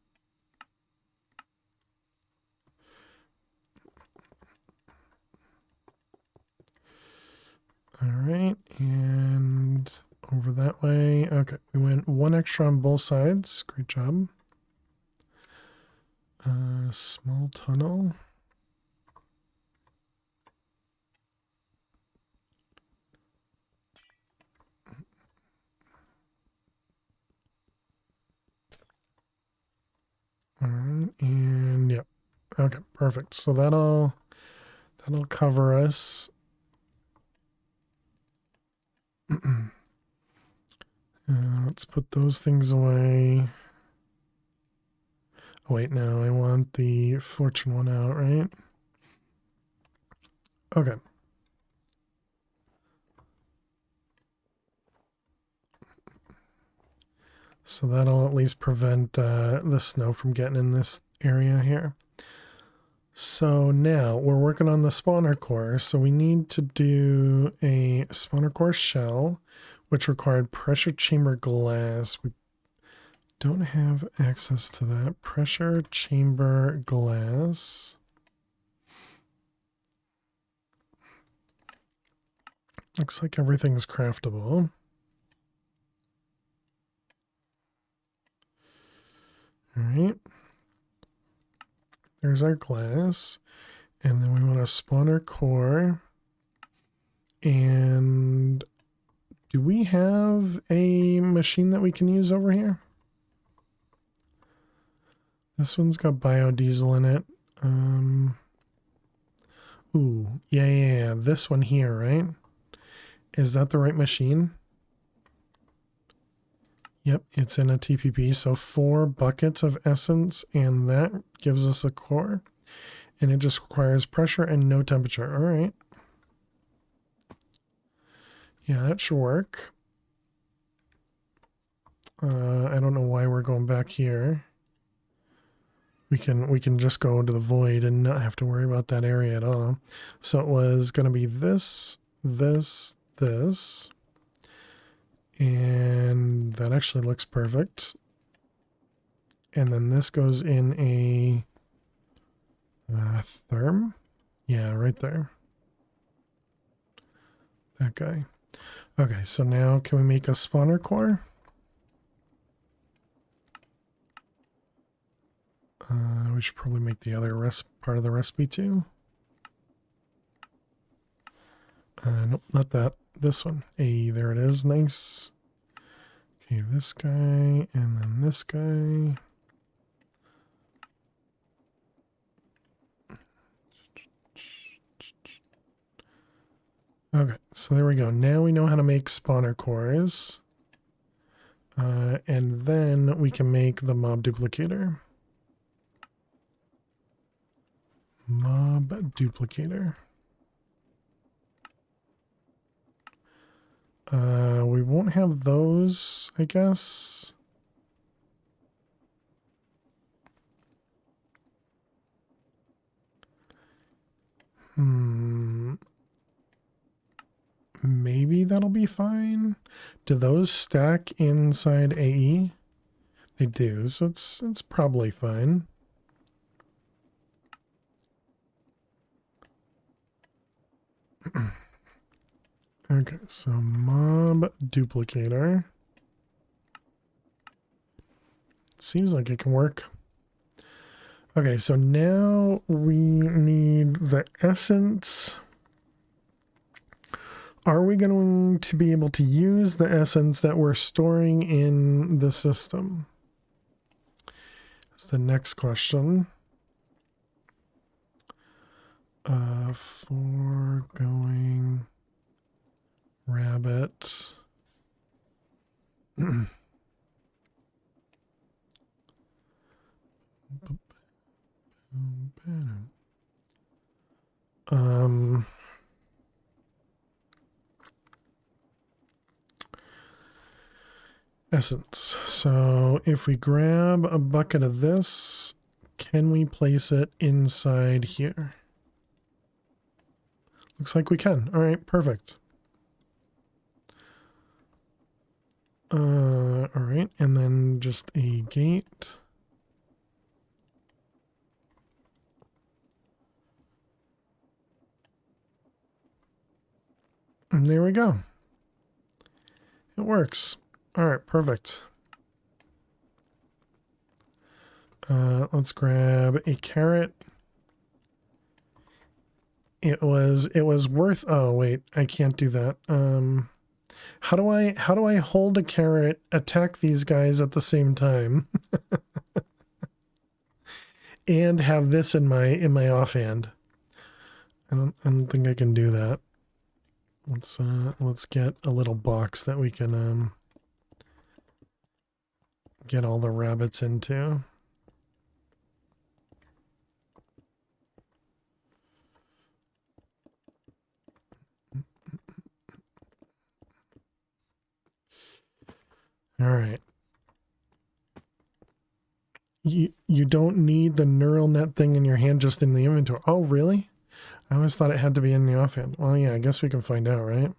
All right, and over that way. Okay, we went one extra on both sides. Great job. Small tunnel. All right, and yep. Okay, perfect. So that'll cover us. Let's put those things away. Oh, wait, no, I want the fortune one out, right? Okay. So that'll at least prevent the snow from getting in this area here. So now we're working on the spawner core. So we need to do a spawner core shell, which required pressure chamber glass. We don't have access to that. Pressure chamber glass. Looks like everything's craftable. All right. There's our glass. And then we want a spawner core. And do we have a machine that we can use over here? This one's got biodiesel in it. Ooh, yeah. This one here, right? Is that the right machine? Yep, it's in a TPP. So 4 buckets of essence, and that gives us a core. And it just requires pressure and no temperature. All right. Yeah, that should work. I don't know why we're going back here. We can just go into the void and not have to worry about that area at all. So it was going to be this, and that actually looks perfect. and then this goes in a therm. Yeah, right there. That guy. Okay, so now can we make a spawner core? We should probably make the other part of the recipe too. Nope, not that. This one. Hey, there it is. Nice. Okay, this guy, and then this guy. Okay, so there we go. Now we know how to make spawner cores. And then we can make the mob duplicator. Mob duplicator. We won't have those, I guess. Maybe that'll be fine. Do those stack inside AE? They do, so it's probably fine. Okay, so mob duplicator. Seems like it can work. Okay, so now we need the essence. Are we going to be able to use the essence that we're storing in the system? That's the next question. Foregoing rabbit. Essence. So if we grab a bucket of this, can we place it inside here? Looks like we can. All right, perfect. All right, and then just a gate. And there we go. It works. All right, perfect. Let's grab a carrot. It was worth. Oh wait, I can't do that. How do I hold a carrot, attack these guys at the same time, and have this in my offhand? I don't think I can do that. Let's get a little box that we can get all the rabbits into. All right. You don't need the neural net thing in your hand, just in the inventory. Oh, really? I always thought it had to be in the offhand. Well, yeah, I guess we can find out, right?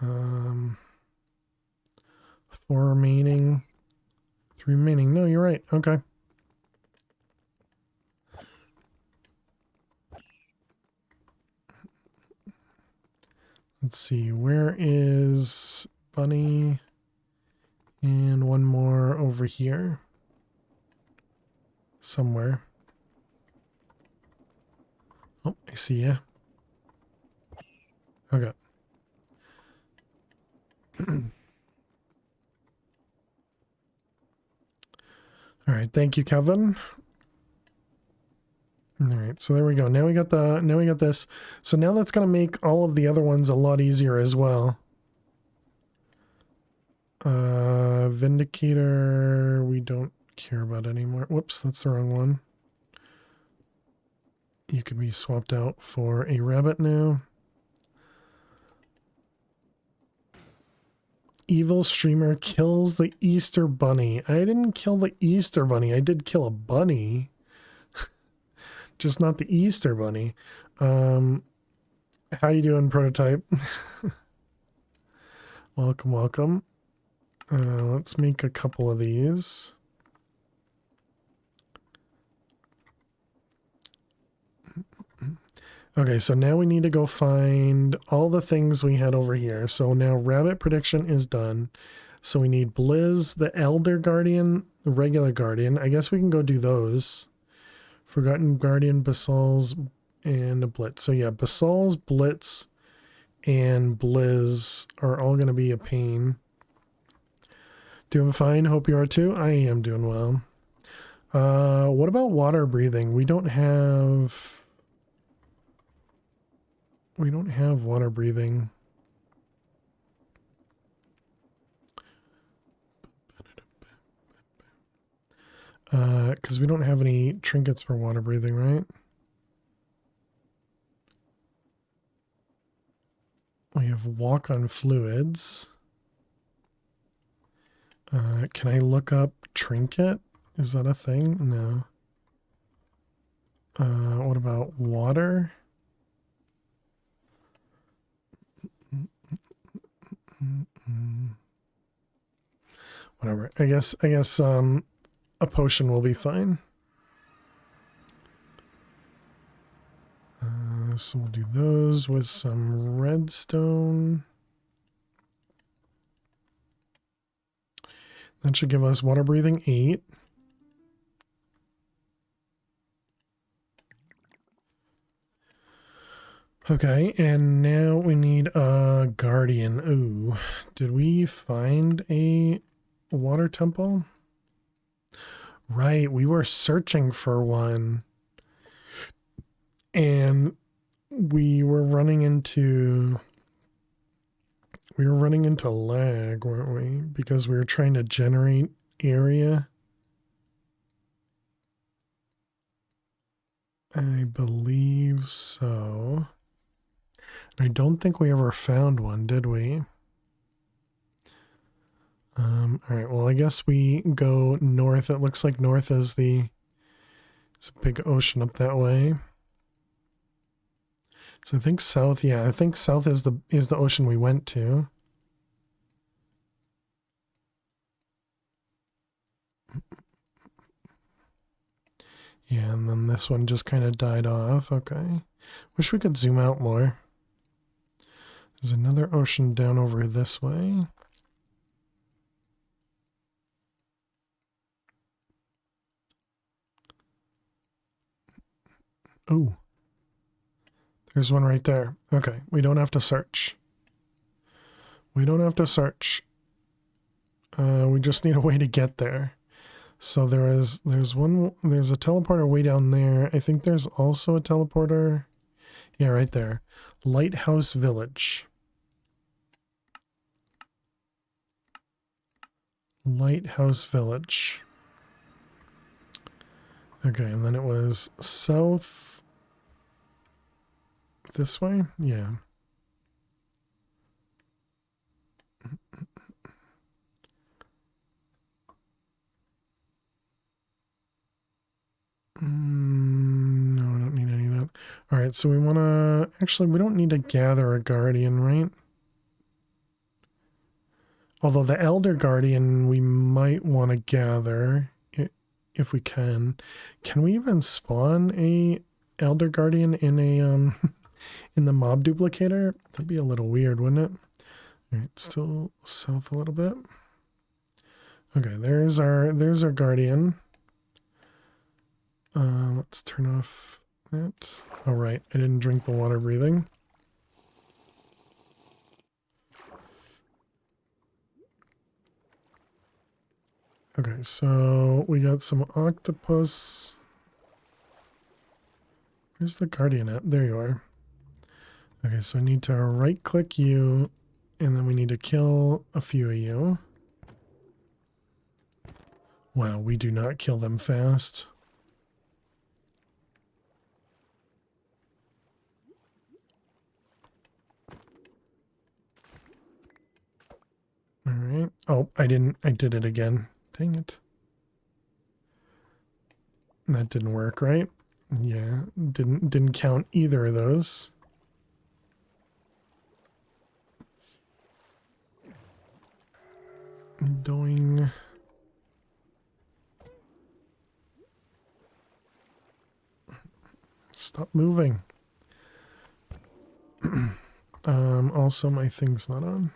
4 remaining. 3 remaining. No, you're right. Okay. Let's see. Where is Bunny? And one more over here. Somewhere. Oh, I see ya. Okay. All right, thank you, Kevin. All right, so there we go. Now we got this. So now that's gonna make all of the other ones a lot easier as well. Vindicator, we don't care about anymore. Whoops, that's the wrong one. You could be swapped out for a rabbit now. Evil streamer kills the Easter bunny. I didn't kill the Easter bunny. I did kill a bunny. Just not the Easter bunny. How you doing, Prototype? Welcome, welcome. Let's make a couple of these. Okay, so now we need to go find all the things we had over here. So now rabbit prediction is done. So we need Blizz, the Elder Guardian, the regular Guardian. I guess we can go do those. Forgotten Guardian, Basal's, and a Blitz. So yeah, Basal's, Blitz, and Blizz are all going to be a pain. Doing fine. Hope you are too. I am doing well. What about water breathing? We don't have water breathing. Because we don't have any trinkets for water breathing, right? We have walk on fluids. Can I look up trinket? Is that a thing? No. What about water? Whatever. I guess a potion will be fine. So we'll do those with some redstone. That should give us water breathing 8. Okay, and now we need a guardian. Ooh, did we find a water temple? Right, we were searching for one. And we were running into lag, weren't we? Because we were trying to generate area. I believe so. I don't think we ever found one, did we? All right, well, I guess we go north. It looks like north is it's a big ocean up that way. So I think south, yeah, I think south is the ocean we went to. Yeah, and then this one just kind of died off. Okay. Wish we could zoom out more. There's another ocean down over this way. Oh. There's one right there. Okay, we don't have to search. We don't have to search. We just need a way to get there. So there's a teleporter way down there. I think there's also a teleporter. Yeah, right there. Lighthouse Village. Lighthouse Village. Okay, and then it was south this way? Yeah. No, I don't need any of that. All right, so we want to... Actually, we don't need to gather a guardian, right? Although the Elder Guardian we might want to gather if we can. Can we even spawn a Elder Guardian in a in the mob duplicator? That'd be a little weird, wouldn't it? All right, still south a little bit. Okay, there's our Guardian. Let's turn off that. All right, I didn't drink the water breathing. Okay, so we got some octopus. Where's the Guardian at? There you are. Okay, so I need to right click you, and then we need to kill a few of you. Wow, we do not kill them fast. All right. Oh, I did it again. Dang it. That didn't work, right? Yeah, didn't count either of those. Doing... Stop moving. Also my thing's not on.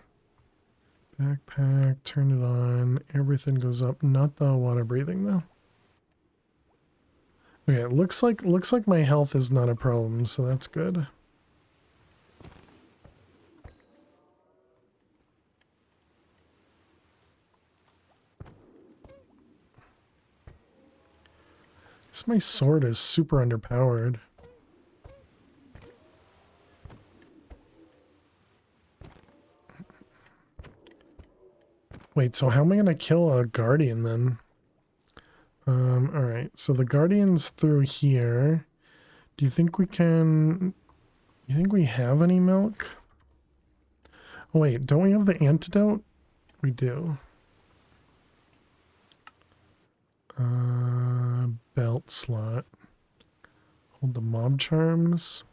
Backpack, turn it on. Everything goes up. Not the water breathing though. Okay, it looks like my health is not a problem, so that's good. This my sword is super underpowered. Wait, so how am I gonna kill a guardian then? Alright, so the guardian's through here. Do you think we can... You think we have any milk? Oh wait, don't we have the antidote? We do. Belt slot. Hold the mob charms.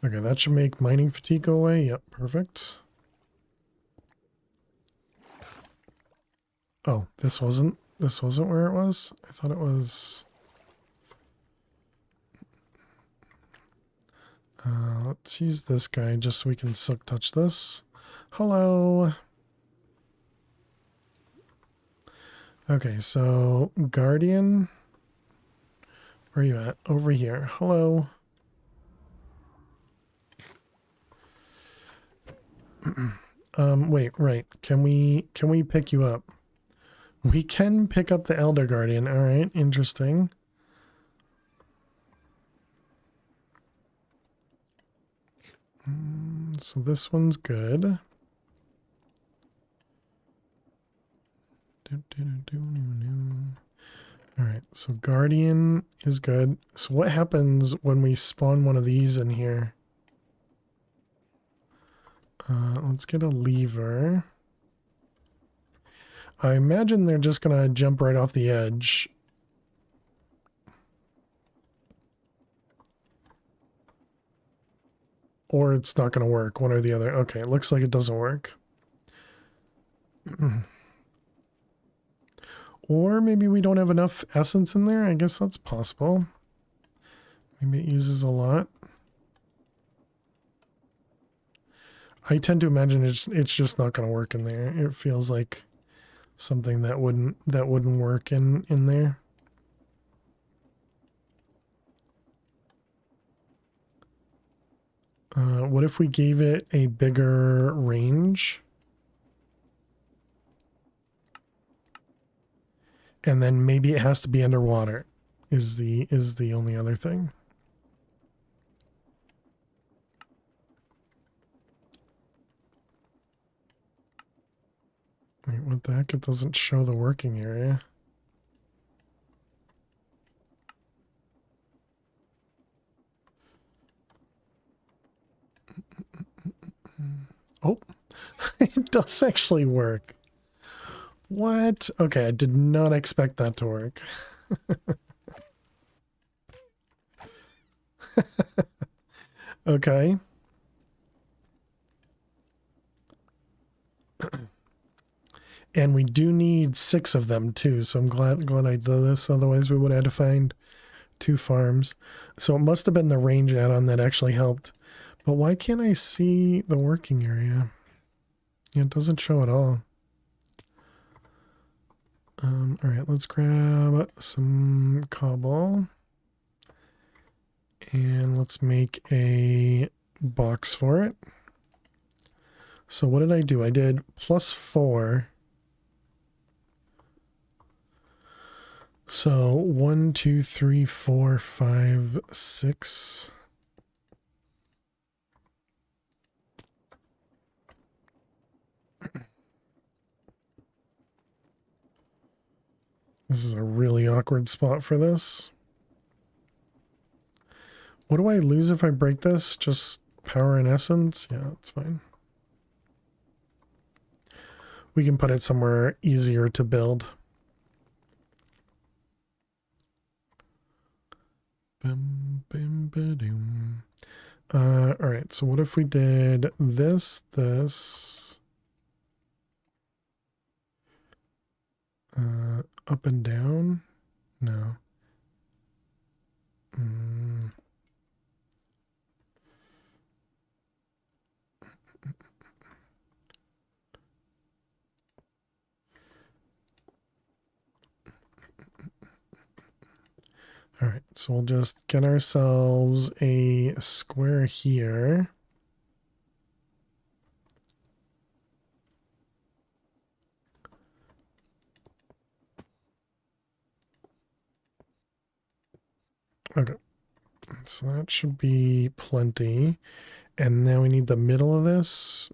Okay, that should make mining fatigue go away. Yep, perfect. Oh, this wasn't where it was? I thought it was... let's use this guy just so we can silk touch this. Hello. Okay, so Guardian. Where are you at? Over here. Hello. Wait, right. Can we pick you up? We can pick up the Elder Guardian. All right, interesting. So this one's good. All right, so Guardian is good. So what happens when we spawn one of these in here? Let's get a lever. I imagine they're just gonna jump right off the edge. Or it's not gonna work, one or the other. Okay, it looks like it doesn't work. Or maybe we don't have enough essence in there. I guess that's possible. Maybe it uses a lot. I tend to imagine it's just not going to work in there. It feels like something that wouldn't work in there. What if we gave it a bigger range? And then maybe it has to be underwater is the only other thing. Wait, what the heck? It doesn't show the working area. Oh, it does actually work. What? Okay, I did not expect that to work. Okay. And we do need 6 of them too, so I'm glad I did this. Otherwise we would have had to find 2 farms. So it must have been the range add-on that actually helped. But why can't I see the working area? Yeah, it doesn't show at all. All right, let's grab some cobble. And let's make a box for it. So what did I do? I did +4. So 1, 2, 3, 4, 5, 6. This is a really awkward spot for this. What do I lose if I break this? Just power and essence? Yeah, that's fine. We can put it somewhere easier to build. All right, so what if we did this, up and down? No. All right, so we'll just get ourselves a square here. Okay, so that should be plenty. And now we need the middle of this.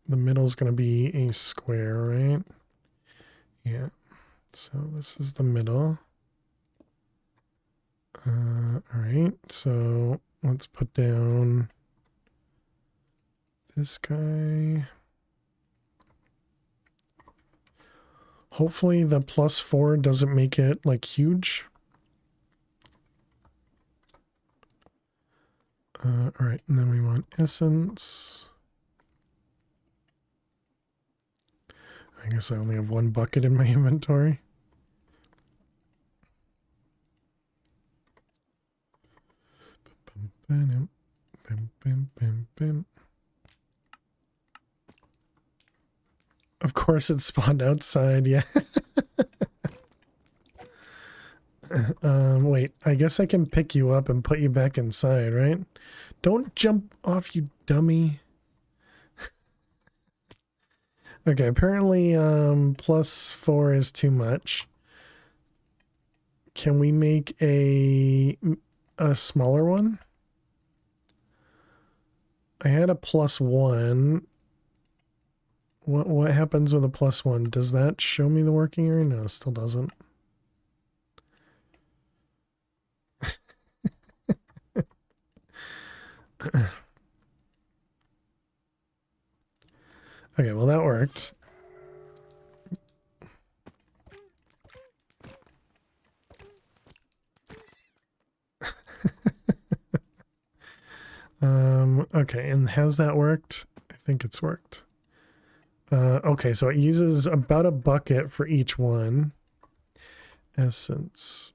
The middle is going to be a square, right? Yeah, so this is the middle. All right, so let's put down this guy. Hopefully the +4 doesn't make it like huge. All right, and then we want essence. I guess I only have one bucket in my inventory. Of course it spawned outside, yeah. Wait, I guess I can pick you up and put you back inside, right? Don't jump off, you dummy. Okay, apparently +4 is too much. Can we make a smaller one? I had a +1. What happens with a +1? Does that show me the working area? No, it still doesn't. Okay, well that worked. Okay, and has that worked? I think it's worked. Okay, so it uses about a bucket for each one. Essence.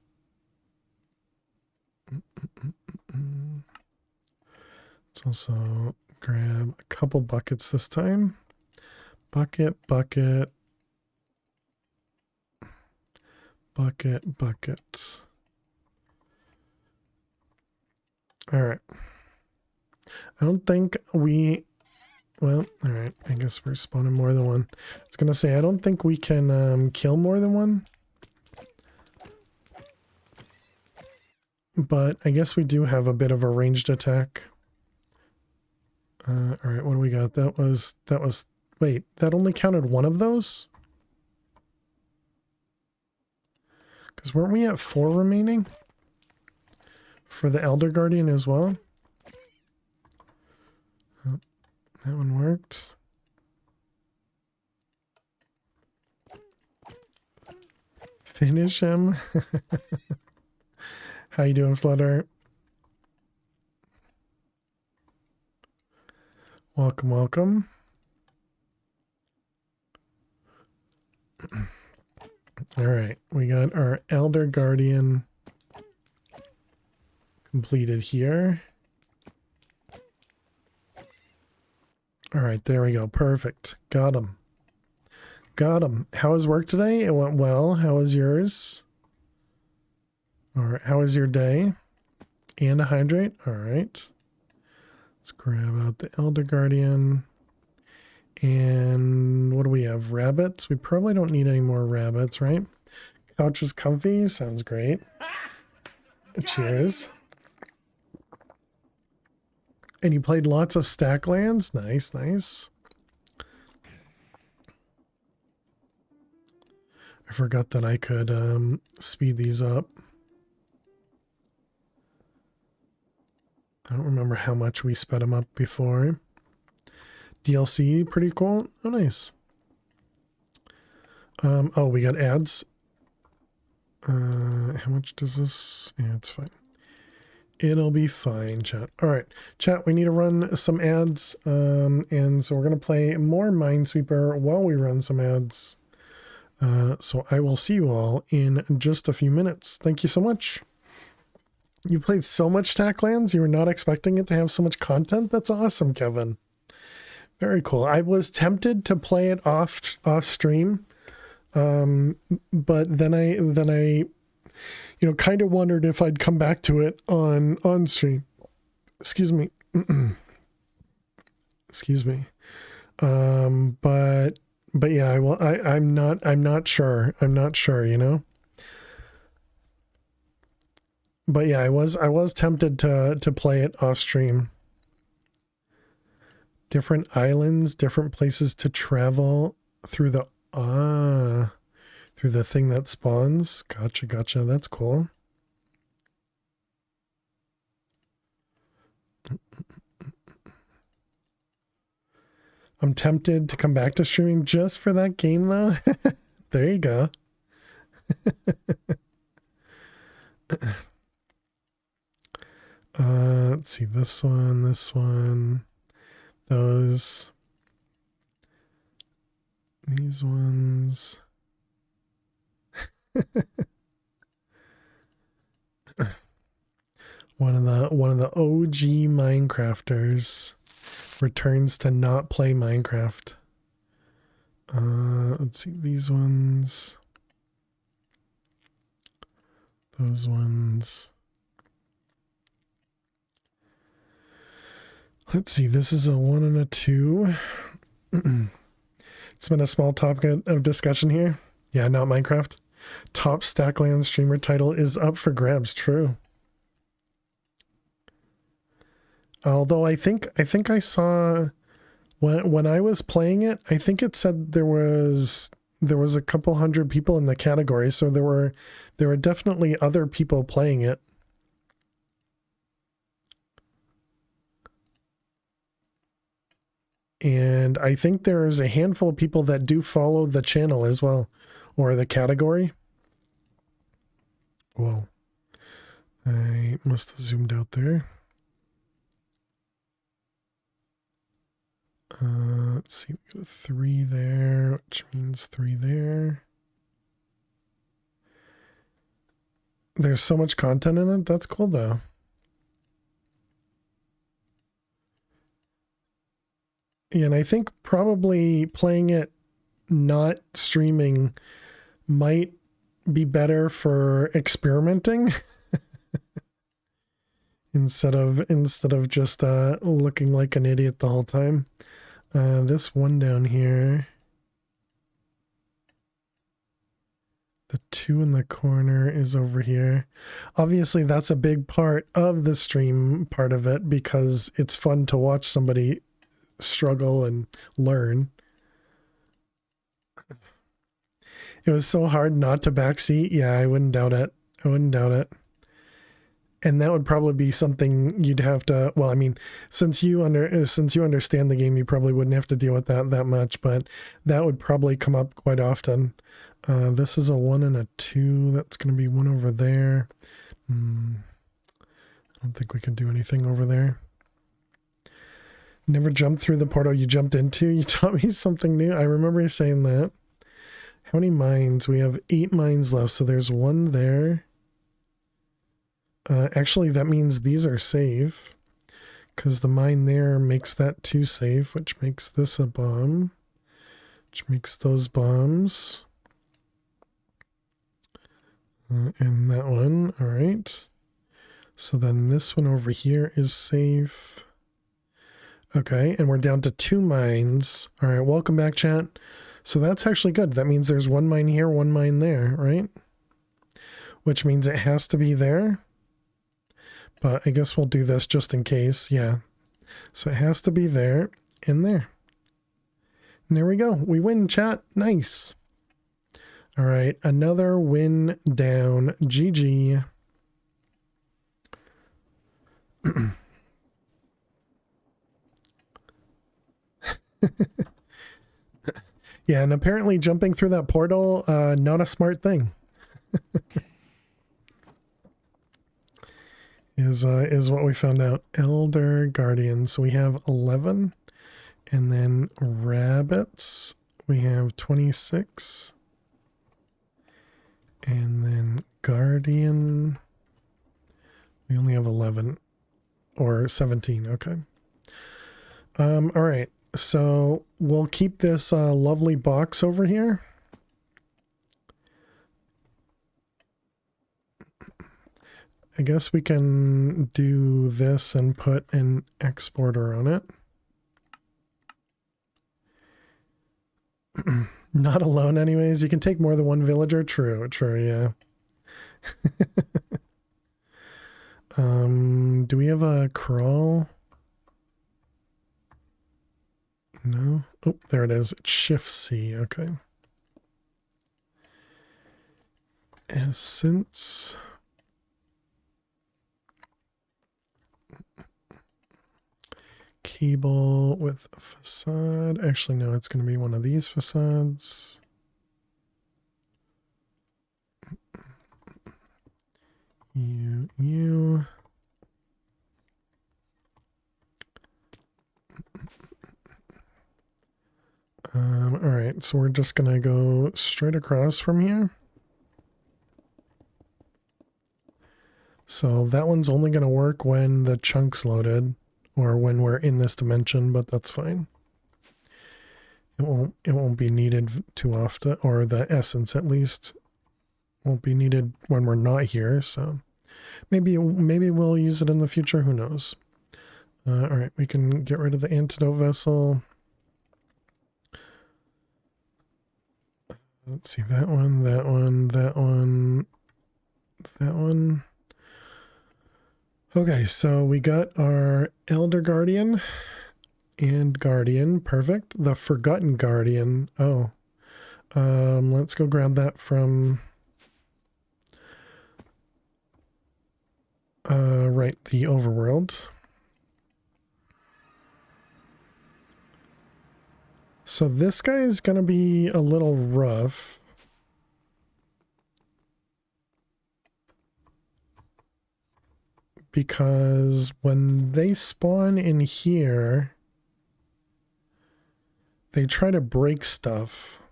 Let's also grab a couple buckets this time. Bucket, bucket. Bucket, bucket. All right. I don't think we... Well, all right. I guess we're spawning more than one. I was going to say, I don't think we can kill more than one. But I guess we do have a bit of a ranged attack. All right, what do we got? That was... Wait, that only counted one of those? Because weren't we at 4 remaining? For the Elder Guardian as well? Oh, that one worked. Finish him. How you doing, Flutter? Welcome, welcome. All right, we got our Elder Guardian completed here. All right, there we go. Perfect. Got him. Got him. How was work today? It went well. How was yours? All right, how was your day? And a hydrate. All right. Let's grab out the Elder Guardian. And what do we have? Rabbits? We probably don't need any more rabbits, right? Couch is comfy. Sounds great. Cheers. And you played lots of stack lands? Nice, nice. I forgot that I could speed these up. I don't remember how much we sped them up before. DLC, pretty cool. Oh, nice. Oh, we got ads. How much does this? Yeah, it's fine. It'll be fine, chat. All right, chat, we need to run some ads. And so we're going to play more Minesweeper while we run some ads. So I will see you all in just a few minutes. Thank you so much. You played so much Stacklands, you were not expecting it to have so much content? That's awesome, Kevin. Very cool. I was tempted to play it off stream, but then I kind of wondered if I'd come back to it on stream. Excuse me. Excuse me. But yeah, I'm not sure. I'm not sure, But yeah, I was tempted to play it off stream. Different islands, different places to travel through the thing that spawns. Gotcha. That's cool. I'm tempted to come back to streaming just for that game though. There you go. Let's see, this one, these ones. One of the OG Minecrafters returns to not play Minecraft. Let's see, these ones. Those ones. Let's see, this is a 1 and a 2. It's been a small topic of discussion here. Yeah, not Minecraft. Top Stackland streamer title is up for grabs, true. Although I think I saw when I was playing it, I think it said there was a couple hundred people in the category, so there were definitely other people playing it. And I think there's a handful of people that do follow the channel as well, or the category. Whoa. I must have zoomed out there. Let's see, we got a 3 there, which means 3 there. There's so much content in it. That's cool though. And I think probably playing it not streaming might be better for experimenting instead of just looking like an idiot the whole time. This one down here, the 2 in the corner is over here. Obviously that's a big part of the stream part of it, because it's fun to watch somebody struggle and learn. It was so hard not to backseat. Yeah, I wouldn't doubt it. And that would probably be something you'd have to, well, I mean, since you understand the game, you probably wouldn't have to deal with that much, but that would probably come up quite often. This is a 1 and a 2. That's going to be 1 over there. I don't think we can do anything over there. Never jumped through the portal you jumped into. You taught me something new. I remember you saying that. How many mines? We have 8 mines left, so there's 1 there. Actually, that means these are safe, because the mine there makes that 2 safe, which makes this a bomb, which makes those bombs. And that one, all right. So then this one over here is safe. Okay, and we're down to 2 mines. All right, welcome back, chat. So that's actually good. That means there's 1 mine here, 1 mine there, right? Which means it has to be there. But I guess we'll do this just in case. Yeah. So it has to be there and there. And there we go. We win, chat. Nice. All right. Another win down. GG. Yeah, and apparently jumping through that portal, not a smart thing. Is what we found out. Elder Guardians. So we have 11. And then rabbits. We have 26. And then Guardian. We only have 11. Or 17. Okay. All right. So we'll keep this lovely box over here. I guess we can do this and put an exporter on it. Not alone anyways. You can take more than one villager. True, yeah. Do we have a crawl? No. Oh, there it is. It's Shift C. Okay. Essence. Cable with a facade. Actually, no, it's going to be one of these facades. You. All right, so we're just going to go straight across from here. So that one's only going to work when the chunk's loaded or when we're in this dimension, but that's fine. It won't be needed too often, or the essence at least won't be needed when we're not here. So maybe we'll use it in the future. Who knows? All right, we can get rid of the antidote vessel. Let's see, that one, that one, that one, that one. Okay, so we got our Elder Guardian and Guardian. Perfect. The Forgotten Guardian. Oh. Let's go grab that from right, the overworld. So this guy is gonna be a little rough. Because when they spawn in here, they try to break stuff.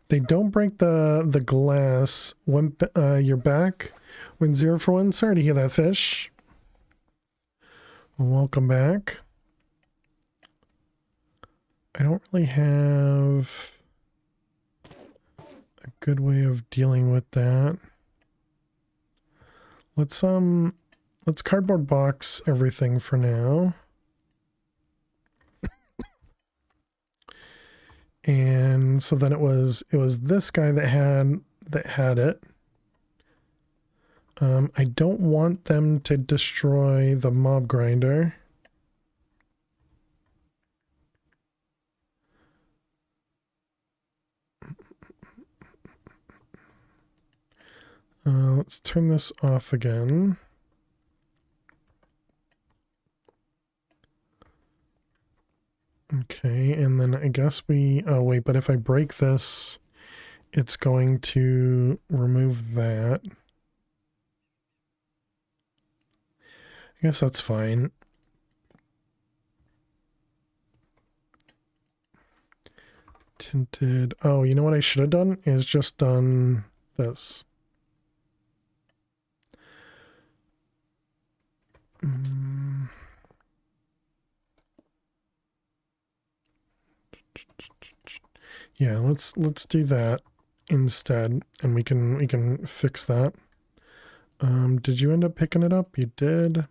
They don't break the glass when you're back. When 0 for 1. Sorry to hear that, fish. Welcome back. I don't really have a good way of dealing with that. Let's cardboard box everything for now. And so then it was this guy that had it. I don't want them to destroy the mob grinder. Let's turn this off again. Okay, and then I guess oh wait, but if I break this, it's going to remove that. I guess that's fine. Tinted. Oh, you know what I should have done is just done this. Yeah, let's do that instead, and we can fix that. Did you end up picking it up? You did.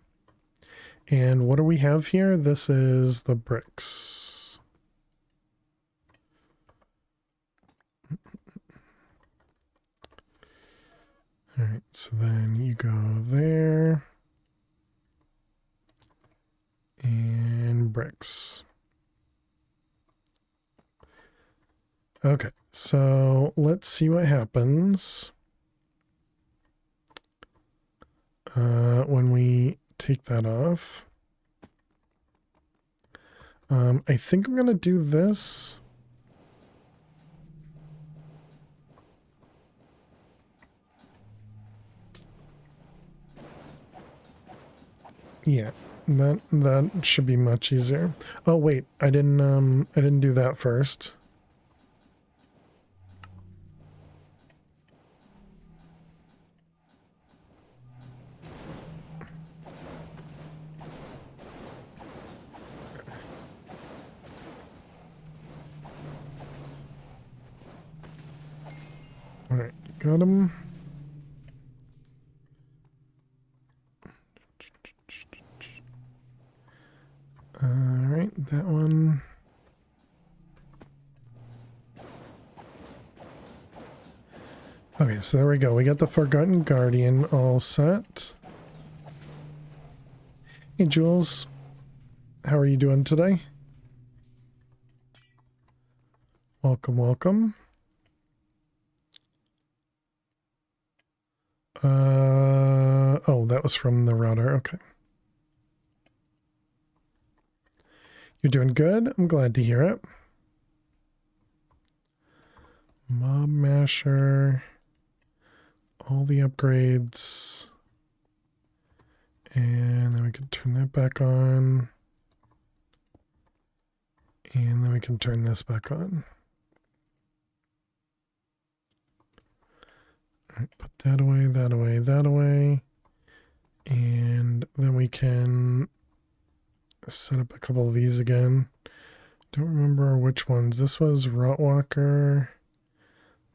And what do we have here? This is the bricks. All right, so then you go there. And bricks. Okay, so let's see what happens when we take that off. I think I'm going to do this. Yeah, that should be much easier. Oh wait, I didn't do that first. Alright, got him. Alright, that one. Okay, so there we go. We got the Forgotten Guardian all set. Hey, Jules. How are you doing today? Welcome, welcome. Oh, that was from the router. Okay. You're doing good. I'm glad to hear it. Mob Masher. All the upgrades. And then we can turn that back on. And then we can turn this back on. All right, put that away, that away, that away. And then we can set up a couple of these again. Don't remember which ones. This was Rotwalker.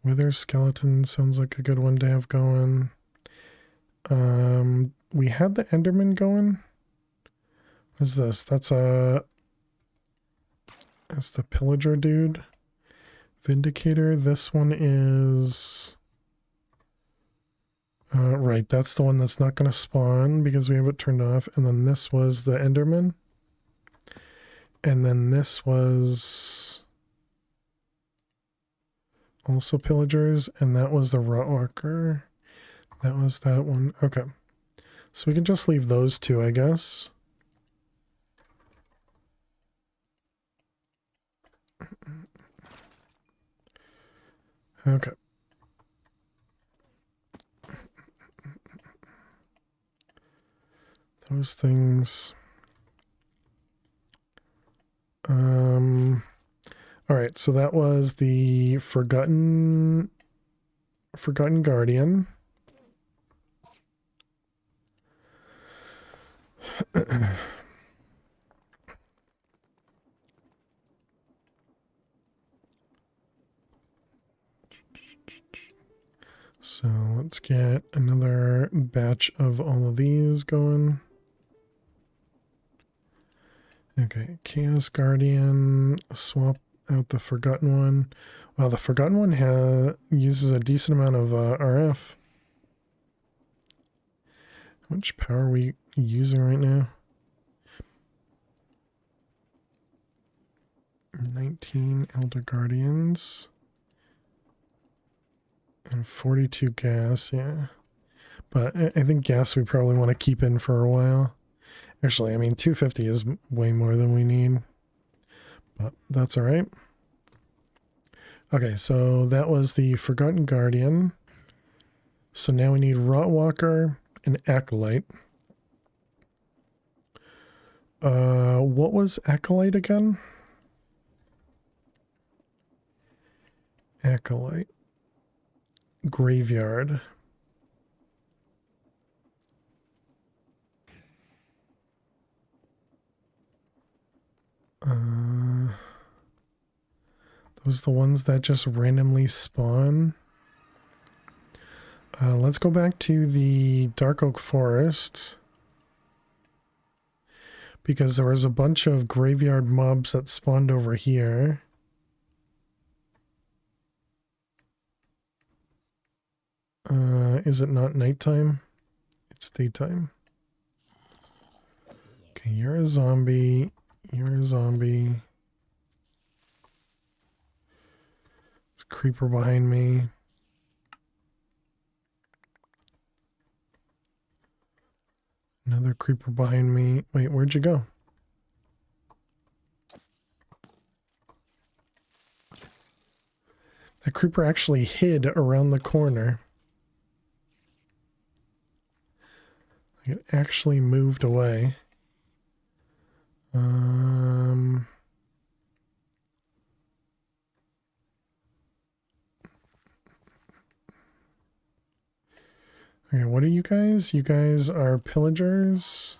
Wither Skeleton sounds like a good one to have going. We had the Enderman going. What's this? That's the Pillager dude. Vindicator. This one is... right, that's the one that's not going to spawn because we have it turned off. And then this was the Enderman. And then this was also Pillagers. And that was the Rotwalker. That was that one. Okay. So we can just leave those two, I guess. Okay. Those things. All right, so that was the Forgotten Guardian. So let's get another batch of all of these going. Okay, Chaos Guardian, swap out the Forgotten one. Well, the Forgotten one uses a decent amount of RF. How much power are we using right now? 19 Elder Guardians. And 42 gas, yeah. But I think gas we probably want to keep in for a while. Actually, I mean, 250 is way more than we need. But that's all right. Okay, so that was the Forgotten Guardian. So now we need Rotwalker and Acolyte. What was Acolyte again? Acolyte. Graveyard. Those the ones that just randomly spawn. Let's go back to the Dark Oak Forest. Because there was a bunch of graveyard mobs that spawned over here. Is it not nighttime? It's daytime. Okay, you're a zombie. You're a zombie. There's a creeper behind me. Another creeper behind me. Wait, where'd you go? That creeper actually hid around the corner. It actually moved away. Okay, what are you guys? You guys are pillagers?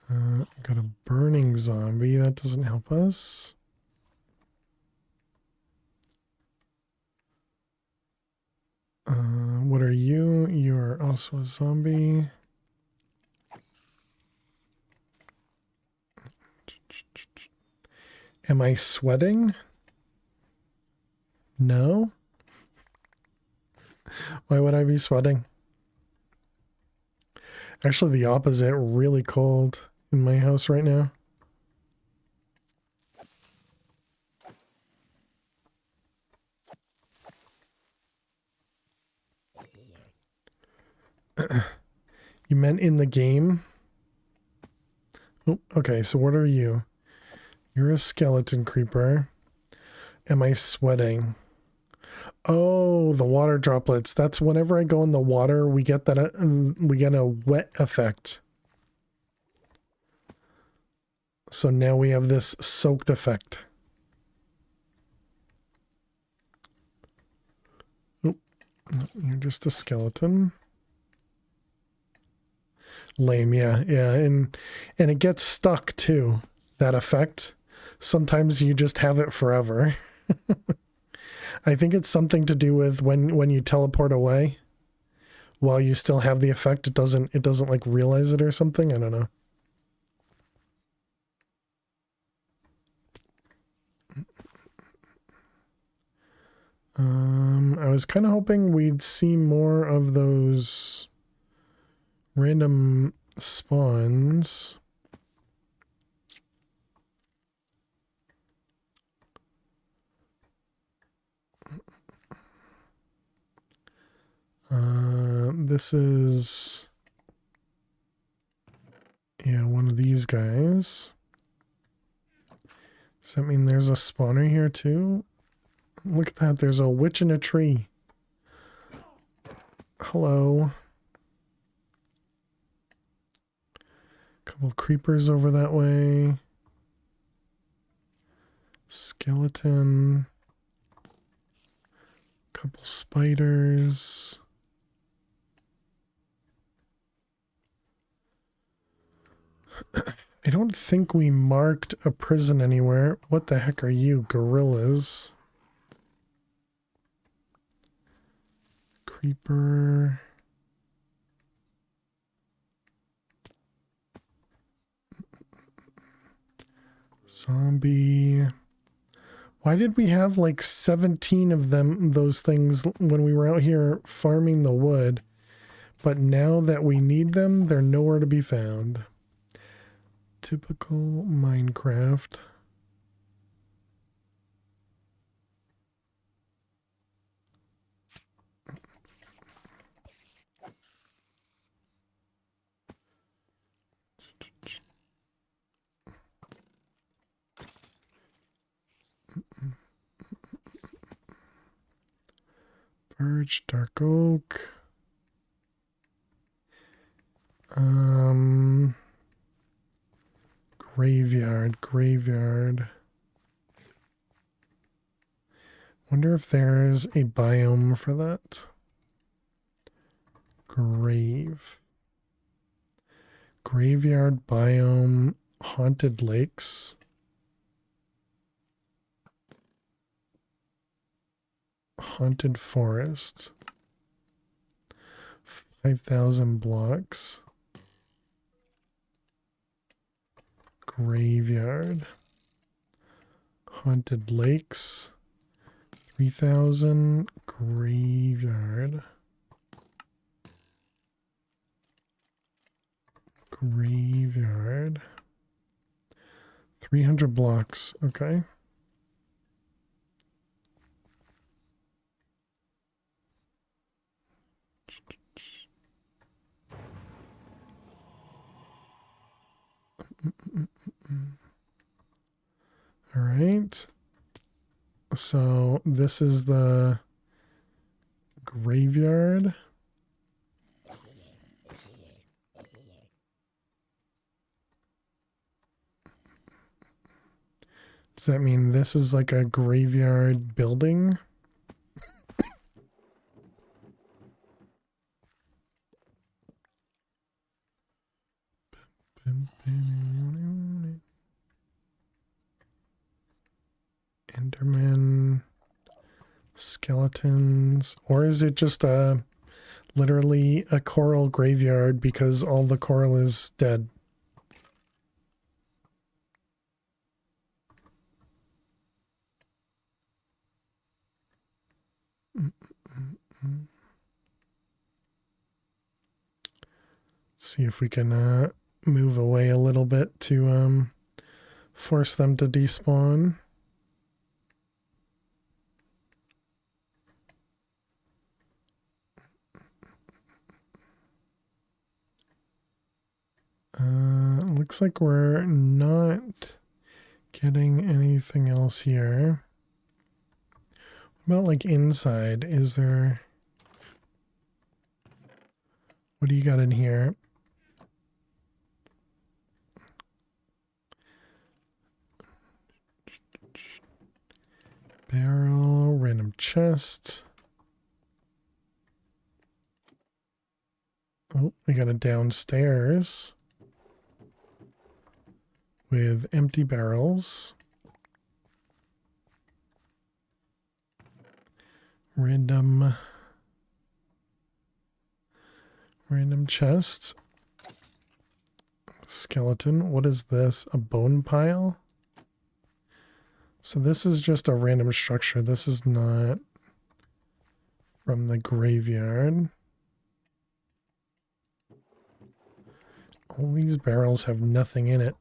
Got a burning zombie. That doesn't help us. What are you? You are also a zombie. Am I sweating? No? Why would I be sweating? Actually, the opposite. Really cold in my house right now. You meant in the game? Oh, okay, so what are you? You're a skeleton creeper. Am I sweating? Oh, the water droplets. That's whenever I go in the water, we get that we get a wet effect. So now we have this soaked effect. Oh, you're just a skeleton. Lame, yeah, yeah, and it gets stuck too. That effect. Sometimes you just have it forever. I think it's something to do with when you teleport away, while you still have the effect, it doesn't like realize it or something. I don't know. I was kind of hoping we'd see more of those random spawns. This is, yeah, one of these guys. Does that mean there's a spawner here too? Look at that, there's a witch in a tree. Hello. Couple creepers over that way. Skeleton. Couple spiders. I don't think we marked a prison anywhere. What the heck are you, gorillas? Creeper. Zombie. Why did we have like 17 of those things when we were out here farming the wood? But now that we need them, they're nowhere to be found. Typical Minecraft. Birch, dark oak. Graveyard. Wonder if there's a biome for that. Graveyard biome, haunted lakes. Haunted forest. 5,000 blocks. Graveyard. Haunted lakes. 3,000. Graveyard. 300 blocks. Okay. All right. So this is the graveyard. Does that mean this is like a graveyard building? Enderman, skeletons, or is it just literally a coral graveyard because all the coral is dead? See if we can move away a little bit to force them to despawn. Looks like we're not getting anything else here. What about like inside? Is there... What do you got in here? Barrel, random chest. Oh, we got a downstairs with empty barrels. Random chest. Skeleton. What is this? A bone pile? So this is just a random structure. This is not from the graveyard. All these barrels have nothing in it.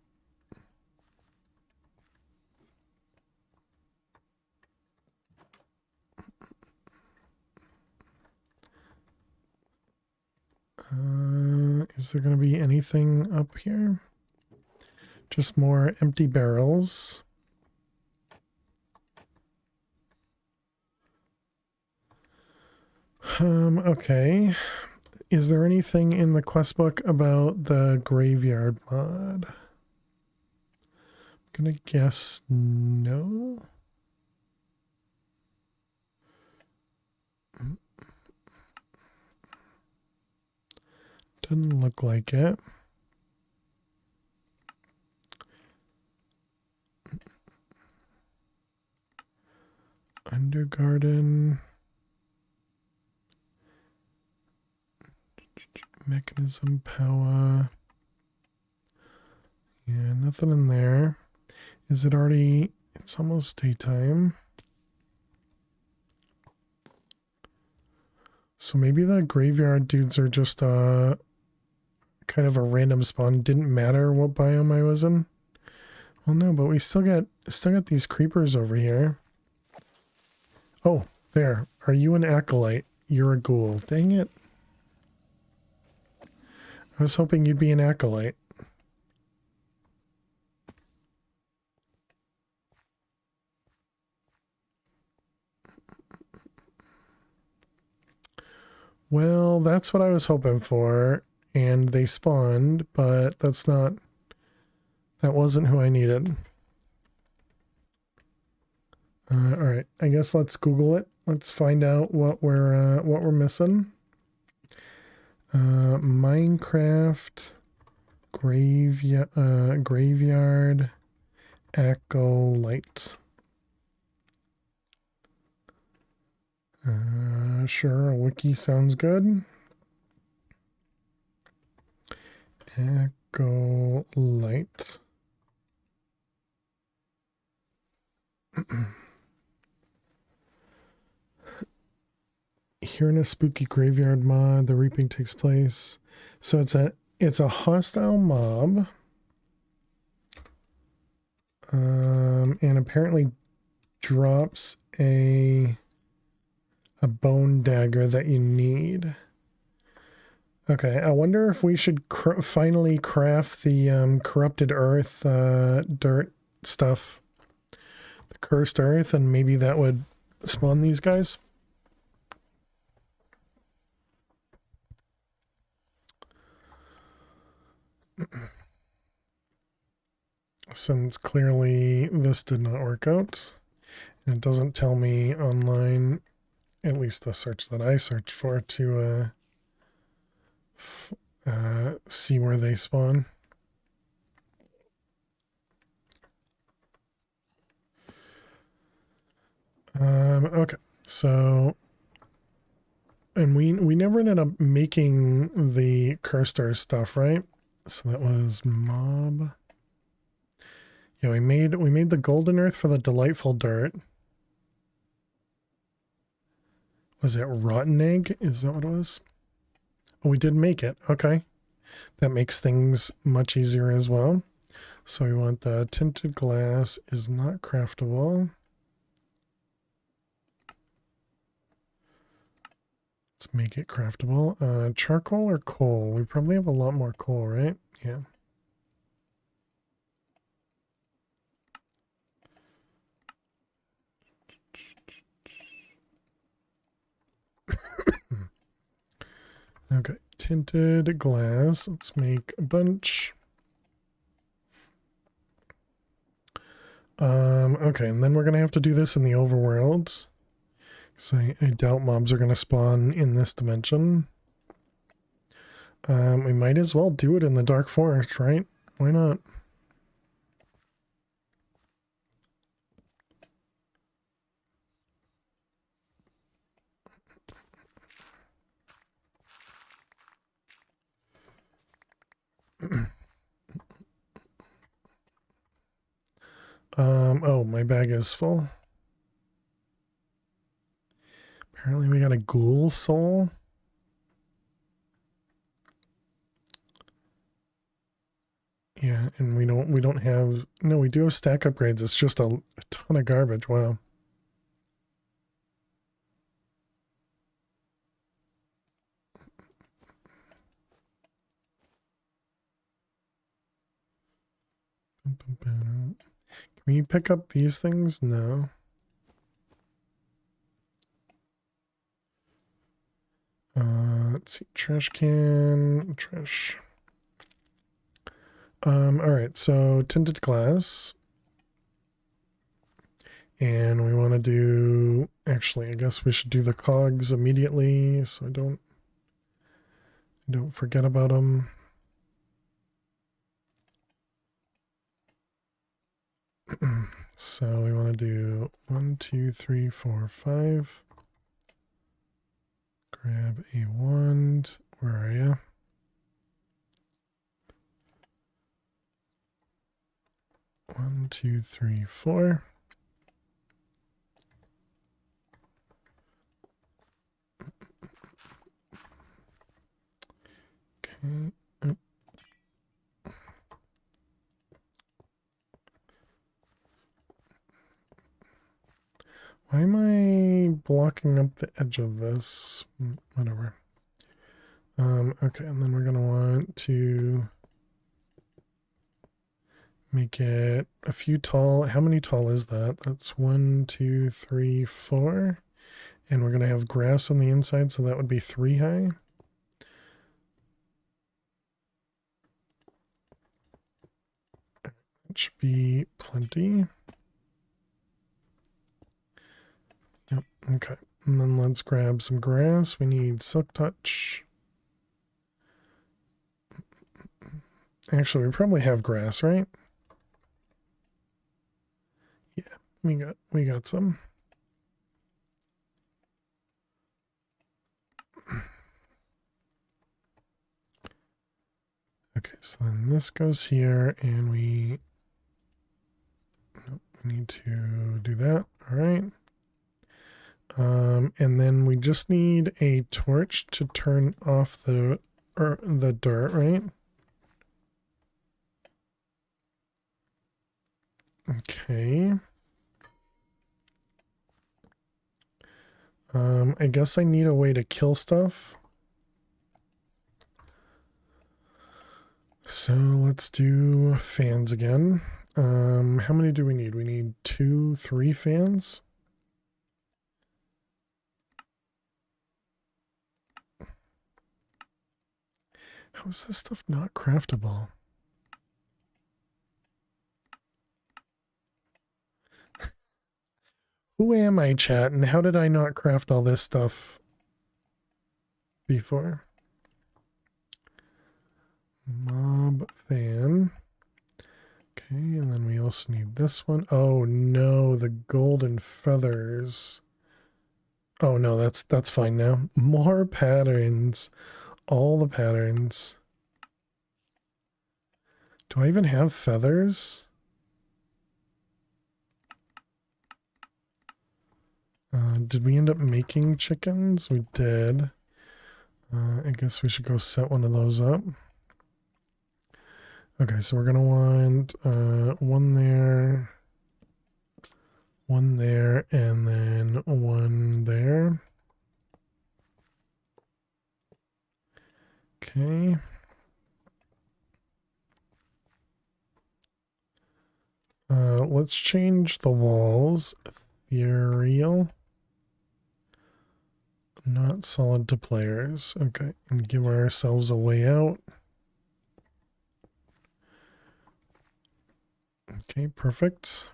Is there going to be anything up here? Just more empty barrels. Okay. Is there anything in the quest book about the graveyard mod? I'm gonna guess no. Doesn't look like it. Undergarden. Mechanism power. Yeah, nothing in there. Is it already... It's almost daytime. So maybe the graveyard dudes are just kind of a random spawn. Didn't matter what biome I was in. Well, no, but we still got these creepers over here. Oh, there. Are you an acolyte? You're a ghoul. Dang it. I was hoping you'd be an acolyte. Well, that's what I was hoping for. And they spawned, but that wasn't who I needed. Alright, I guess let's Google it. Let's find out what we're missing. Minecraft graveyard acolyte. Sure, a wiki sounds good. Acolyte. Here in a spooky graveyard mod, the reaping takes place. So it's a hostile mob. And apparently drops a bone dagger that you need. Okay, I wonder if we should finally craft the corrupted earth dirt stuff. The cursed earth, and maybe that would spawn these guys. Since clearly this did not work out. And it doesn't tell me online, at least the search that I searched for, to see where they spawn. Okay, so, and we never ended up making the cursor stuff, right? So that was mob. Yeah, we made the golden earth for the delightful dirt. Was it rotten egg? Is that what it was? Oh, we did make it. Okay. That makes things much easier as well. So we want the tinted glass is not craftable. Let's make it craftable. Charcoal or coal? We probably have a lot more coal, right? Yeah. Okay, tinted glass. Let's make a bunch. Okay, and then we're gonna have to do this in the overworld. So I doubt mobs are gonna spawn in this dimension. We might as well do it in the dark forest, right? Why not? Oh, my bag is full. Apparently we got a ghoul soul. Yeah, and we don't have, no, we do have stack upgrades. It's just a ton of garbage. Wow. Can we pick up these things? No. Let's see, trash can, trash. All right, so tinted glass. And we want to do, actually, I guess we should do the cogs immediately so I don't forget about them. So we want to do 1, 2, 3, 4, 5. Grab a wand. Where are you? One, two, three, four. Okay. Oh. Why am I blocking up the edge of this? Whatever. Okay, and then we're gonna want to make it a few tall. How many tall is that? That's 1, 2, 3, 4. And we're gonna have grass on the inside, so that would be 3 high. That should be plenty. Yep, okay. And then let's grab some grass. We need silk touch. Actually, we probably have grass, right? Yeah, we got some. Okay, so then this goes here, and we need to do that. All right. And then we just need a torch to turn off the dirt, right? Okay. I guess I need a way to kill stuff. So let's do fans again. How many do we need? We need 2, 3 fans. How is this stuff not craftable? Who am I, chat, and how did I not craft all this stuff before? Mob fan. Okay, and then we also need this one. Oh no, the golden feathers. Oh no, that's fine now. More patterns. All the patterns. Do I even have feathers? Did we end up making chickens? We did. I guess we should go set one of those up. Okay, so we're gonna want one there, and then one there. Okay. Let's change the walls. Ethereal. Not solid to players. Okay, and give ourselves a way out. Okay, perfect.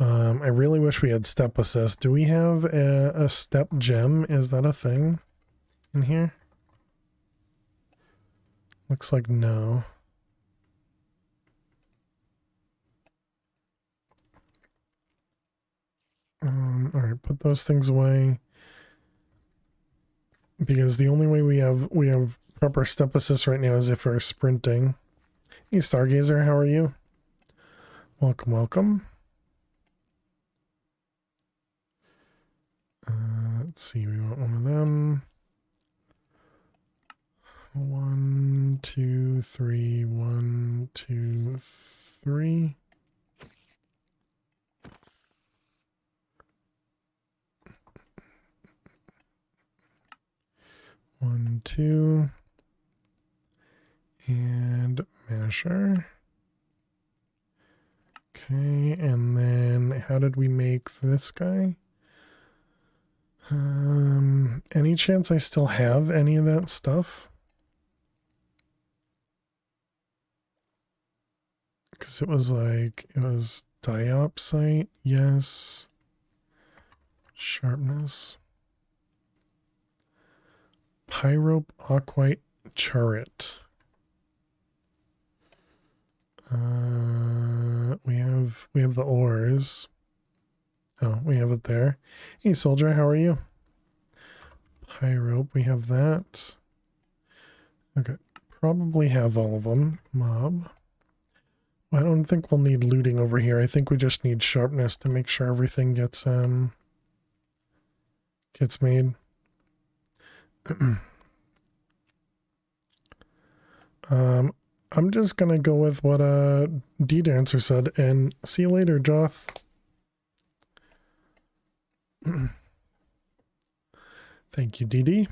I really wish we had step assist. Do we have a step gem? Is that a thing in here? Looks like no. All right, put those things away. Because the only way we have proper step assist right now is if we're sprinting. Hey Stargazer, how are you? Welcome, welcome. Let's see, we want one of them. 1, 2, 3, 1, 2, 3. One, two, and masher. Okay, and then how did we make this guy? Any chance I still have any of that stuff? Because it was diopsite, yes. Sharpness. Pyrope aquite charet. We have the ores. Oh, we have it there. Hey soldier, how are you? Pyrope, we have that. Okay, probably have all of them. Mob. I don't think we'll need looting over here. I think we just need sharpness to make sure everything gets made. I'm just gonna go with what D-Dancer said, and see you later, Joth. Thank you, DD.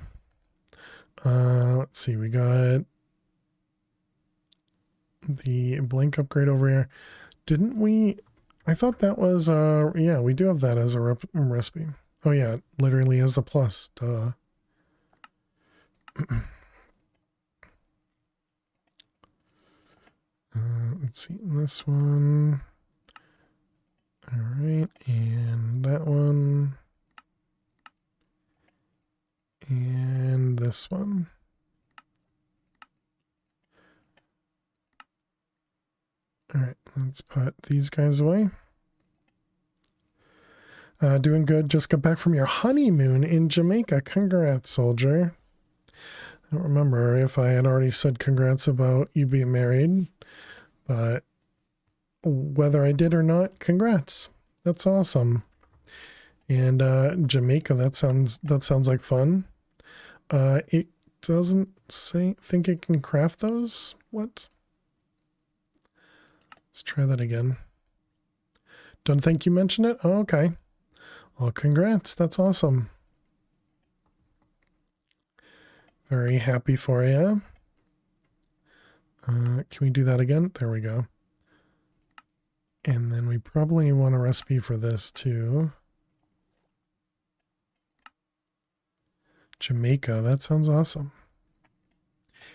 Let's see, we got the blank upgrade over here. Didn't we? I thought that was, yeah, we do have that as a recipe. Oh yeah, it literally as a plus, duh. Let's see, this one. All right, and that one. And this one. All right, let's put these guys away. Doing good. Just got back from your honeymoon in Jamaica. Congrats, soldier. I don't remember if I had already said congrats about you being married, but whether I did or not, congrats. That's awesome. And Jamaica, that sounds like fun. It doesn't think it can craft those. What? Let's try that again. Don't think you mentioned it? Oh, okay. Well, congrats. That's awesome. Very happy for you. Can we do that again? There we go. And then we probably want a recipe for this too. Jamaica, that sounds awesome.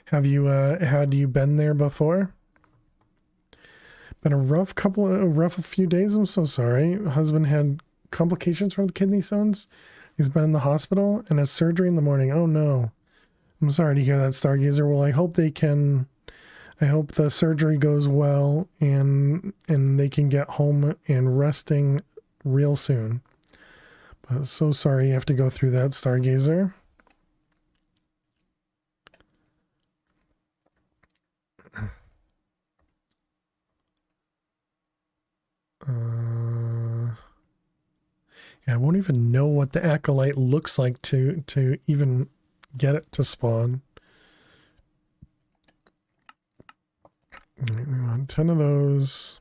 Have you had you been there before? Been a rough few days. I'm so sorry. Husband had complications from the kidney stones. He's been in the hospital and has surgery in the morning. Oh no. I'm sorry to hear that, Stargazer. Well, I hope they can I hope the surgery goes well and they can get home and resting real soon. But so sorry you have to go through that, Stargazer. Yeah, I won't even know what the acolyte looks like to even get it to spawn. Right, we want 10 of those.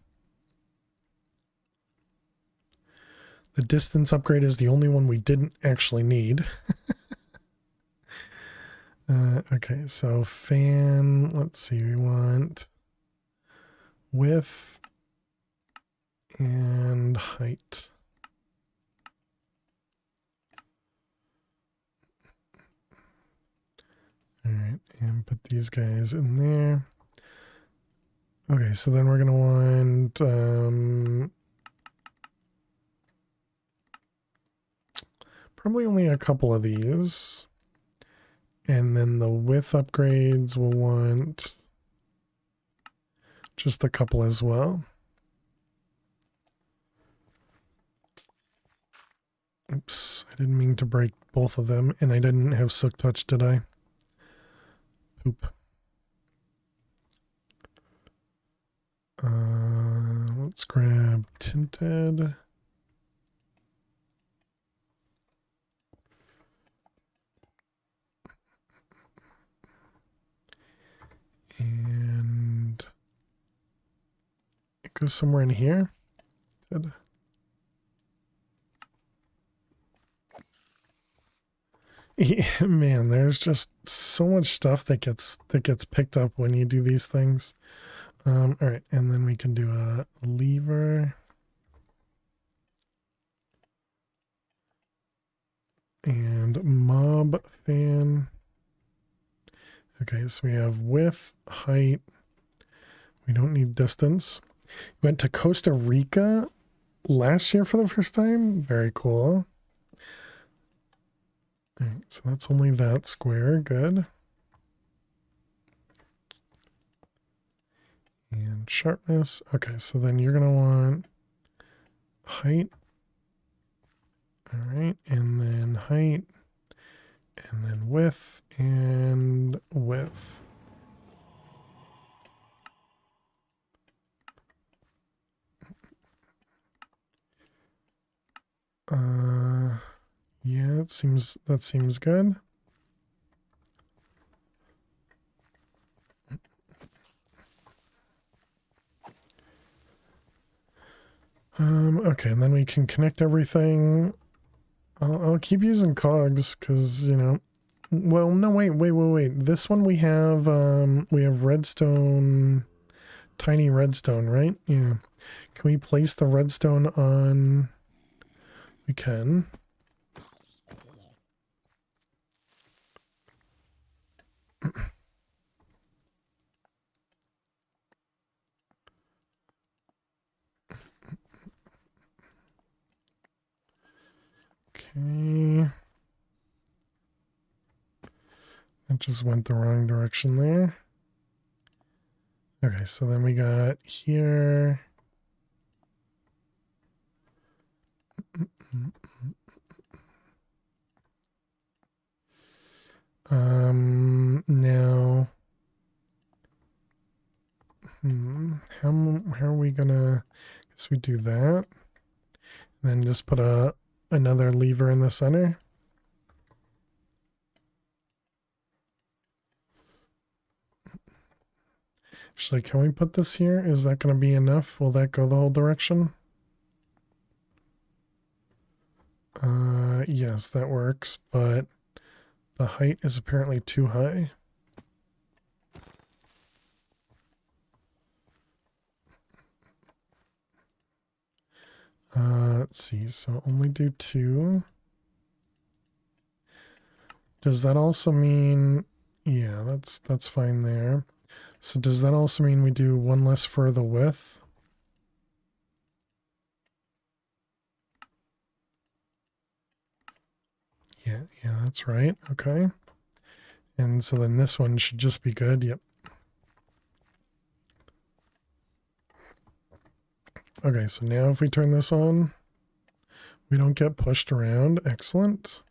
The distance upgrade is the only one we didn't actually need. Okay, so fan, let's see, we want width and height. All right, and put these guys in there. Okay, so then we're going to want probably only a couple of these. And then the width upgrades will want just a couple as well. Oops, I didn't mean to break both of them, and I didn't have Silk Touch, did I? Poop. Let's grab Tinted. And it goes somewhere in here. Good. Yeah, man, there's just so much stuff that gets picked up when you do these things. All right, and then we can do a lever. And mob fan. Okay, so we have width, height. We don't need distance. Went to Costa Rica last year for the first time. Very cool. All right, so that's only that square. Good. And sharpness. Okay, so then you're going to want height. All right, and then height. And then width and width. Yeah, that seems good. Okay, and then we can connect everything. I'll keep using cogs because, you know, well, no, wait. This one we have redstone, tiny redstone, right? Yeah. Can we place the redstone on? We can. Okay. That just went the wrong direction there. Okay, so then we got here. Now, how are we gonna, I guess we do that. And then just put another lever in the center. Actually, can we put this here? Is that going to be enough? Will that go the whole direction? Yes, that works, but the height is apparently too high. Let's see, so only do 2. Does that also mean, yeah, that's fine there. So does that also mean we do 1 less for the width? Yeah, that's right. Okay. And so then this one should just be good. Yep. Okay, so now if we turn this on, we don't get pushed around. Excellent.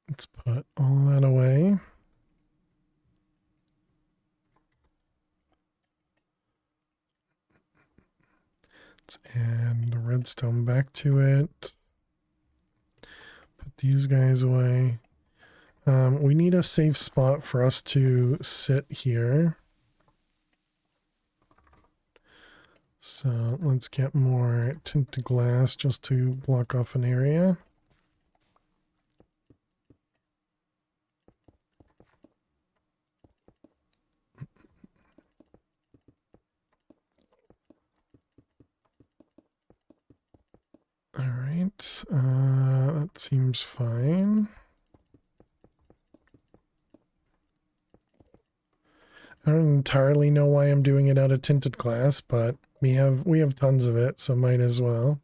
Let's put all that away. Let's add the redstone back to it. Put these guys away. We need a safe spot for us to sit here. So let's get more tinted glass just to block off an area. All right, that seems fine. I don't entirely know why I'm doing it out of tinted glass, but we have tons of it, so might as well.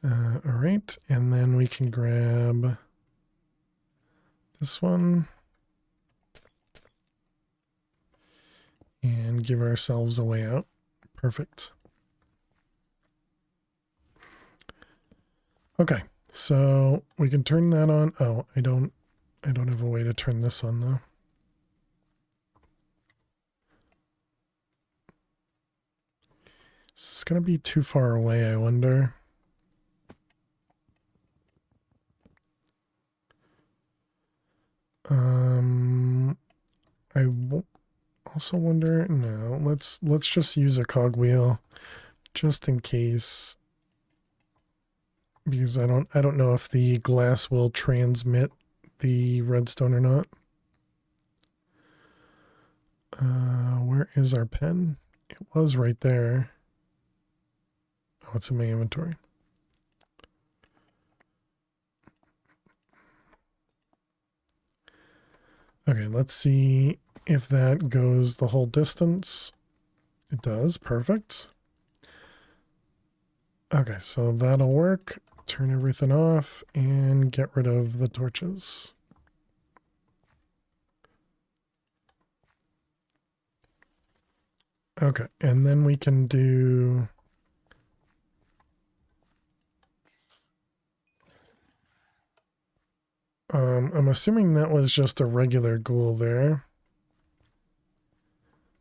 All right, and then we can grab this one and give ourselves a way out. Perfect. Okay, so we can turn that on. Oh, I don't have a way to turn this on though. Is this gonna be too far away, I wonder? I also wonder, no, let's just use a cogwheel just in case, because I don't know if the glass will transmit the redstone or not. Where is our pen? It was right there. Oh, it's in my inventory. Okay, let's see if that goes the whole distance. It does, perfect. Okay, so that'll work. Turn everything off and get rid of the torches. Okay, and then we can do... I'm assuming that was just a regular ghoul there.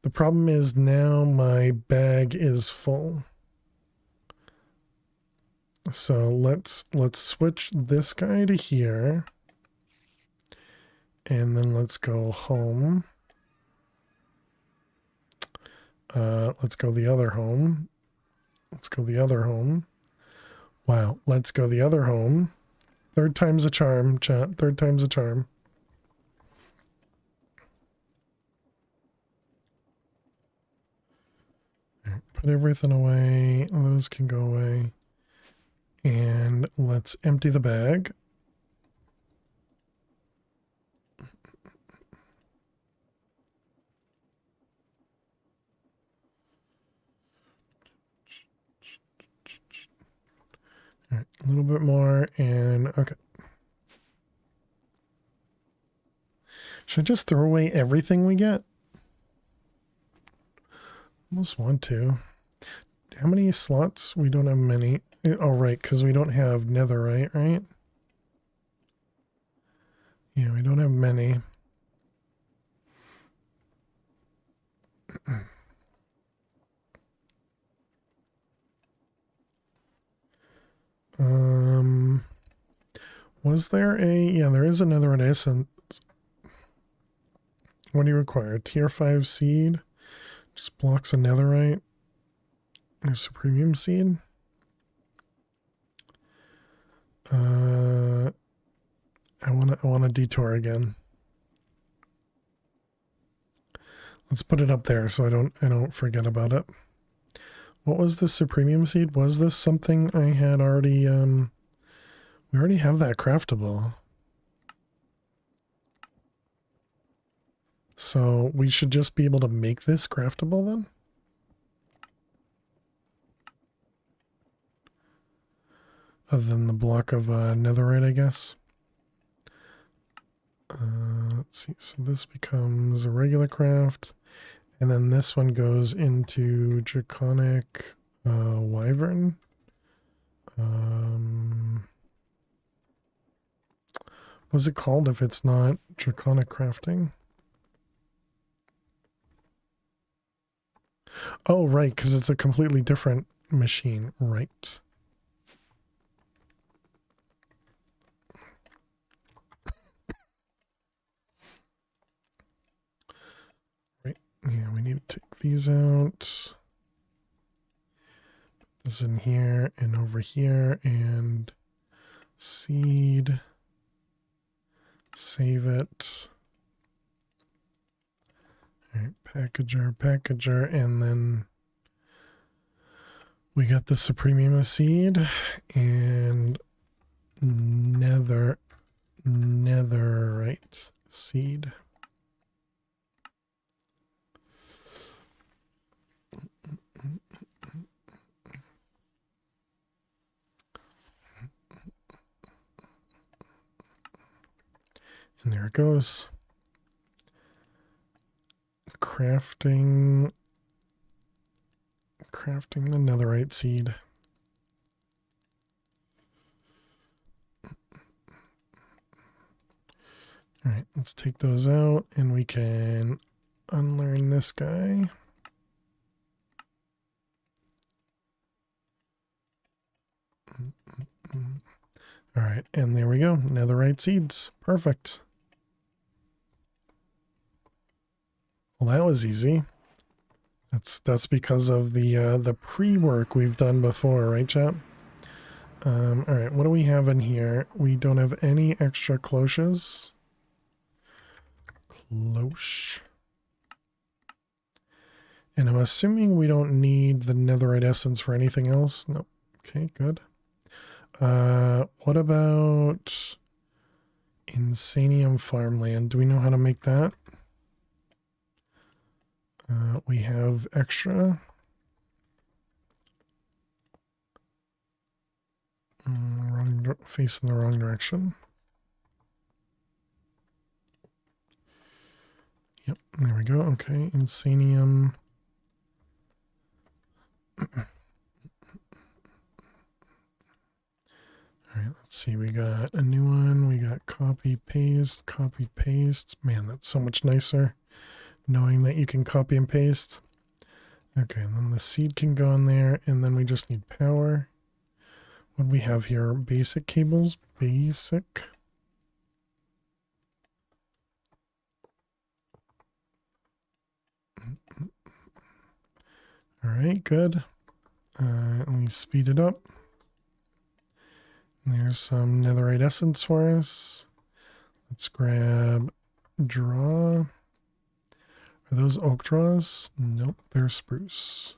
The problem is now my bag is full. So let's switch this guy to here. And then let's go home. Let's go the other home. Let's go the other home. Wow, let's go the other home. Third time's a charm, chat. Third time's a charm. Right, put everything away. Those can go away. And let's empty the bag. All right, a little bit more, and okay. Should I just throw away everything we get? Almost want to. How many slots? We don't have many. Oh, right, because we don't have netherite, right? Yeah, we don't have many. Was there a... Yeah, there is a netherite essence. What do you require? Tier 5 seed? Just blocks a netherite. There's a premium seed. I want a detour again. Let's put it up there so I don't forget about it. What was the supremium seed? Was this something I had already we already have that craftable. So we should just be able to make this craftable then? other than the block of netherite, I guess. Let's see. So this becomes a regular craft, and then this one goes into draconic wyvern. What's it called if it's not draconic crafting? Oh, right, because it's a completely different machine, right? Right, yeah, we need to take these out. Put this in here and over here, and seed. Save it. All right, packager, and then we got the Supremima seed and netherite seed. And there it goes. Crafting the netherite seed. All right, let's take those out and we can unlearn this guy. All right, and there we go. Netherite seeds. Perfect. Well, that was easy. That's because of the pre-work we've done before, right, chap? All right, what do we have in here? We don't have any extra cloches. Cloche. And I'm assuming we don't need the netherite essence for anything else. Nope. Okay, good. What about Insanium farmland? Do we know how to make that? We have extra. Facing the wrong direction. Yep, there we go. Okay, Insanium. All right, let's see. We got a new one. We got copy, paste, copy, paste. Man, that's so much nicer knowing that you can copy and paste. Okay, and then the seed can go in there, and then we just need power. What do we have here? Basic cables? Basic. All right, good. Let me speed it up. There's some netherite essence for us. Let's grab draw. Are those oak draws? Nope, they're spruce.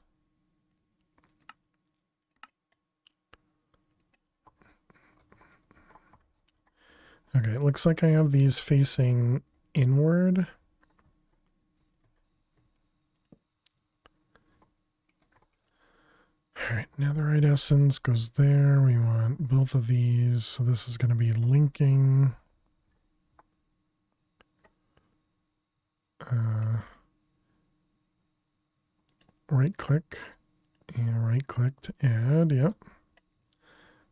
Okay, it looks like I have these facing inward. All right, netherite essence goes there. We want both of these. So this is going to be linking. Right click and right click to add. Yep.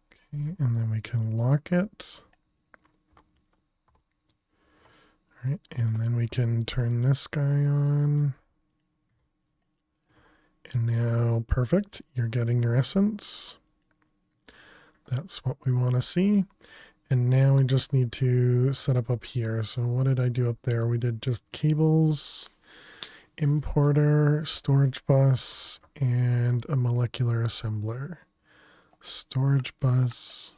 Okay, and then we can lock it. All right, and then we can turn this guy on. And now, perfect, you're getting your essence. That's what we want to see. And now we just need to set up here. So what did I do up there? We did just cables, importer, storage bus, and a molecular assembler. Storage bus,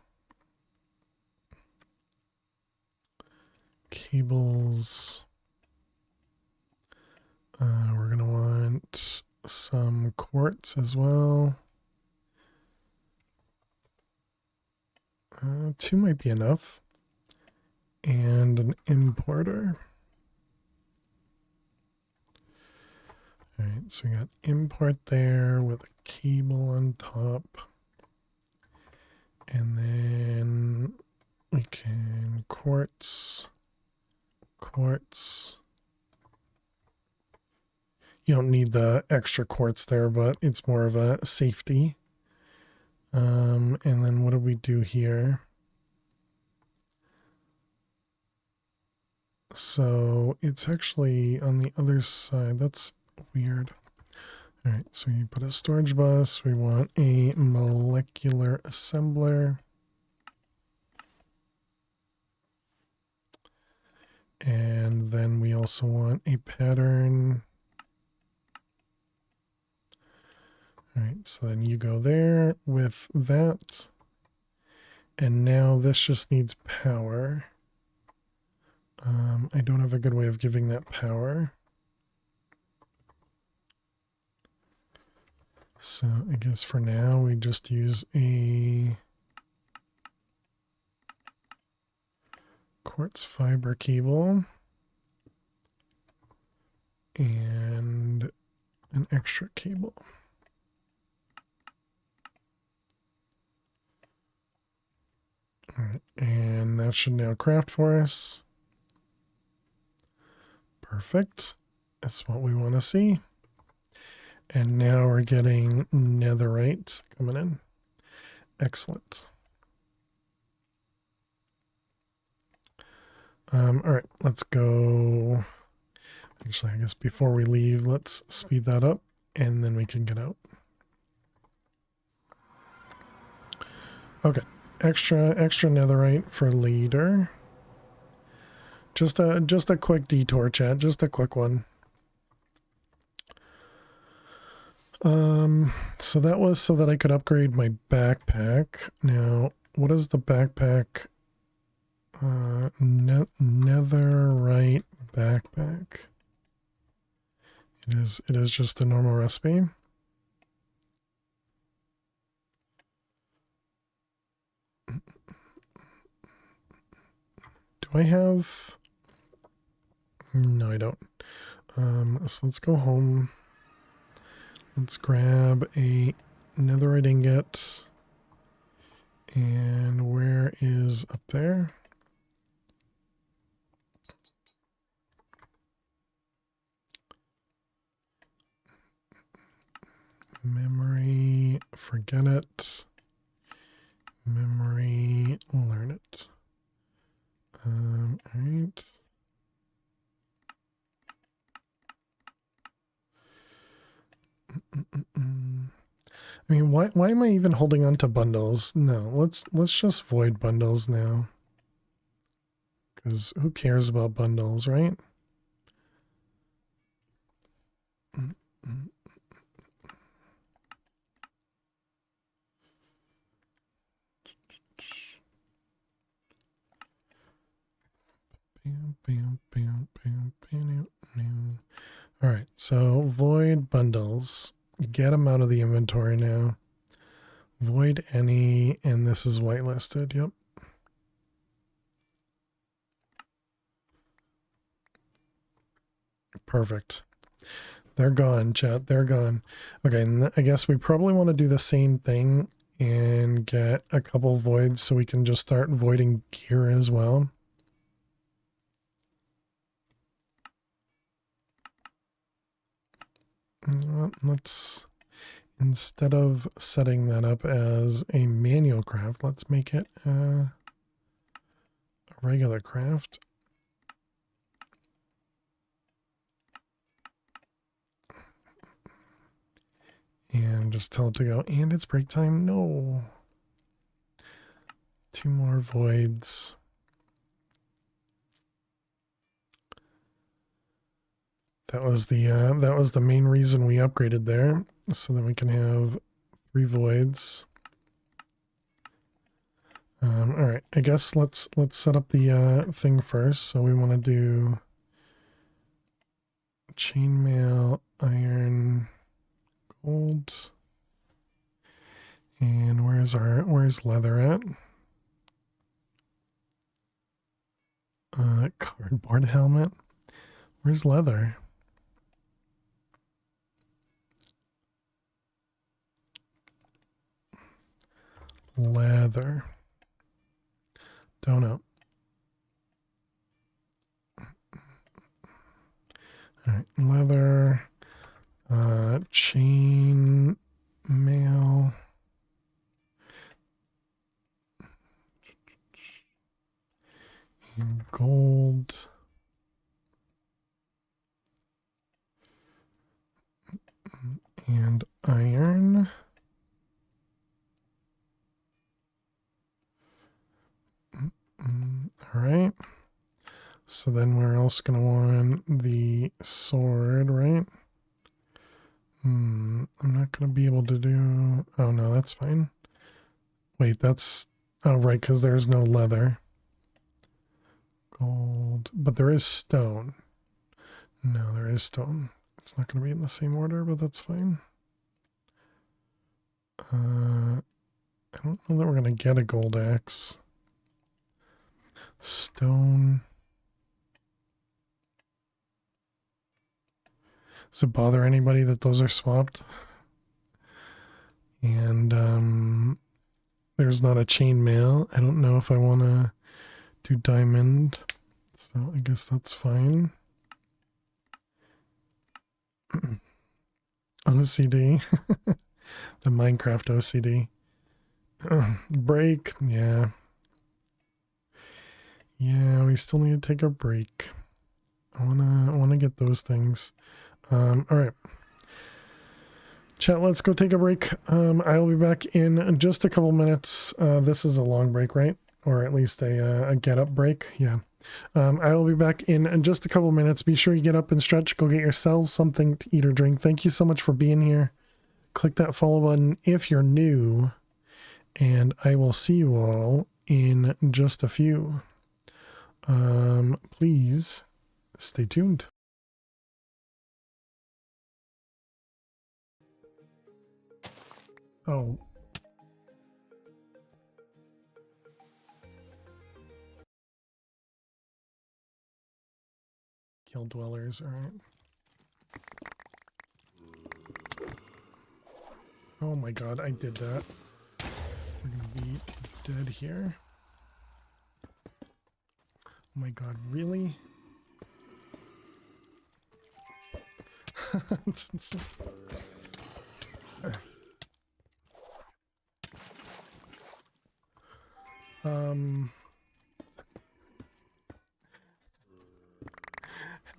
cables. We're going to want some quartz as well. 2 might be enough. And an importer. All right, so we got import there with a cable on top. And then we can quartz. You don't need the extra quartz there, but it's more of a safety. And then what do we do here? So it's actually on the other side. That's weird. All right, so we put a storage bus. We want a molecular assembler. And then we also want a pattern. All right, so then you go there with that. And now this just needs power. I don't have a good way of giving that power. So I guess for now we just use a quartz fiber cable and an extra cable. All right, and that should now craft for us. Perfect. That's what we want to see. And now we're getting netherite coming in. Excellent. All right, let's go. Actually, I guess before we leave, let's speed that up and then we can get out. Okay, extra netherite for leader. Just a quick detour, chat, just a quick one. So that was so that I could upgrade my backpack. Now, what is the backpack? Netherite backpack. It is just a normal recipe. Do I have? No, I don't. So let's go home. Let's grab a netherite ingot. And where is up there? Memory, forget it. Memory, learn it. All right. I mean, why am I even holding on to bundles? No, let's just void bundles now. Because who cares about bundles, right? All right, so void bundles. Get them out of the inventory now. Void any, and this is whitelisted. Yep. Perfect. They're gone, chat. They're gone. Okay, and I guess we probably want to do the same thing and get a couple voids so we can just start voiding gear as well. Let's, instead of setting that up as a manual craft, let's make it a regular craft. And just tell it to go. And it's break time. No. 2 more voids. That was the main reason we upgraded there, so that we can have 3 voids. All right, I guess let's set up the thing first. So we want to do chainmail, iron, gold, and where's leather at? Cardboard helmet. Where's leather? leather. Donut. All right, leather, chain mail. And gold. And iron. All right. So then we're also going to want the sword, right? I'm not going to be able to do... Oh, no, that's fine. Wait, that's... Oh, right, because there's no leather. Gold. But there is stone. No, there is stone. It's not going to be in the same order, but that's fine. I don't know that we're going to get a gold axe. Stone. Does it bother anybody that those are swapped? And there's not a chainmail. I don't know if I want to do diamond. So I guess that's fine. OCD. The Minecraft OCD. Break. Yeah. Yeah, we still need to take a break. I wanna get those things. All right. Chat, let's go take a break. I will be back in just a couple minutes. This is a long break, right? Or at least a get up break. Yeah. I will be back in just a couple minutes. Be sure you get up and stretch. Go get yourself something to eat or drink. Thank you so much for being here. Click that follow button if you're new. And I will see you all in just a few. Please stay tuned. Oh. Kill dwellers, alright. Oh my god, I did that. We're gonna be dead here. Oh my god, really?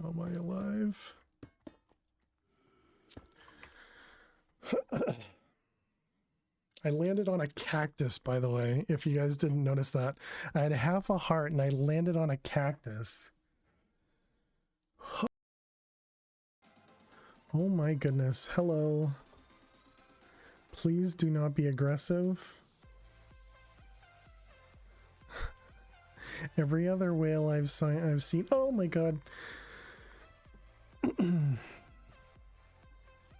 How am I alive? I landed on a cactus, by the way, if you guys didn't notice that. I had half a heart and I landed on a cactus. Oh my goodness. Hello. Please do not be aggressive. Every other whale I've seen. Oh my god.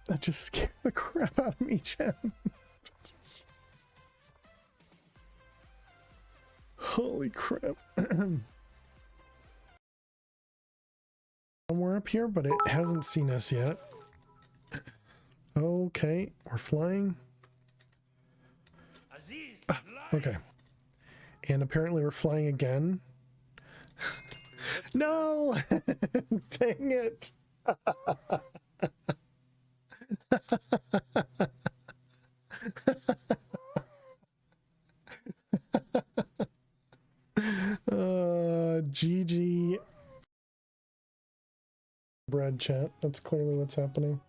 That just scared the crap out of me, Jen. Holy crap. We're up here, but it hasn't seen us yet. Okay, we're flying. Okay. And apparently we're flying again. No! Dang it! GG. Bread chat. That's clearly what's happening.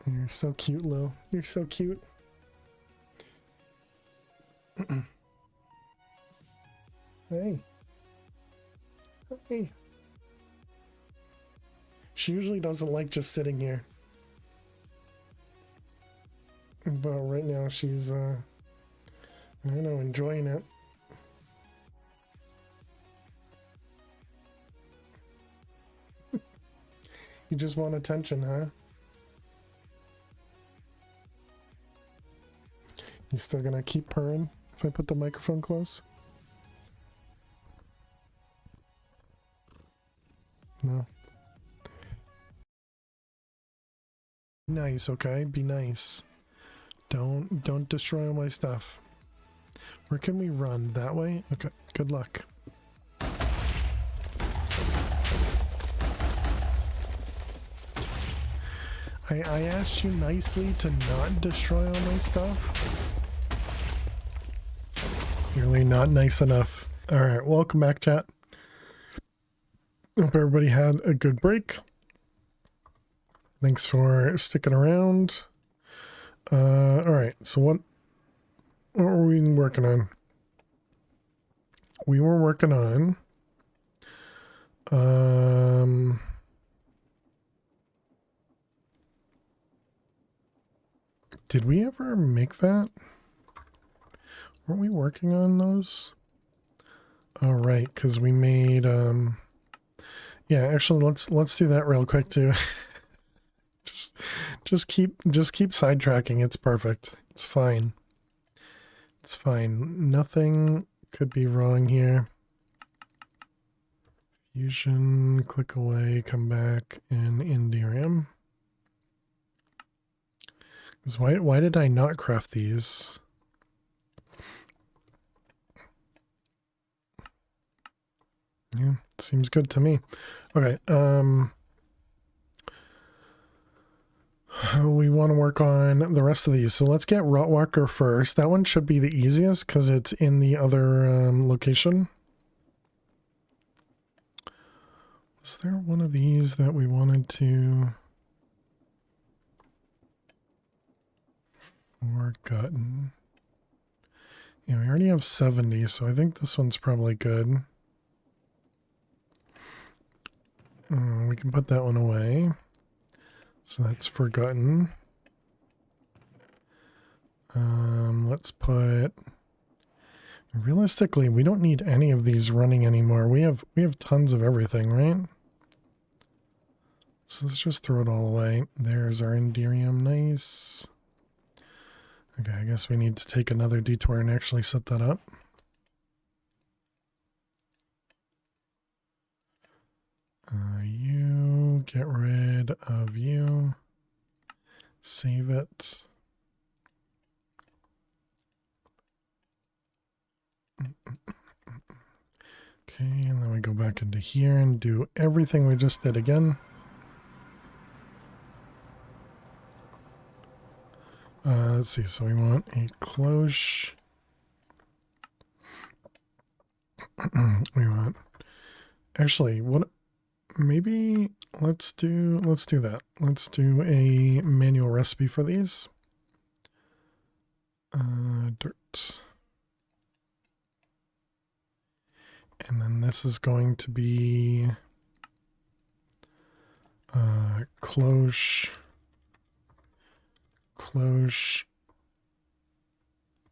You're so cute, Lo. You're so cute. Hey. Hey. She usually doesn't like just sitting here. But right now she's, I don't know, enjoying it. You just want attention, huh? You still gonna keep purring? if I put the microphone close? No. Nice, okay? Be nice. Don't destroy all my stuff. Where can we run? That way? Okay, good luck. I asked you nicely to not destroy all my stuff. Clearly not nice enough. Alright, welcome back, chat. Hope everybody had a good break. Thanks for sticking around. Alright, so what were we working on? We were working on did we ever make that? Weren't we working on those? All right, because we made yeah, actually let's do that real quick too. just keep sidetracking. It's perfect. It's fine. It's fine. Nothing could be wrong here. Fusion, click away, come back, and Indirium. Because why did I not craft these? Yeah, seems good to me. Okay, we want to work on the rest of these. So let's get Rotwalker first. That one should be the easiest because it's in the other location. Was there one of these that we wanted to... Forgotten. Yeah, we already have 70, so I think this one's probably good. We can put that one away. So that's forgotten. Let's put... Realistically, we don't need any of these running anymore. We have tons of everything, right? So let's just throw it all away. There's our Indirium, nice. Okay, I guess we need to take another detour and actually set that up. You, get rid of you. Save it. Okay, and then we go back into here and do everything we just did again. Let's see, so we want a cloche. We want... Actually, what... Maybe let's do that. Let's do a manual recipe for these. Dirt. And then this is going to be cloche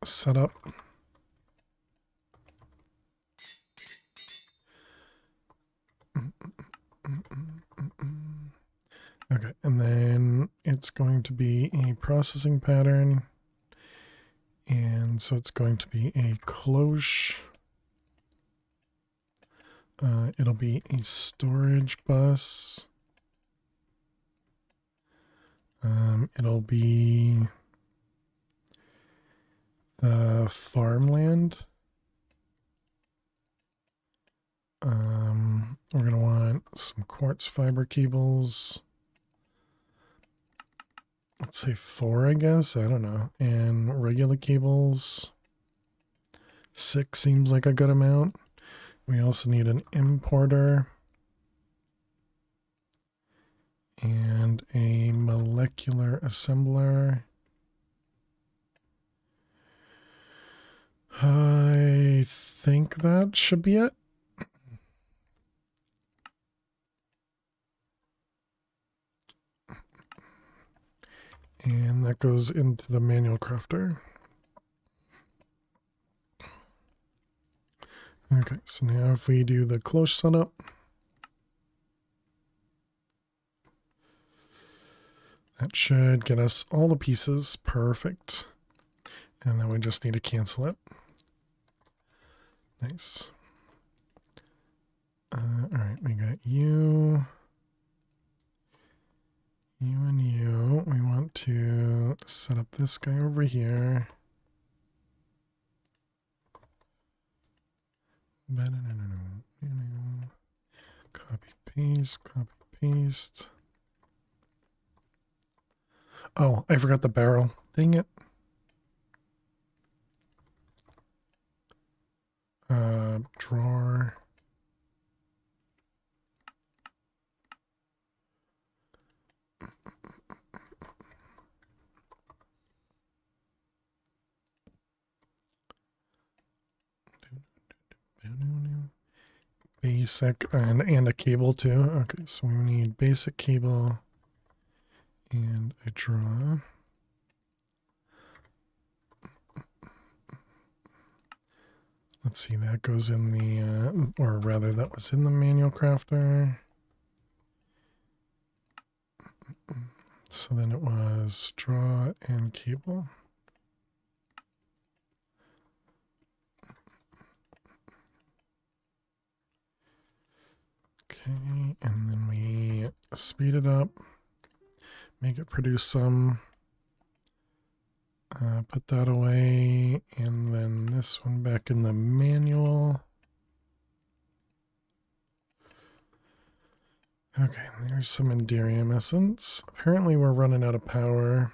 setup. Okay, and then it's going to be a processing pattern. And so it's going to be a cloche. It'll be a storage bus. It'll be the farmland. We're going to want some quartz fiber cables. Let's say 4, I guess. I don't know. And regular cables. 6 seems like a good amount. We also need an importer. And a molecular assembler. I think that should be it. And that goes into the manual crafter. Okay, so now if we do the cloche setup, that should get us all the pieces. Perfect. And then we just need to cancel it. Nice. All right, we got you. You and you. We want to set up this guy over here. Copy, paste, copy, paste. Oh, I forgot the barrel. Dang it. Drawer. Basic and a cable too. Okay, so we need basic cable and a drawer. Let's see, that goes in the, or rather that was in the manual crafter. So then it was draw and cable. Okay, and then we speed it up, make it produce some, put that away, and then this one back in the manual. Okay, there's some Enderium essence. Apparently we're running out of power,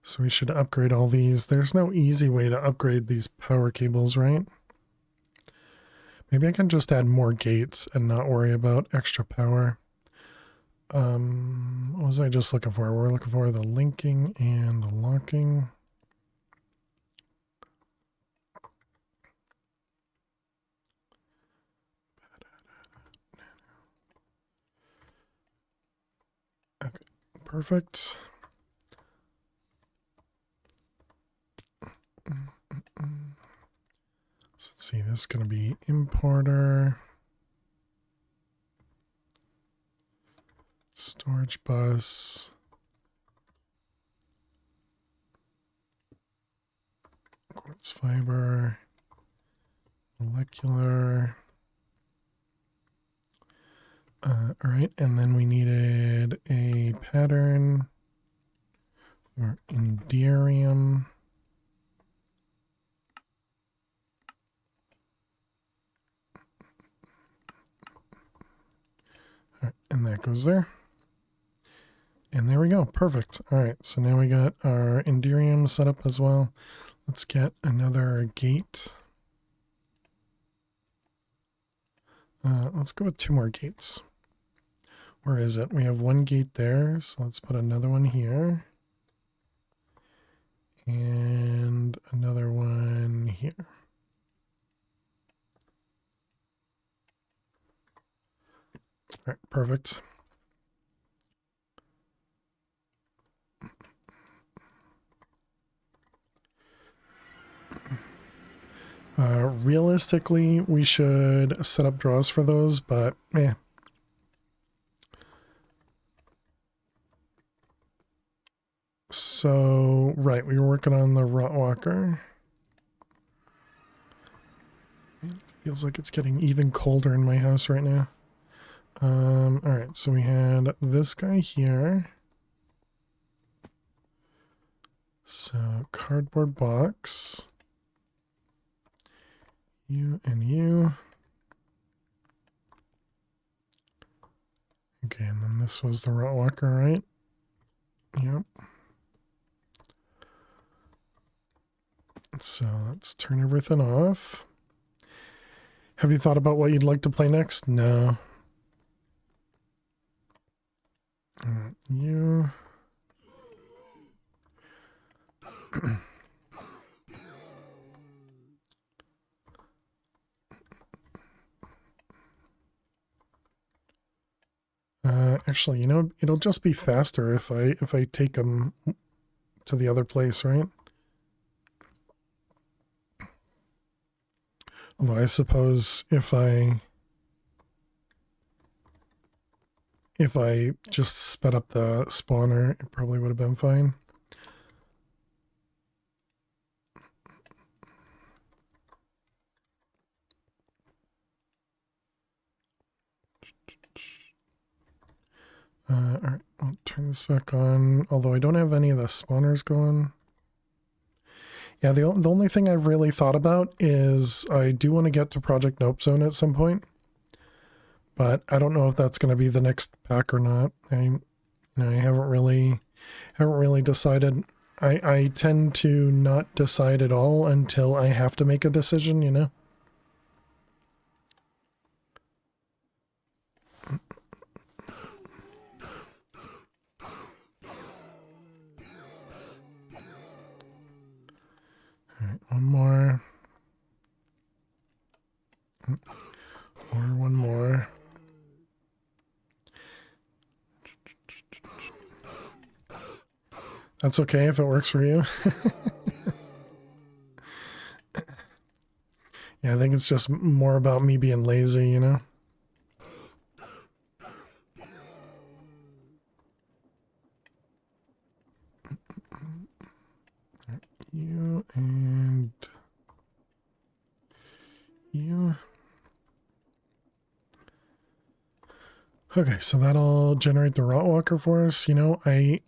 so we should upgrade all these. There's no easy way to upgrade these power cables, right? Maybe I can just add more gates and not worry about extra power. What was I just looking for? We're looking for the linking and the locking. Okay, perfect. So let's see, this is going to be importer. Storage bus. Quartz fiber. Molecular. All right, and then we needed a pattern for Enderium. All right, and that goes there. And there we go. Perfect. All right, so now we got our Enderium set up as well. Let's get another gate. Let's go with 2 more gates. Where is it? We have 1 gate there, so let's put another one here. And another one here. All right, perfect. Realistically, we should set up draws for those, but eh. So, right, we were working on the Rotwalker. It feels like it's getting even colder in my house right now. All right, so we had this guy here. So, cardboard box. You and you. Okay, and then this was the Rotwalker, right? Yep. So let's turn everything off. Have you thought about what you'd like to play next? No. You. Actually, you know, it'll just be faster if I take them to the other place, right? Although I suppose if I just sped up the spawner, it probably would have been fine. Alright, I'll turn this back on, although I don't have any of the spawners going. Yeah, the only thing I've really thought about is I do want to get to Project Nope Zone at some point, but I don't know if that's going to be the next pack or not. I haven't really decided. I tend to not decide at all until I have to make a decision, you know? Alright, one more. Or one more. That's okay if it works for you. Yeah, I think it's just more about me being lazy, you know? You and you. Okay, so that'll generate the Rotwalker for us. You know, I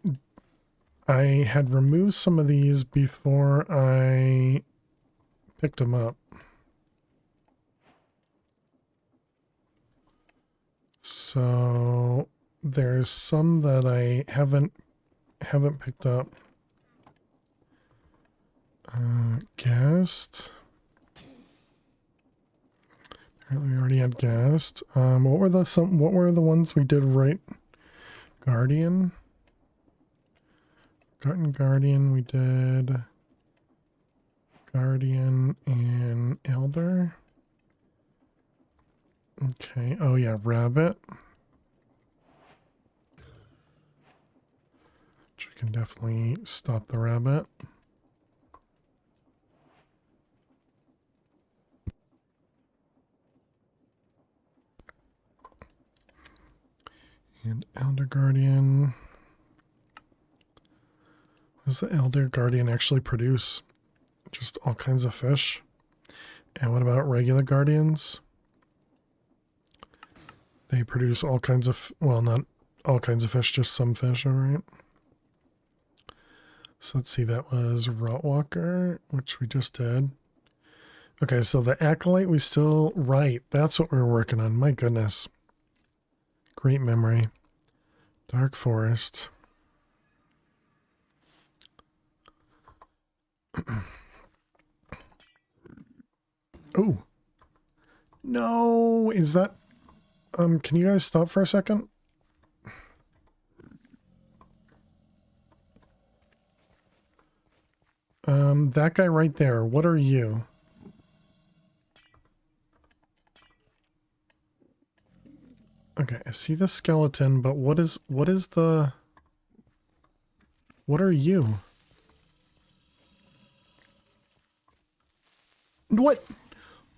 had removed some of these before I picked them up. So there's some that I haven't picked up. Guest. Apparently we already had guest. What were the ones we did right? Guardian. Guardian, we did Guardian and Elder. Okay, oh yeah, Rabbit. Which we can definitely stop the Rabbit. And Elder Guardian. What does the Elder Guardian actually produce? Just all kinds of fish. And what about regular Guardians? They produce all kinds of, well, not all kinds of fish, just some fish, alright. So let's see, that was Rotwalker, which we just did. Okay, so the Acolyte we still, right, that's what we were working on, my goodness. Great memory. Dark Forest. Oh. No, is that... can you guys stop for a second? That guy right there, what are you? Okay, I see the skeleton, but what is the... What are you? What?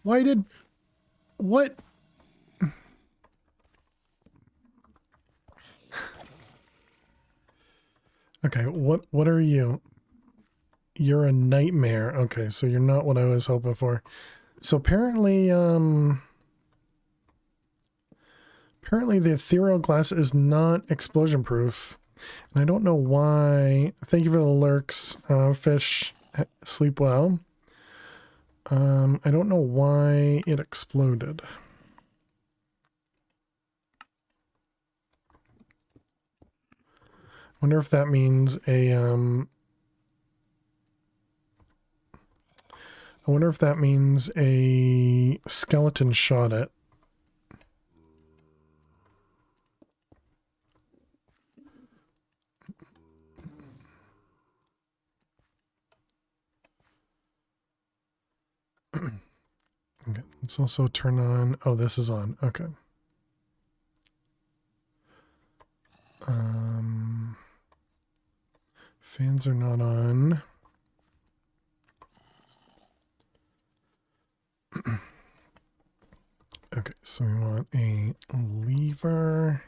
Why did... What? Okay, what are you? You're a nightmare. Okay, so you're not what I was hoping for. So apparently, apparently the ethereal glass is not explosion proof. And I don't know why. Thank you for the lurks. Fish, sleep well. I don't know why it exploded. Wonder if that means a, I wonder if that means a skeleton shot it. Okay, let's also turn on, oh, this is on, okay. Fans are not on. Okay, so we want a lever.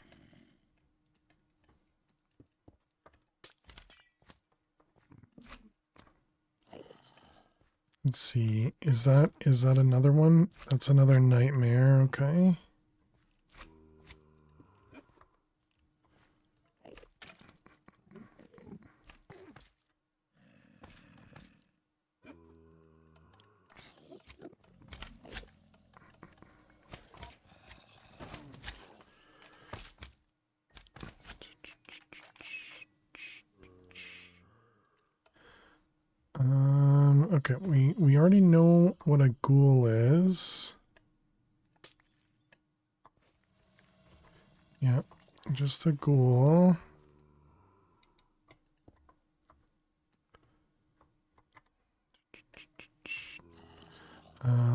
Let's see, is that another one? That's another nightmare, okay. Okay, we already know what a ghoul is. Yep, just a ghoul.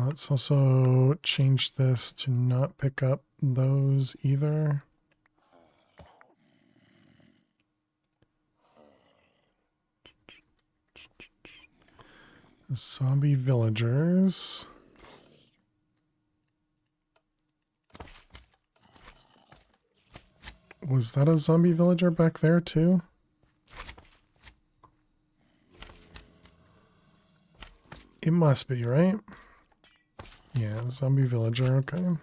Let's also change this to not pick up those either. Zombie villagers. Was that a zombie villager back there too? It must be, right? Yeah, zombie villager, okay.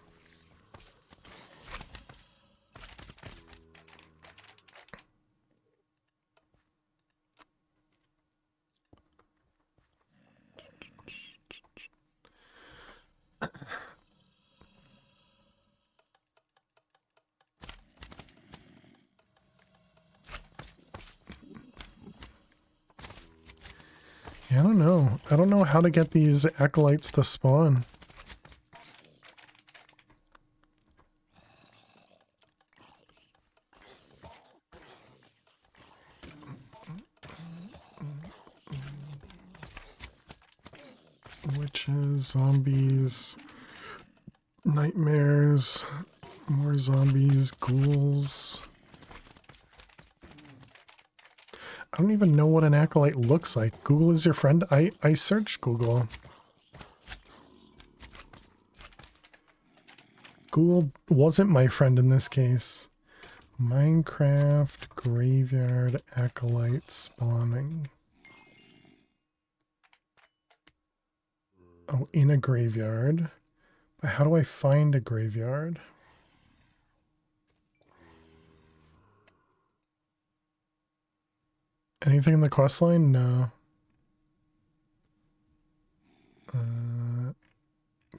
Yeah, I don't know. I don't know how to get these acolytes to spawn. Witches, zombies, nightmares, more zombies, ghouls. I don't even know what an acolyte looks like. Google is your friend? I searched Google. Google wasn't my friend in this case. Minecraft graveyard acolyte spawning. Oh, in a graveyard. But how do I find a graveyard? Anything in the quest line? No.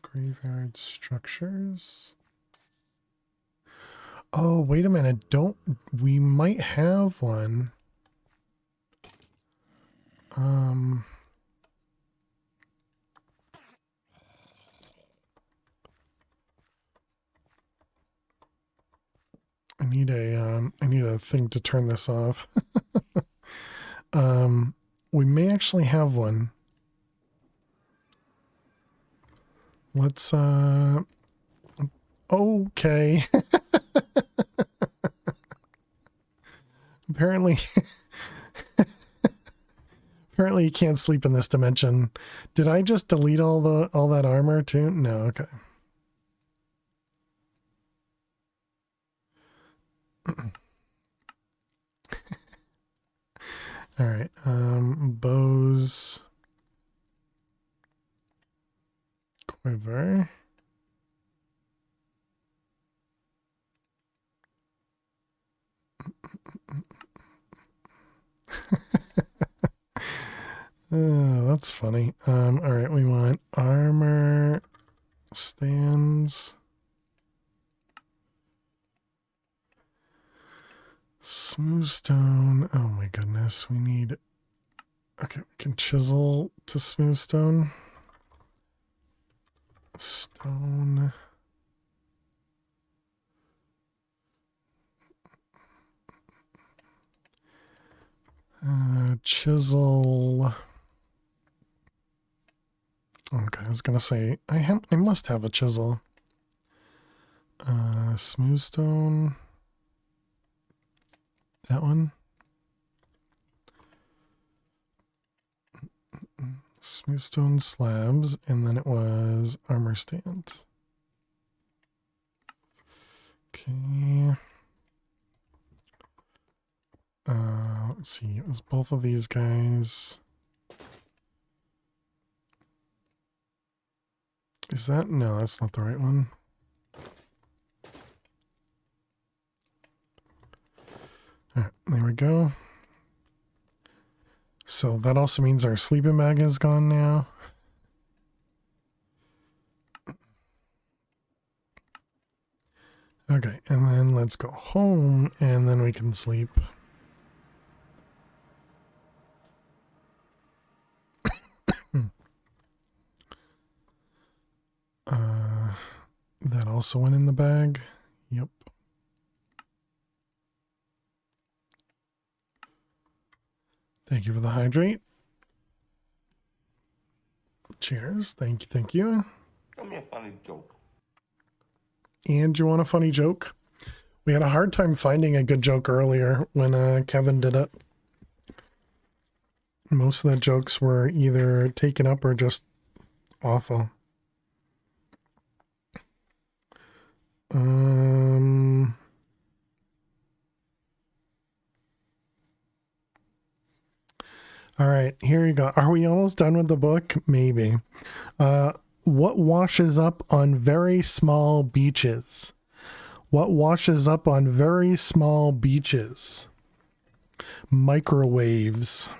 Graveyard structures. Oh, wait a minute. We might have one. I need a thing to turn this off. We may actually have one. Let's, okay. Apparently, apparently you can't sleep in this dimension. Did I just delete all that armor too? No, okay. All right, bows, quiver. Oh, that's funny. All right, we want armor, stands, smooth stone. Oh my goodness, we need. Okay, we can chisel to smooth stone. Stone. Chisel. Okay, I was gonna say I must have a chisel. Smooth stone. That one. Smooth stone slabs, and then it was armor stand. Okay. Let's see. It was both of these guys. Is that? No, that's not the right one. Alright, there we go. So that also means our sleeping bag is gone now. Okay, and then let's go home, and then we can sleep. That also went in the bag. Yep. Thank you for the hydrate. Cheers. Thank you. Thank you. Tell me a funny joke. And you want a funny joke? We had a hard time finding a good joke earlier when Kevin did it. Most of the jokes were either taken up or just awful. All right, here you go. Are we almost done with the book? Maybe. What washes up on very small beaches? What washes up on very small beaches? Microwaves.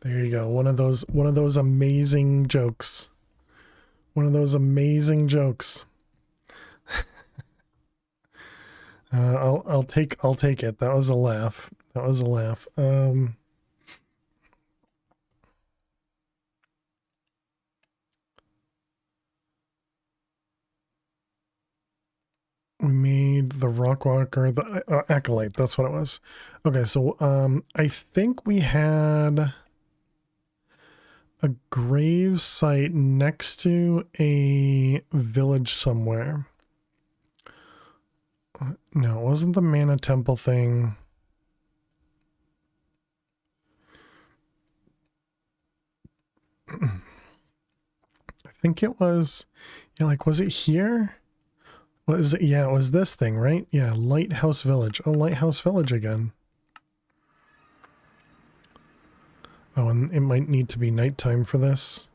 There you go. One of those amazing jokes. One of those amazing jokes. I'll take it. That was a laugh. That was a laugh. We made the rock walker, the acolyte. That's what it was. Okay, so I think we had a grave site next to a village somewhere. No, it wasn't the Mana Temple thing. I think it was, yeah, like, was it here? Was it? Yeah, it was this thing, right? Yeah, Lighthouse Village. Oh, Lighthouse Village again. Oh, and it might need to be nighttime for this.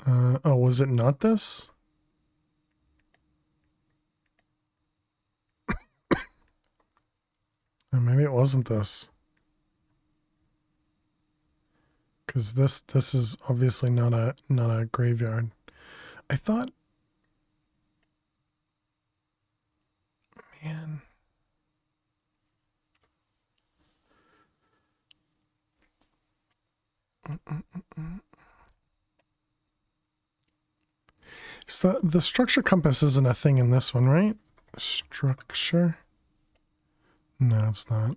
Oh, was it not this? Or maybe it wasn't this. Because this is obviously not a graveyard. I thought, man. So the structure compass isn't a thing in this one, right? Structure? No, it's not.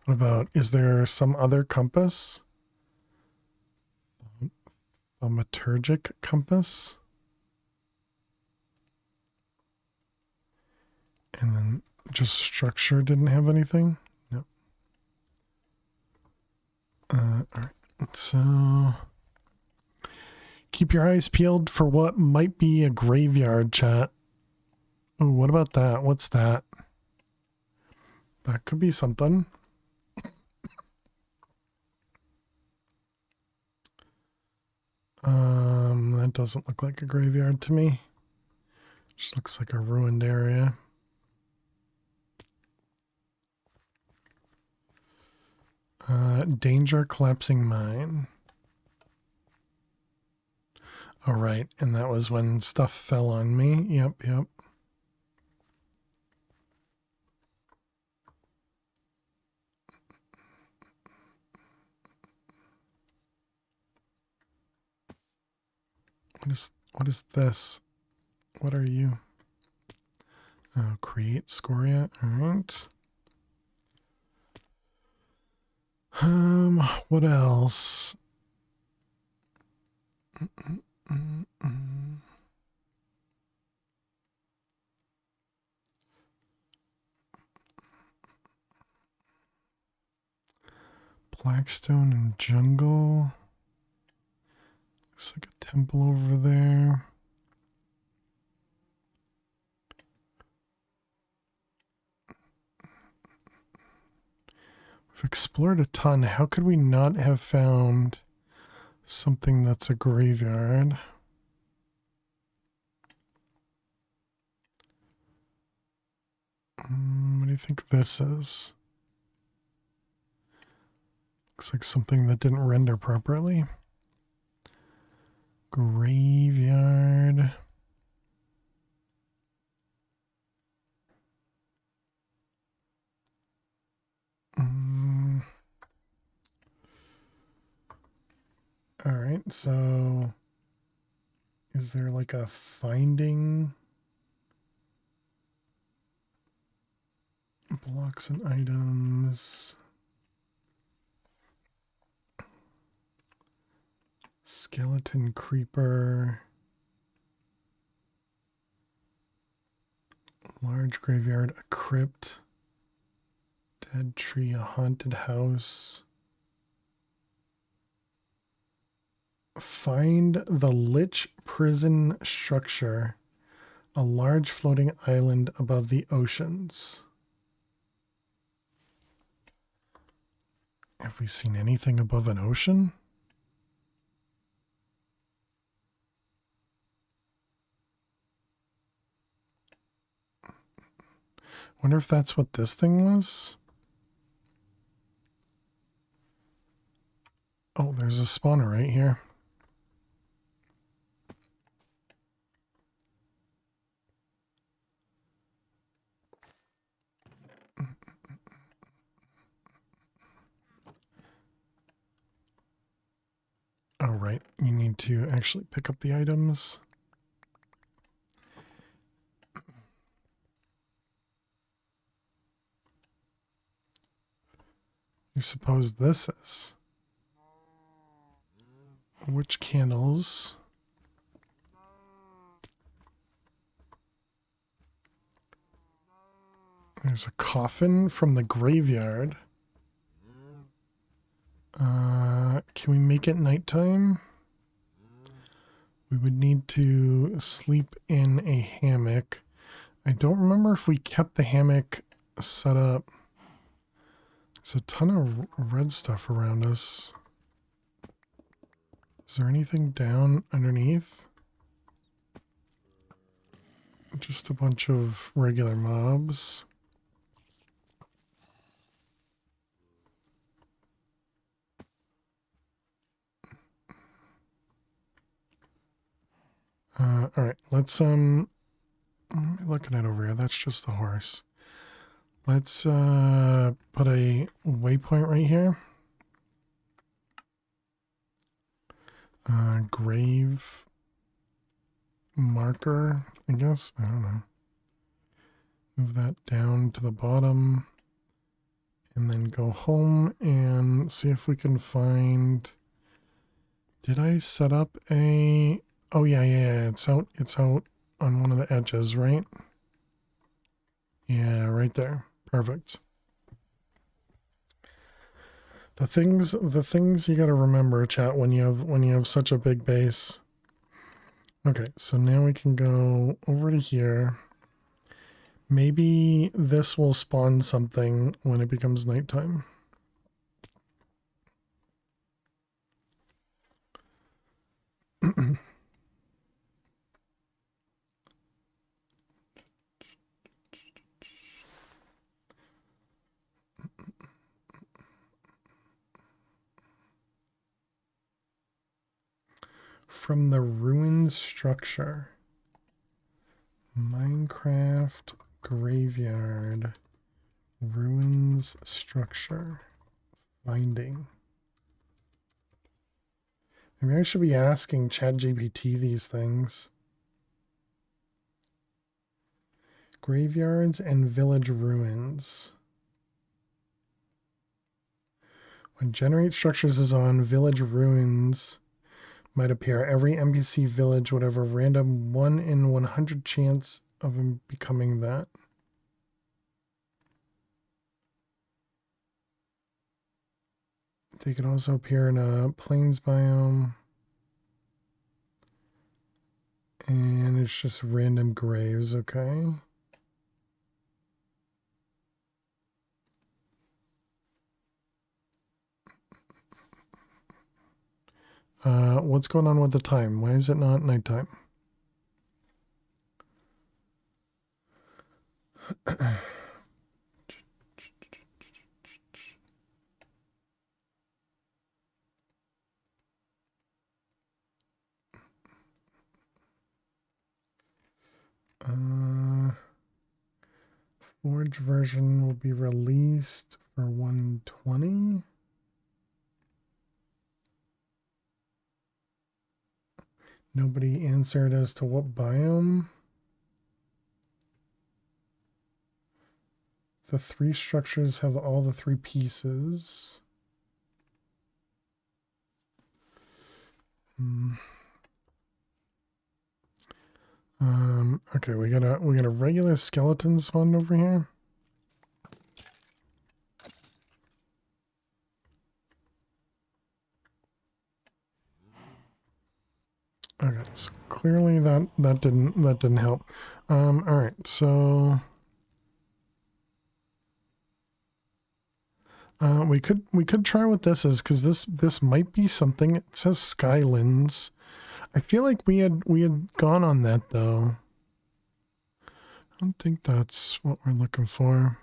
What about, is there some other compass? Thaumaturgic compass? And then just structure didn't have anything? Nope. All right. So keep your eyes peeled for what might be a graveyard, chat. Oh, what about that? What's that? That could be something. That doesn't look like a graveyard to me. Just looks like a ruined area. Danger collapsing mine. All right, and that was when stuff fell on me. Yep. What is this? What are you? Oh, create scoria. All right. What else? Blackstone and jungle. Looks like a temple over there. We've explored a ton. How could we not have found something that's a graveyard? What do you think this is? Looks like something that didn't render properly. Graveyard. All right, so is there like a finding blocks and items? Skeleton creeper. Large graveyard, a crypt. Dead tree, a haunted house. Find the Lich prison structure, a large floating island above the oceans. Have we seen anything above an ocean? Wonder if that's what this thing was? Oh, there's a spawner right here. Oh, right. You need to actually pick up the items. I suppose this is. Which candles? There's a coffin from the graveyard. Can we make it nighttime? We would need to sleep in a hammock. I don't remember if we kept the hammock set up. There's a ton of red stuff around us. Is there anything down underneath? Just a bunch of regular mobs. All right, let's what am I looking at over here? That's just the horse. Let's put a waypoint right here. Grave marker, I guess. I don't know. Move that down to the bottom and then go home and see if we can find. Did I set up a? Oh yeah, it's out on one of the edges, right? Yeah, right there. Perfect. The things you got to remember, chat, when you have such a big base. Okay, so now we can go over to here. Maybe this will spawn something when it becomes nighttime. From the ruined structure. Minecraft graveyard. Ruins structure. Finding. Maybe I should be asking ChatGPT these things. Graveyards and village ruins. When generate structures is on, village ruins might appear. Every NPC village would have a random 1 in 100 chance of him becoming that. They could also appear in a plains biome. And it's just random graves, okay? What's going on with the time? Why is it not nighttime? Forge version will be released for 120. Nobody answered as to what biome. The three structures have all the three pieces. Okay, we got a regular skeleton spawned over here. Okay, so clearly that didn't help. All right, so we could try what this is, because this might be something. It says Skylands. I feel like we had gone on that though. I don't think that's what we're looking for.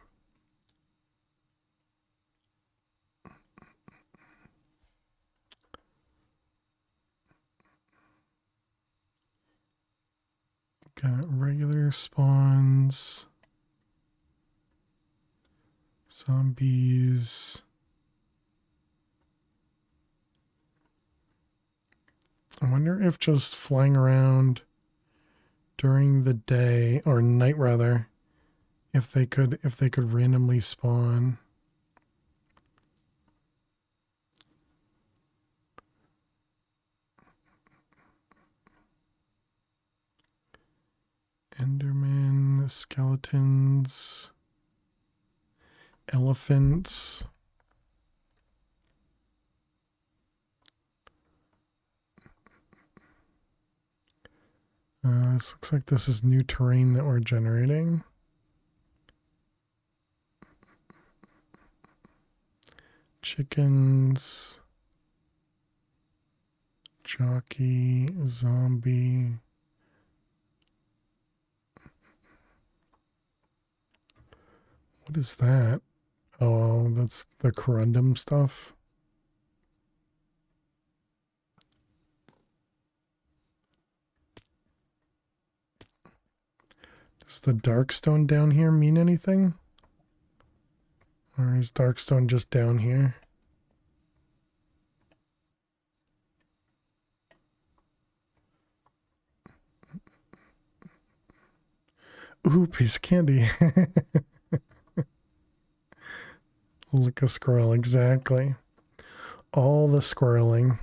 Got regular spawns, zombies. I wonder if just flying around during the day, or night rather, if they could randomly spawn. Enderman, skeletons, elephants. This looks like this is new terrain that we're generating. Chickens, jockey, zombie. What is that? Oh, that's the corundum stuff. Does the darkstone down here mean anything? Or is darkstone just down here? Ooh, piece of candy. Like a squirrel, exactly. All the squirreling.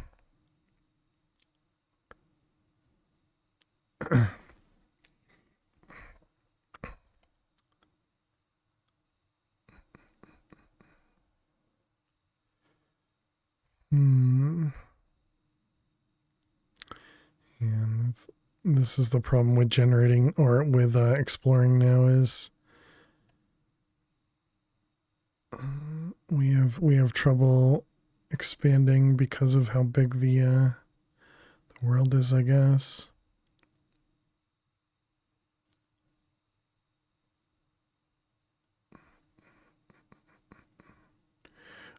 And this is the problem with generating, or with exploring now, is we have trouble expanding because of how big the world is, I guess.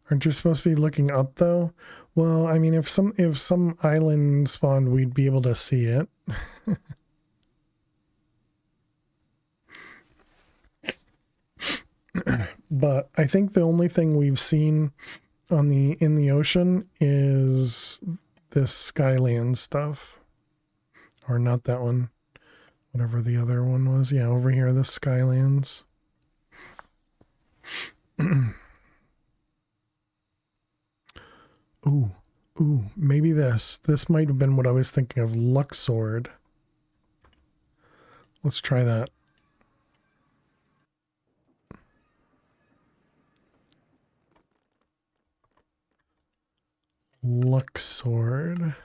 Aren't you supposed to be looking up though? Well, I mean, if some island spawned, we'd be able to see it. But I think the only thing we've seen on in the ocean is this Skyland stuff. Or not that one. Whatever the other one was. Yeah, over here, the Skylands. Ooh, maybe this. This might have been what I was thinking of. Luxord. Let's try that. Luxord.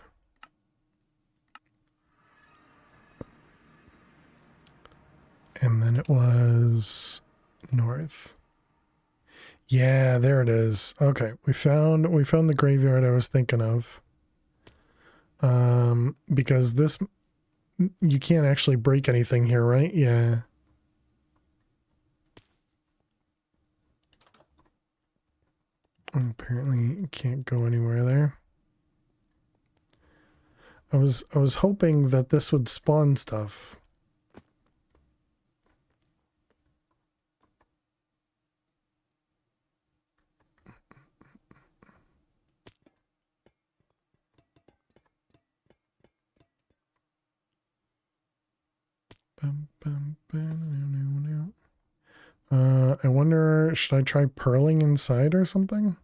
And then it was north. Yeah, there it is. Okay, we found the graveyard I was thinking of. Because this, you can't actually break anything here, right? Yeah. Apparently you can't go anywhere there. I was hoping that this would spawn stuff. I wonder, should I try purling inside or something?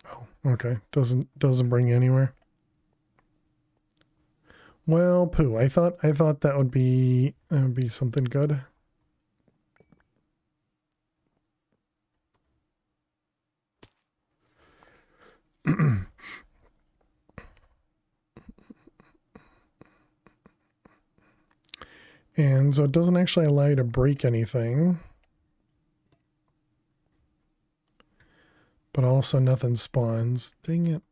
Oh, okay. Doesn't bring you anywhere. Well, poo. I thought that would be something good. And so it doesn't actually allow you to break anything. But also nothing spawns. Dang it.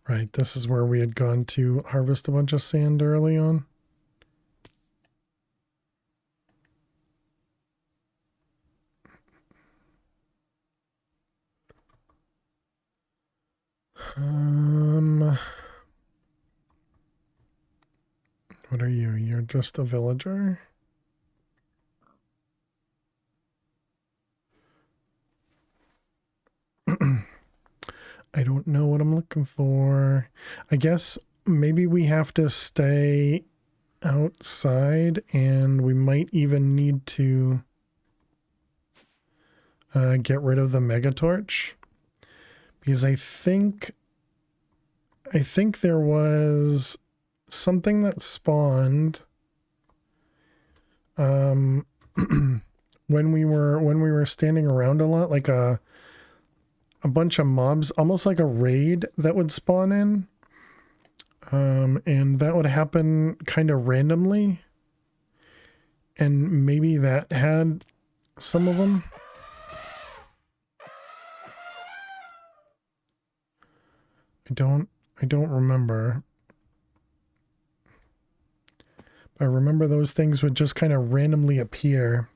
Right, this is where we had gone to harvest a bunch of sand early on. What are you? You're just a villager? I don't know what I'm looking for. I guess maybe we have to stay outside, and we might even need to get rid of the mega torch, because I think there was something that spawned when we were standing around a lot, like a bunch of mobs, almost like a raid that would spawn in. And that would happen kind of randomly. And maybe that had some of them. I don't remember. I remember those things would just kind of randomly appear.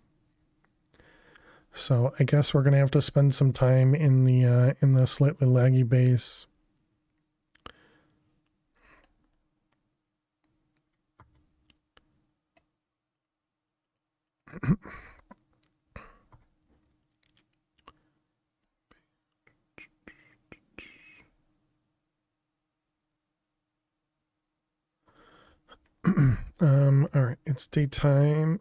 So I guess we're gonna have to spend some time in the slightly laggy base. All right, it's daytime.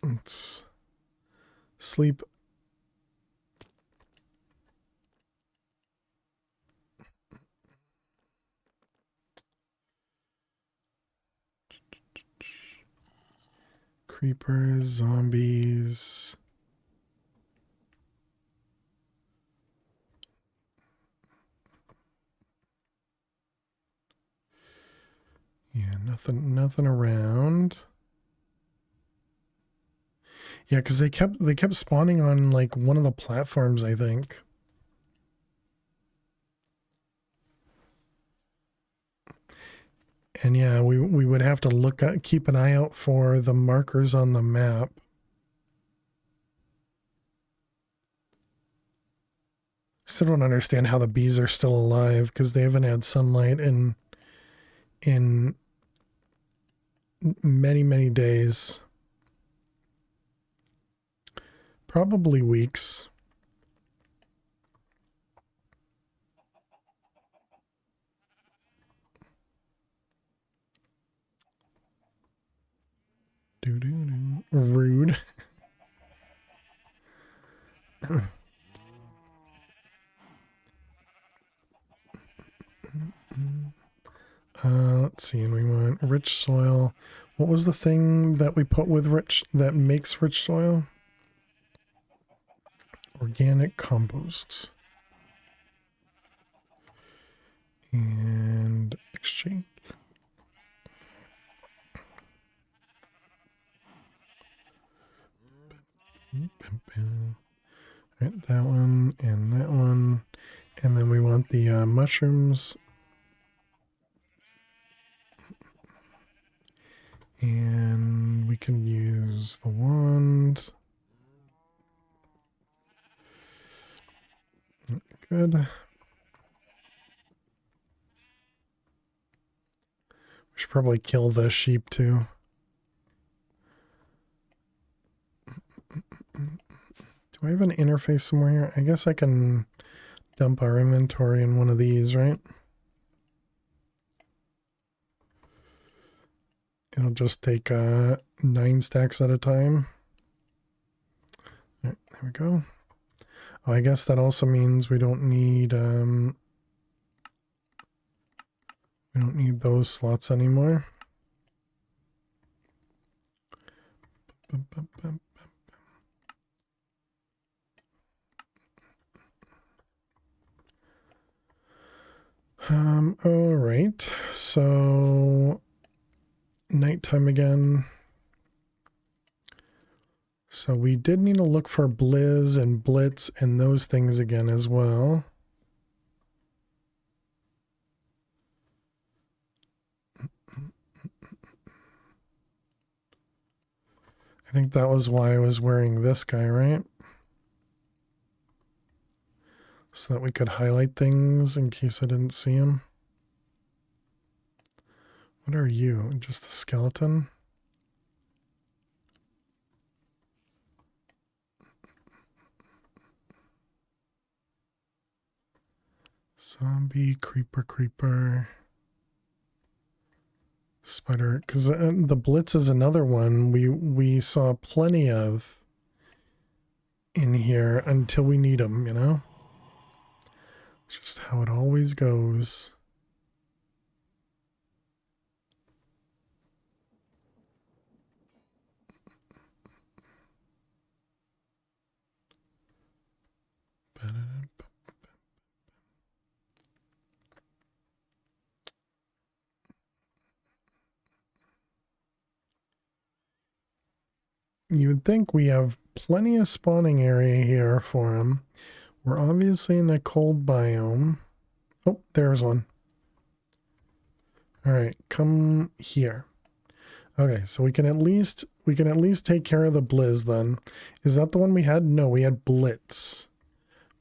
Let's sleep. Creepers, zombies. Yeah, nothing around. Yeah, because they kept spawning on like one of the platforms, I think. And yeah, we would have to keep an eye out for the markers on the map. Still don't understand how the bees are still alive, because they haven't had sunlight in many days. Probably weeks. Rude. Let's see, and we want rich soil. What was the thing that we put with that makes rich soil? Organic composts. And exchange. Right, that one and that one. And then we want the mushrooms. And we can use the wand. Good. We should probably kill the sheep too. Do we have an interface somewhere here? I guess I can dump our inventory in one of these, right? It'll just take 9 stacks at a time. Right, there we go. Oh, I guess that also means we don't need those slots anymore. All right. So nighttime again. So we did need to look for Blizz and Blitz and those things again as well. I think that was why I was wearing this guy, right? So that we could highlight things in case I didn't see him. What are you? Just a skeleton? Zombie, creeper. Spider, because the Blitz is another one we saw plenty of in here until we need them, you know? It's just how it always goes. You would think we have plenty of spawning area here for them. We're obviously in a cold biome. Oh, there's one. All right, come here. Okay, so we can at least take care of the Blizz then. Is that the one we had? No, we had Blitz.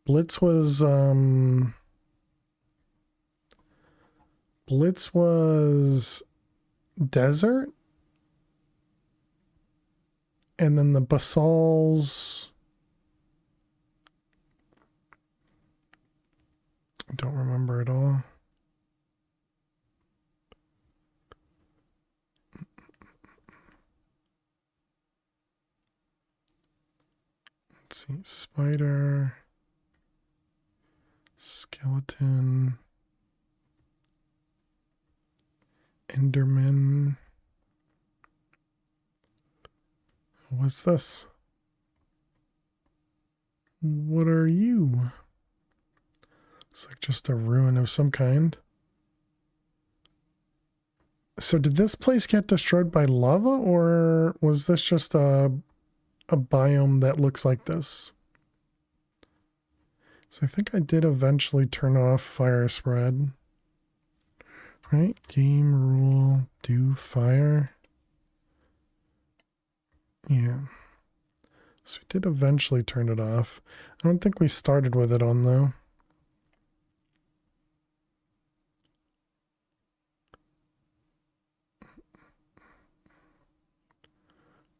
Blitz was desert. And then the basals, I don't remember at all. Let's see, spider, skeleton, enderman. What's this? What are you? It's like just a ruin of some kind. So did this place get destroyed by lava, or was this just a biome that looks like this? So I think I did eventually turn off fire spread. Right? Game rule, do fire. Yeah. So we did eventually turn it off. I don't think we started with it on though.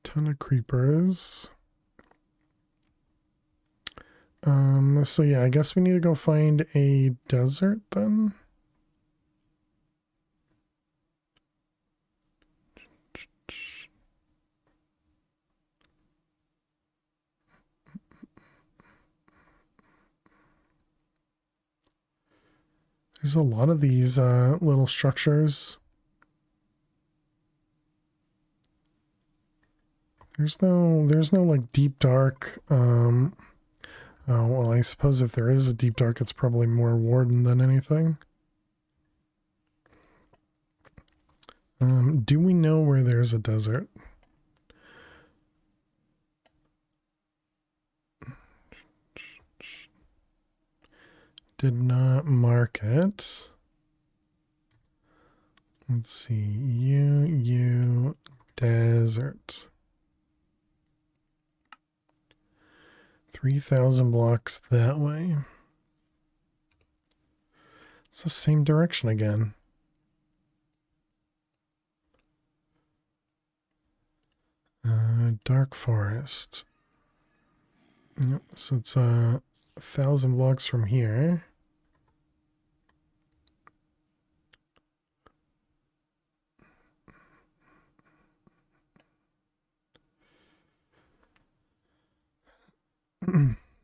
Ton of creepers. So yeah, I guess we need to go find a desert then. There's a lot of these little structures. There's no like deep dark. Oh, well, I suppose if there is a deep dark, it's probably more warden than anything. Do we know where there's a desert? Did not mark it. Let's see. You desert. 3,000 blocks that way. It's the same direction again. Dark forest. Yep, so it's 1,000 blocks from here.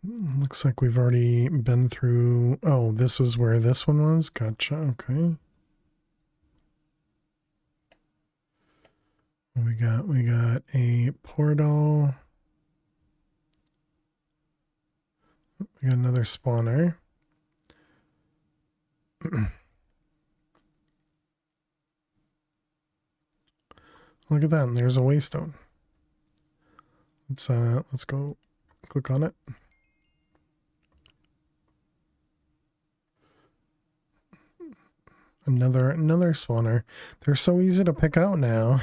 Looks like we've already been through. Oh, this was where this one was. Gotcha. Okay. We got a portal. We got another spawner. Look at that. And there's a waystone. Let's go click on it. Another spawner. They're so easy to pick out now.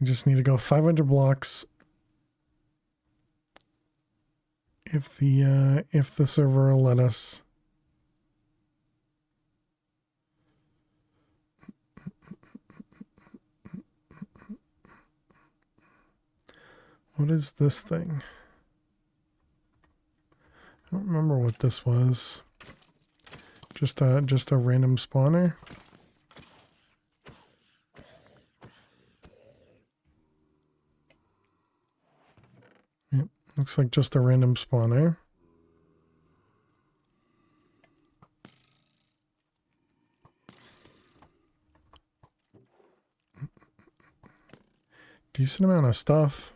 We just need to go 500 blocks. If the server will let us. What is this thing? I don't remember what this was. Just a random spawner. Yep, looks like just a random spawner. Decent amount of stuff.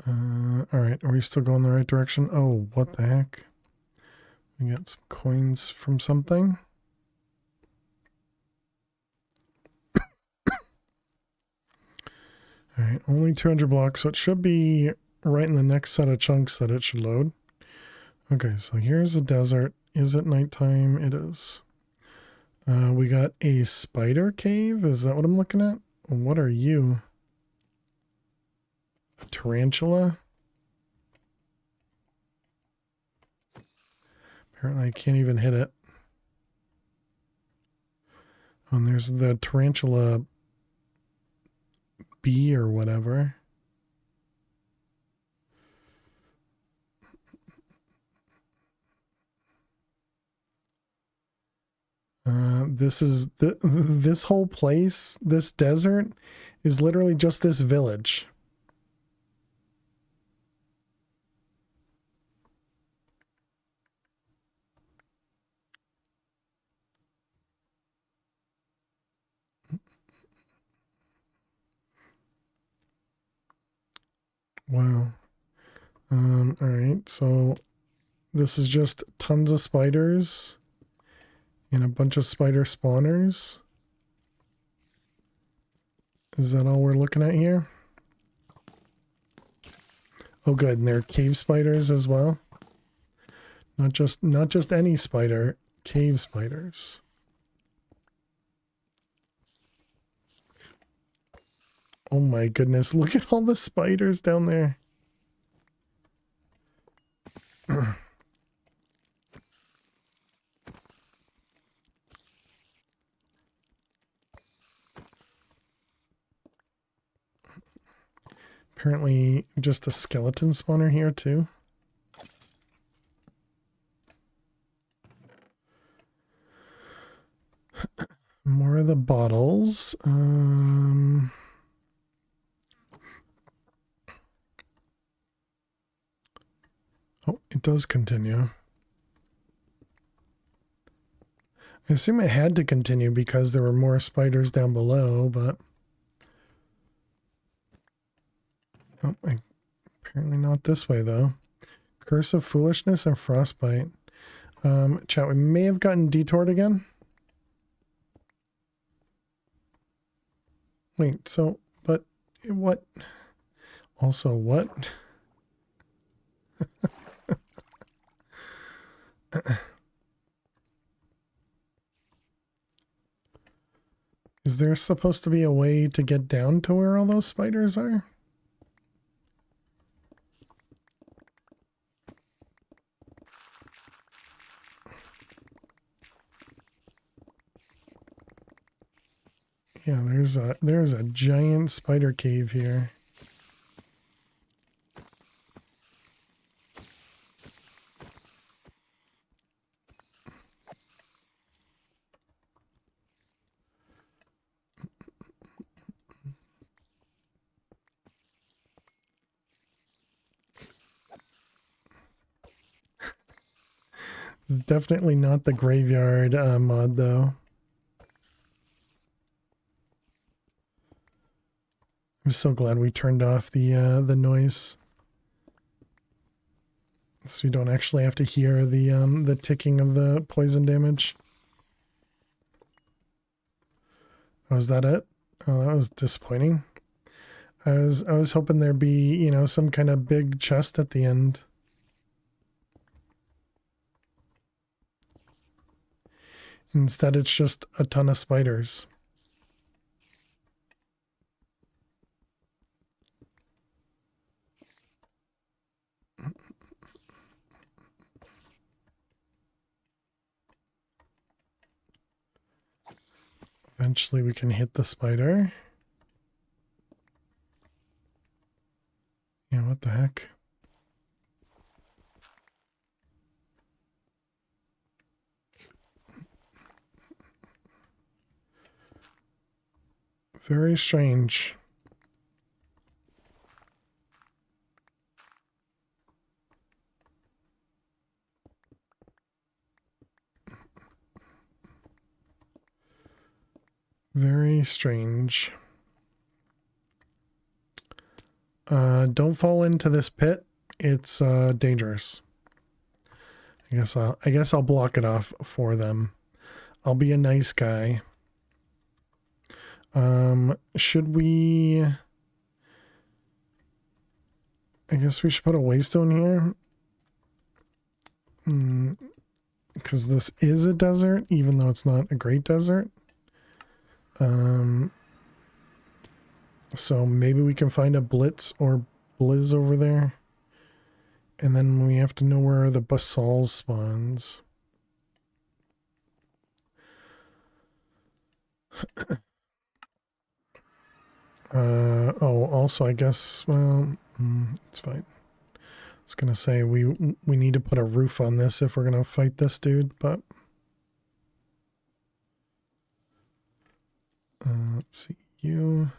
All right, are we still going the right direction? Oh, what the heck? We got some coins from something. All right, only 200 blocks, so it should be right in the next set of chunks that it should load. Okay, so here's a desert. Is it nighttime? It is. We got a spider cave. Is that what I'm looking at? What are you? A tarantula? Apparently I can't even hit it. Oh, and there's the tarantula bee or whatever. This whole place, this desert, is literally just this village. Wow. All right, so this is just tons of spiders and a bunch of spider spawners. Is that all we're looking at here? Oh, good. And there are cave spiders as well. Not just any spider, cave spiders. Oh my goodness, look at all the spiders down there. Apparently just a skeleton spawner here too. More of the bottles. Oh, it does continue. I assume it had to continue because there were more spiders down below, but... Oh, apparently not this way, though. Curse of Foolishness and Frostbite. Chat, we may have gotten detoured again. Wait, so, but, what? Also, what? Is there supposed to be a way to get down to where all those spiders are? Yeah, there's a giant spider cave here. Definitely not the graveyard mod though. I'm so glad we turned off the noise, so you don't actually have to hear the ticking of the poison damage. Oh, is that it? Oh, that was disappointing. I was hoping there'd be, you know, some kind of big chest at the end. Instead, it's just a ton of spiders. Eventually we can hit the spider. Yeah, what the heck? Very strange. Very strange. Don't fall into this pit. It's dangerous. I guess I'll block it off for them. I'll be a nice guy. Should we... I guess we should put a waystone here. Because this is a desert, even though it's not a great desert. So maybe we can find a blitz or blizz over there. And then we have to know where the basalt spawns. Oh, also I guess, well, it's fine. I was gonna say we need to put a roof on this if we're gonna fight this dude, but let's see, you.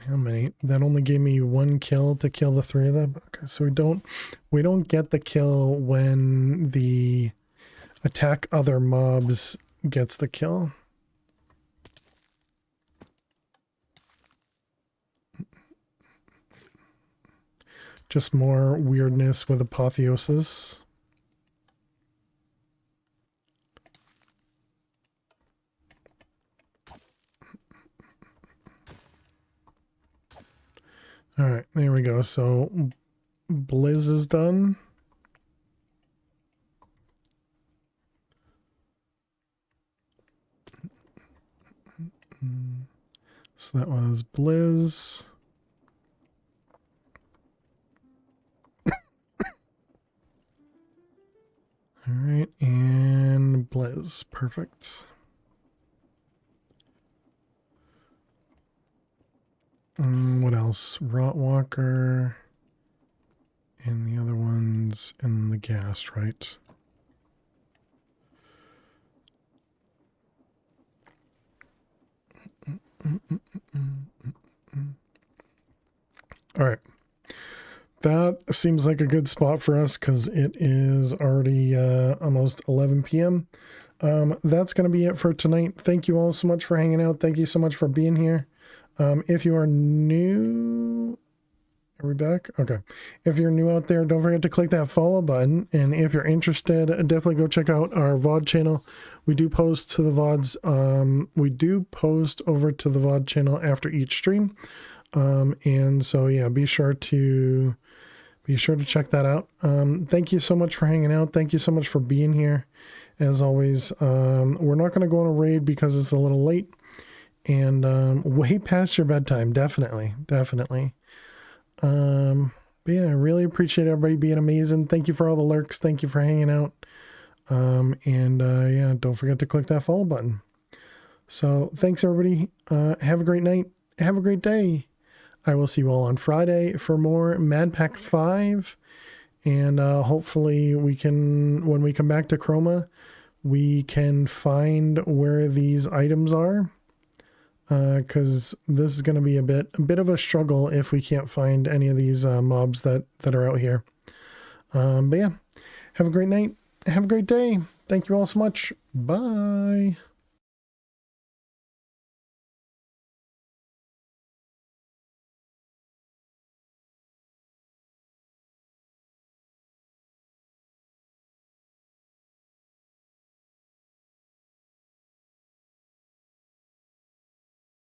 How many? That only gave me one kill to kill the three of them. Okay, so we don't get the kill when the attack other mobs gets the kill. Just more weirdness with apotheosis. All right, there we go. So Blizz is done. So that was Blizz. All right, and Blizz. Perfect. What else? Rotwalker. And the other ones in the gas, right? All right. That seems like a good spot for us because it is already almost 11 p.m. That's going to be it for tonight. Thank you all so much for hanging out. Thank you so much for being here. If you are new... Are we back? Okay. If you're new out there, don't forget to click that follow button. And if you're interested, definitely go check out our VOD channel. We do post to the VODs. We do post over to the VOD channel after each stream. And so, yeah, be sure to check that out. Thank you so much for hanging out. Thank you so much for being here. As always, we're not going to go on a raid because it's a little late. and way past your bedtime. Definitely. But yeah, I really appreciate everybody being amazing. Thank you for all the lurks. Thank you for hanging out. Yeah, don't forget to click that follow button. So thanks everybody. Have a great night. Have a great day. I will see you all on Friday for more Mad Pack 5. And hopefully we can, when we come back to Chroma, we can find where these items are. Because this is going to be a bit of a struggle if we can't find any of these mobs that are out here. But yeah, have a great night. Have a great day. Thank you all so much. Bye.